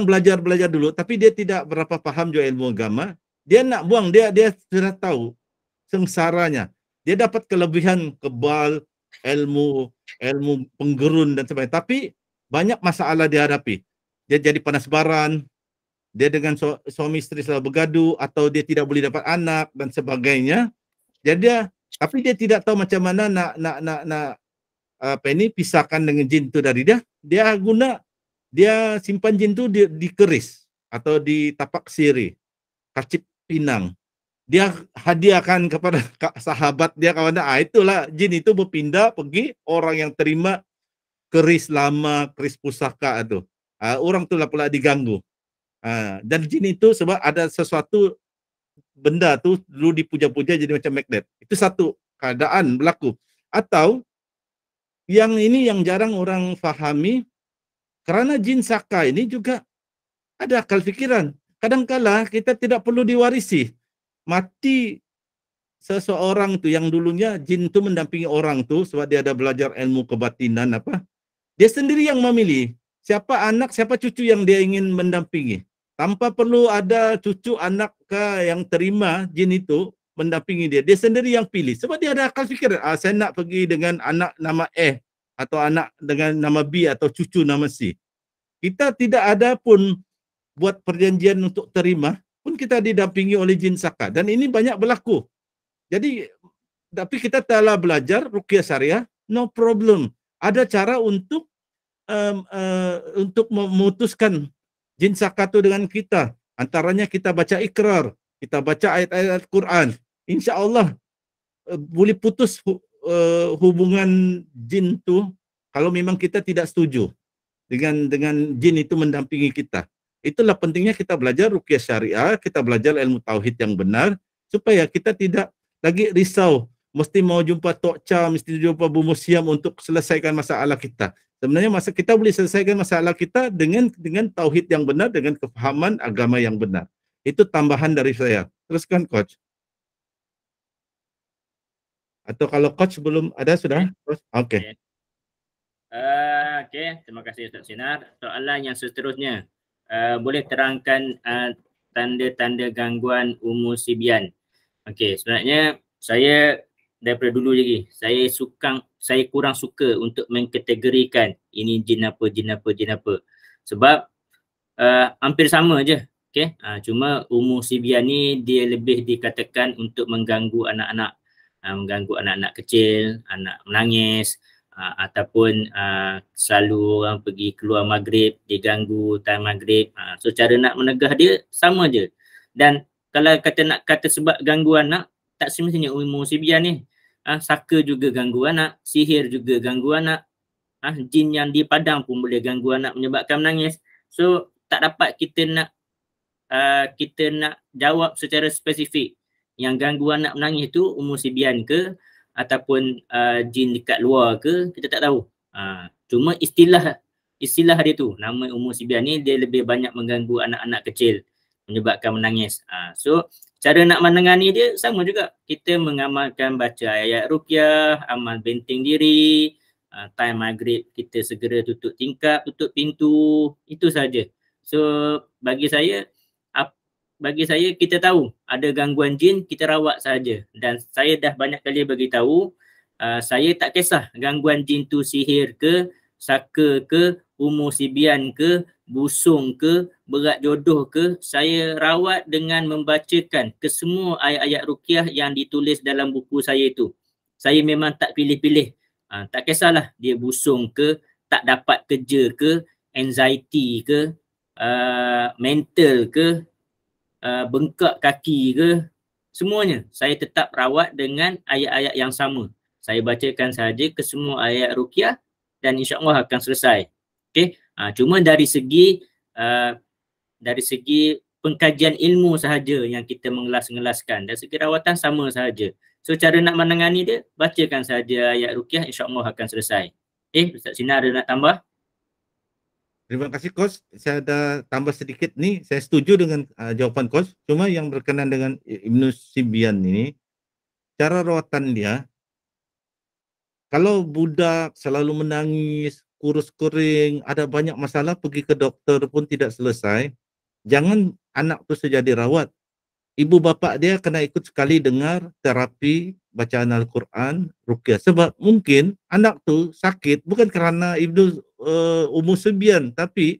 belajar dulu, tapi dia tidak berapa paham juga ilmu agama. Dia nak buang, dia sudah tahu sengsaranya. Dia dapat kelebihan kebal, ilmu penggerun dan sebagainya. Tapi banyak masalah dihadapi. Dia jadi panas baran, dia dengan suami istri selalu bergaduh, atau dia tidak boleh dapat anak dan sebagainya. Jadi tapi dia tidak tahu macam mana nak pisahkan dengan jin itu dari dia. Dia simpan jin itu di keris atau di tapak sirih, kacip pinang. dia hadiahkan kepada sahabat dia kawan dia. Itulah jin itu berpindah pergi orang yang terima keris lama, keris pusaka itu. Orang tu lah pula diganggu. Dan jin itu sebab ada sesuatu benda tu dulu dipuja-puja jadi macam magnet. Itu satu keadaan berlaku. Atau yang ini yang jarang orang fahami, kerana jin saka ini juga ada akal fikiran. Kadang-kala kita tidak perlu diwarisi. Mati seseorang tu yang dulunya jin tu mendampingi orang tu sebab dia ada belajar ilmu kebatinan apa. Dia sendiri yang memilih siapa anak, siapa cucu yang dia ingin mendampingi. Tanpa perlu ada cucu anak ke yang terima jin itu mendampingi dia. Dia sendiri yang pilih. Sebab dia ada akal fikir. Saya nak pergi dengan anak nama A atau anak dengan nama B atau cucu nama C. Kita tidak ada pun buat perjanjian untuk terima pun kita didampingi oleh jin saka. Dan ini banyak berlaku. Jadi, tapi kita telah belajar ruqyah syariah, no problem. Ada cara untuk memutuskan jin saka itu dengan kita. Antaranya kita baca ikrar, kita baca ayat-ayat Quran. Insya Allah boleh putus hubungan jin itu kalau memang kita tidak setuju dengan jin itu mendampingi kita. Itulah pentingnya kita belajar ruqyah syariah, kita belajar ilmu tauhid yang benar supaya kita tidak lagi risau mesti mau jumpa Tok Cha, mesti jumpa Bu Musiam untuk selesaikan masalah kita. Sebenarnya kita boleh selesaikan masalah kita dengan tauhid yang benar, dengan kefahaman agama yang benar. Itu tambahan dari saya. Teruskan coach. Atau kalau coach belum ada sudah? Okey. Okey, terima kasih Ustaz Sinar. Soalan yang seterusnya, boleh terangkan tanda-tanda gangguan umur sibian. Okey, sebenarnya saya daripada dulu lagi, saya kurang suka untuk mengkategorikan ini jin apa. Sebab hampir sama je. Okey, cuma umur sibian ni dia lebih dikatakan untuk mengganggu anak-anak kecil, anak menangis, ataupun selalu orang pergi keluar maghrib, diganggu time maghrib. So cara nak menegah dia sama je. Dan kalau nak kata sebab ganggu anak, tak semestinya umur sibian ni. Saka juga ganggu anak, sihir juga ganggu anak. Jin yang di padang pun boleh ganggu anak menyebabkan menangis. So tak dapat kita nak jawab secara spesifik yang ganggu anak menangis tu umur sibian ke ataupun jin dekat luar ke, kita tak tahu. Cuma istilah dia tu, nama umur sibian ni dia lebih banyak mengganggu anak-anak kecil menyebabkan menangis. So cara nak menangani dia sama juga. Kita mengamalkan baca ayat ruqyah, amal benteng diri, time maghrib kita segera tutup tingkap, tutup pintu, itu saja. So bagi saya kita tahu ada gangguan jin, kita rawat saja. Dan saya dah banyak kali bagi tahu, saya tak kisah gangguan jin tu sihir ke, saka ke, umur sibian ke, busung ke, berat jodoh ke, saya rawat dengan membacakan kesemua ayat-ayat ruqyah yang ditulis dalam buku saya itu. Saya memang tak pilih-pilih. Tak kisahlah dia busung ke, tak dapat kerja ke, anxiety ke, mental ke, bengkak kaki ke, semuanya saya tetap rawat dengan ayat-ayat yang sama. Saya bacakan saja ke semua ayat ruqyah dan insya-Allah akan selesai. Okey, cuma dari segi pengkajian ilmu sahaja yang kita mengelas-ngelaskan, dari segi rawatan sama sahaja. So cara nak menangani dia, bacakan saja ayat ruqyah, insya-Allah akan selesai. Ustaz Sinar ada nak tambah? Terima kasih Coach. Saya ada tambah sedikit ni. Saya setuju dengan jawapan Coach. Cuma yang berkenaan dengan Ibnu Sibian ini, cara rawatan dia, kalau budak selalu menangis, kurus kering, ada banyak masalah, pergi ke doktor pun tidak selesai, jangan anak tu saja dirawat. Ibu bapa dia kena ikut sekali dengar terapi bacaan Al-Quran, ruqyah. Sebab mungkin anak tu sakit bukan kerana Ibnu umur sibian, tapi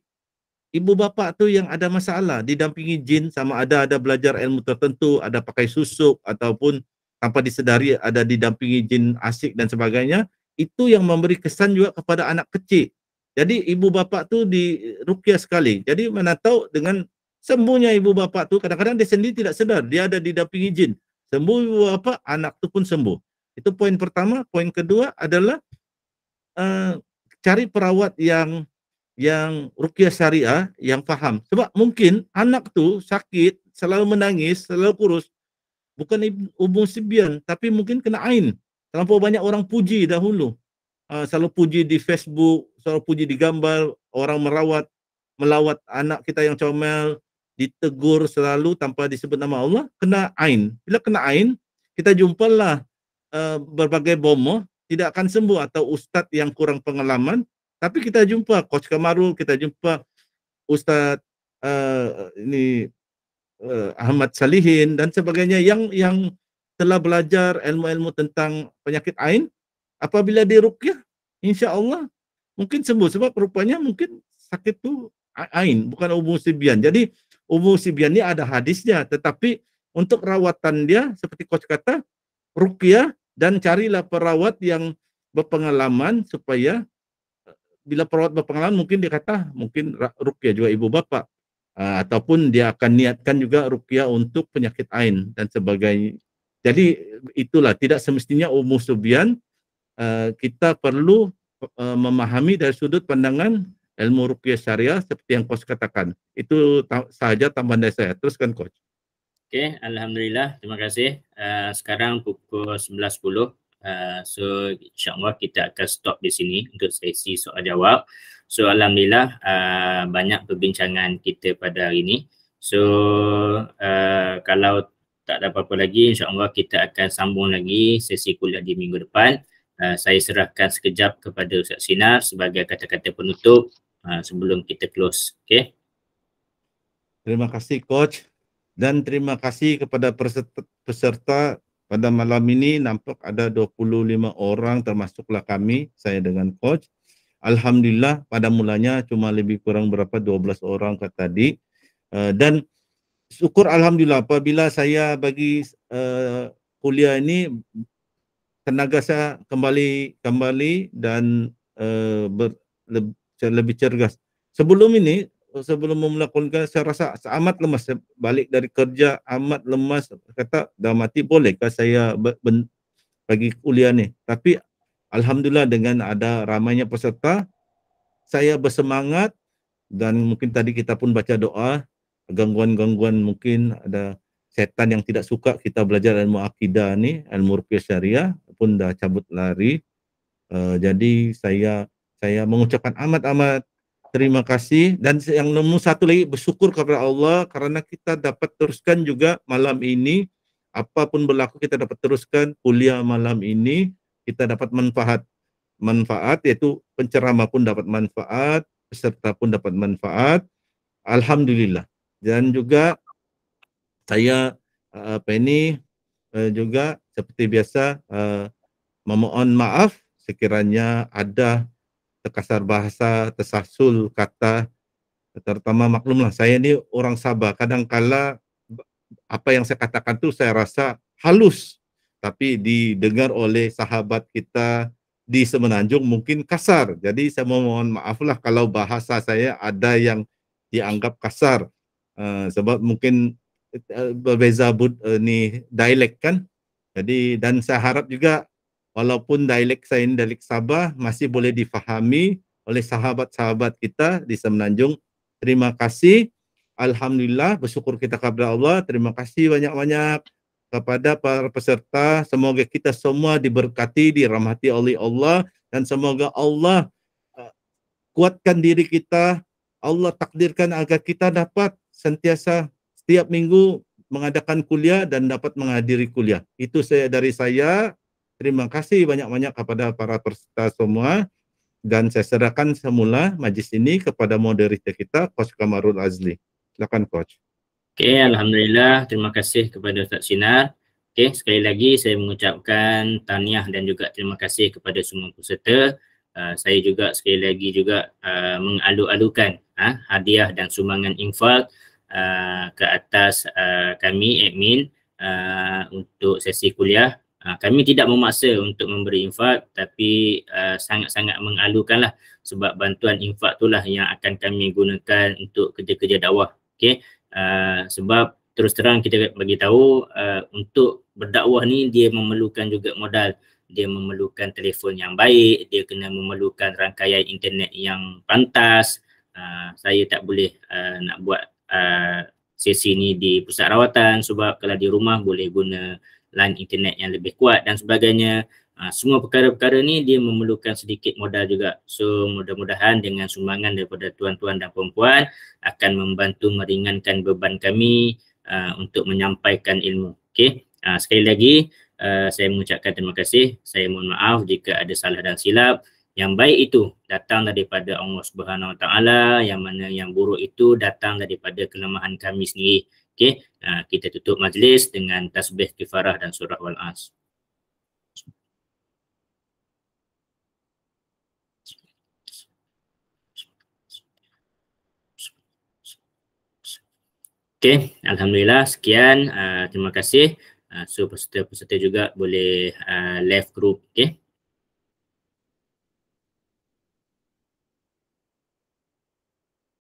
ibu bapa tu yang ada masalah, didampingi jin, sama ada belajar ilmu tertentu, ada pakai susuk ataupun tanpa disedari ada didampingi jin asyik dan sebagainya. Itu yang memberi kesan juga kepada anak kecil. Jadi ibu bapa tu di ruqyah sekali. Jadi mana tahu dengan Sembuhnya ibu bapa tu kadang-kadang dia sendiri tidak sedar, dia ada didampingi jin. Sembuh ibu bapa, anak tu pun sembuh. Itu poin pertama. Poin kedua adalah cari perawat yang ruqyah syariah yang faham. Sebab mungkin anak tu sakit, selalu menangis, selalu kurus, bukan hubung sibian, tapi mungkin kena ain. Terlampau banyak orang puji dahulu. Selalu puji di Facebook, selalu puji di gambar, orang melawat anak kita yang comel, ditegur selalu tanpa disebut nama Allah, kena ain. Bila kena ain, kita jumpalah berbagai bomoh, tidak akan sembuh, atau ustadz yang kurang pengalaman, tapi kita jumpa Coach Kamarul, kita jumpa Ustadz ini Ahmad Salihin dan sebagainya yang telah belajar ilmu-ilmu tentang penyakit ain. Apabila diruqyah, insya-Allah mungkin sembuh, sebab rupanya mungkin sakit itu ain, bukan ubu sibian. Jadi ubu sibian ini ada hadisnya, tetapi untuk rawatan dia seperti coach kata, ruqyah, dan carilah perawat yang berpengalaman, supaya bila perawat berpengalaman mungkin dia kata mungkin ruqyah juga ibu bapa, ataupun dia akan niatkan juga ruqyah untuk penyakit ain dan sebagainya. Jadi itulah, tidak semestinya ubu sibian. Kita perlu memahami dari sudut pandangan ilmu ruqyah syariah seperti yang coach katakan. Itu sahaja tambahan dari saya. Teruskan coach. Okey, alhamdulillah, terima kasih. Sekarang pukul 11.10. So insya-Allah kita akan stop di sini untuk sesi soal jawab. So alhamdulillah banyak perbincangan kita pada hari ini. So kalau tak ada apa-apa lagi, insya-Allah kita akan sambung lagi sesi kuliah di minggu depan. Saya serahkan sekejap kepada Ustaz Sinar sebagai kata-kata penutup sebelum kita close. Okey. Terima kasih coach, dan terima kasih kepada peserta pada malam ini. Nampak ada 25 orang termasuklah kami, saya dengan coach. Alhamdulillah pada mulanya cuma lebih kurang berapa 12 orang tadi, dan syukur alhamdulillah apabila saya bagi kuliah ini, tenaga saya kembali dan lebih cergas. Sebelum ini, sebelum memulakan kuliah, saya rasa amat lemas. Saya balik dari kerja amat lemas, kata dah mati, bolehkah saya bagi kuliah ni? Tapi alhamdulillah dengan ada ramainya peserta, saya bersemangat, dan mungkin tadi kita pun baca doa, gangguan-gangguan mungkin ada setan yang tidak suka kita belajar ilmu akidah ni, ilmu ruqyah syariah pun dah cabut lari. Jadi saya mengucapkan amat terima kasih, dan yang nomor satu lagi bersyukur kepada Allah kerana kita dapat teruskan juga malam ini. Apapun berlaku kita dapat teruskan kuliah malam ini, kita dapat manfaat, iaitu penceramah pun dapat manfaat, peserta pun dapat manfaat. Alhamdulillah. Dan juga saya juga seperti biasa memohon maaf sekiranya ada terkasar bahasa, tersasul kata, terutama maklumlah saya ni orang Sabah, kadang-kala apa yang saya katakan tu saya rasa halus, tapi didengar oleh sahabat kita di Semenanjung mungkin kasar. Jadi saya mohon maaflah kalau bahasa saya ada yang dianggap kasar, sebab mungkin berbeza ni dialek kan. Jadi dan saya harap juga walaupun dialek saya ini dialek Sabah masih boleh difahami oleh sahabat-sahabat kita di Semenanjung. Terima kasih. Alhamdulillah, bersyukur kita kepada Allah. Terima kasih banyak-banyak kepada para peserta. Semoga kita semua diberkati, dirahmati oleh Allah, dan semoga Allah kuatkan diri kita. Allah takdirkan agar kita dapat sentiasa setiap minggu mengadakan kuliah dan dapat menghadiri kuliah. Itu dari saya. Terima kasih banyak-banyak kepada para peserta semua, dan saya serahkan semula majlis ini kepada moderator kita, Coach Kamarul Azli. Silakan Coach. Okey, alhamdulillah, terima kasih kepada Ustaz Sinar. Okey, sekali lagi saya mengucapkan tahniah dan juga terima kasih kepada semua peserta. Saya juga sekali lagi juga mengalu-alukan hadiah dan sumbangan infak ke atas kami admin untuk sesi kuliah. Kami tidak memaksa untuk memberi infak, tapi sangat-sangat mengalukanlah, sebab bantuan infak itulah yang akan kami gunakan untuk kerja-kerja dakwah. Okey, Sebab terus terang kita bagi tahu untuk berdakwah ni dia memerlukan juga modal, dia memerlukan telefon yang baik, dia kena memerlukan rangkaian internet yang pantas. Saya tak boleh nak buat sesi ni di pusat rawatan sebab kalau di rumah boleh guna line internet yang lebih kuat dan sebagainya. Semua perkara-perkara ni dia memerlukan sedikit modal juga. So mudah-mudahan dengan sumbangan daripada tuan-tuan dan puan-puan akan membantu meringankan beban kami untuk menyampaikan ilmu. Okey. Sekali lagi saya mengucapkan terima kasih. Saya mohon maaf jika ada salah dan silap. Yang baik itu datang daripada Allah Subhanahu Wa Taala, yang mana yang buruk itu datang daripada kelemahan kami sendiri. Okey. Kita tutup majlis dengan tasbih kifarah dan surah Wal-As. Okey, alhamdulillah sekian. Terima kasih. So peserta-peserta juga boleh left group, okey.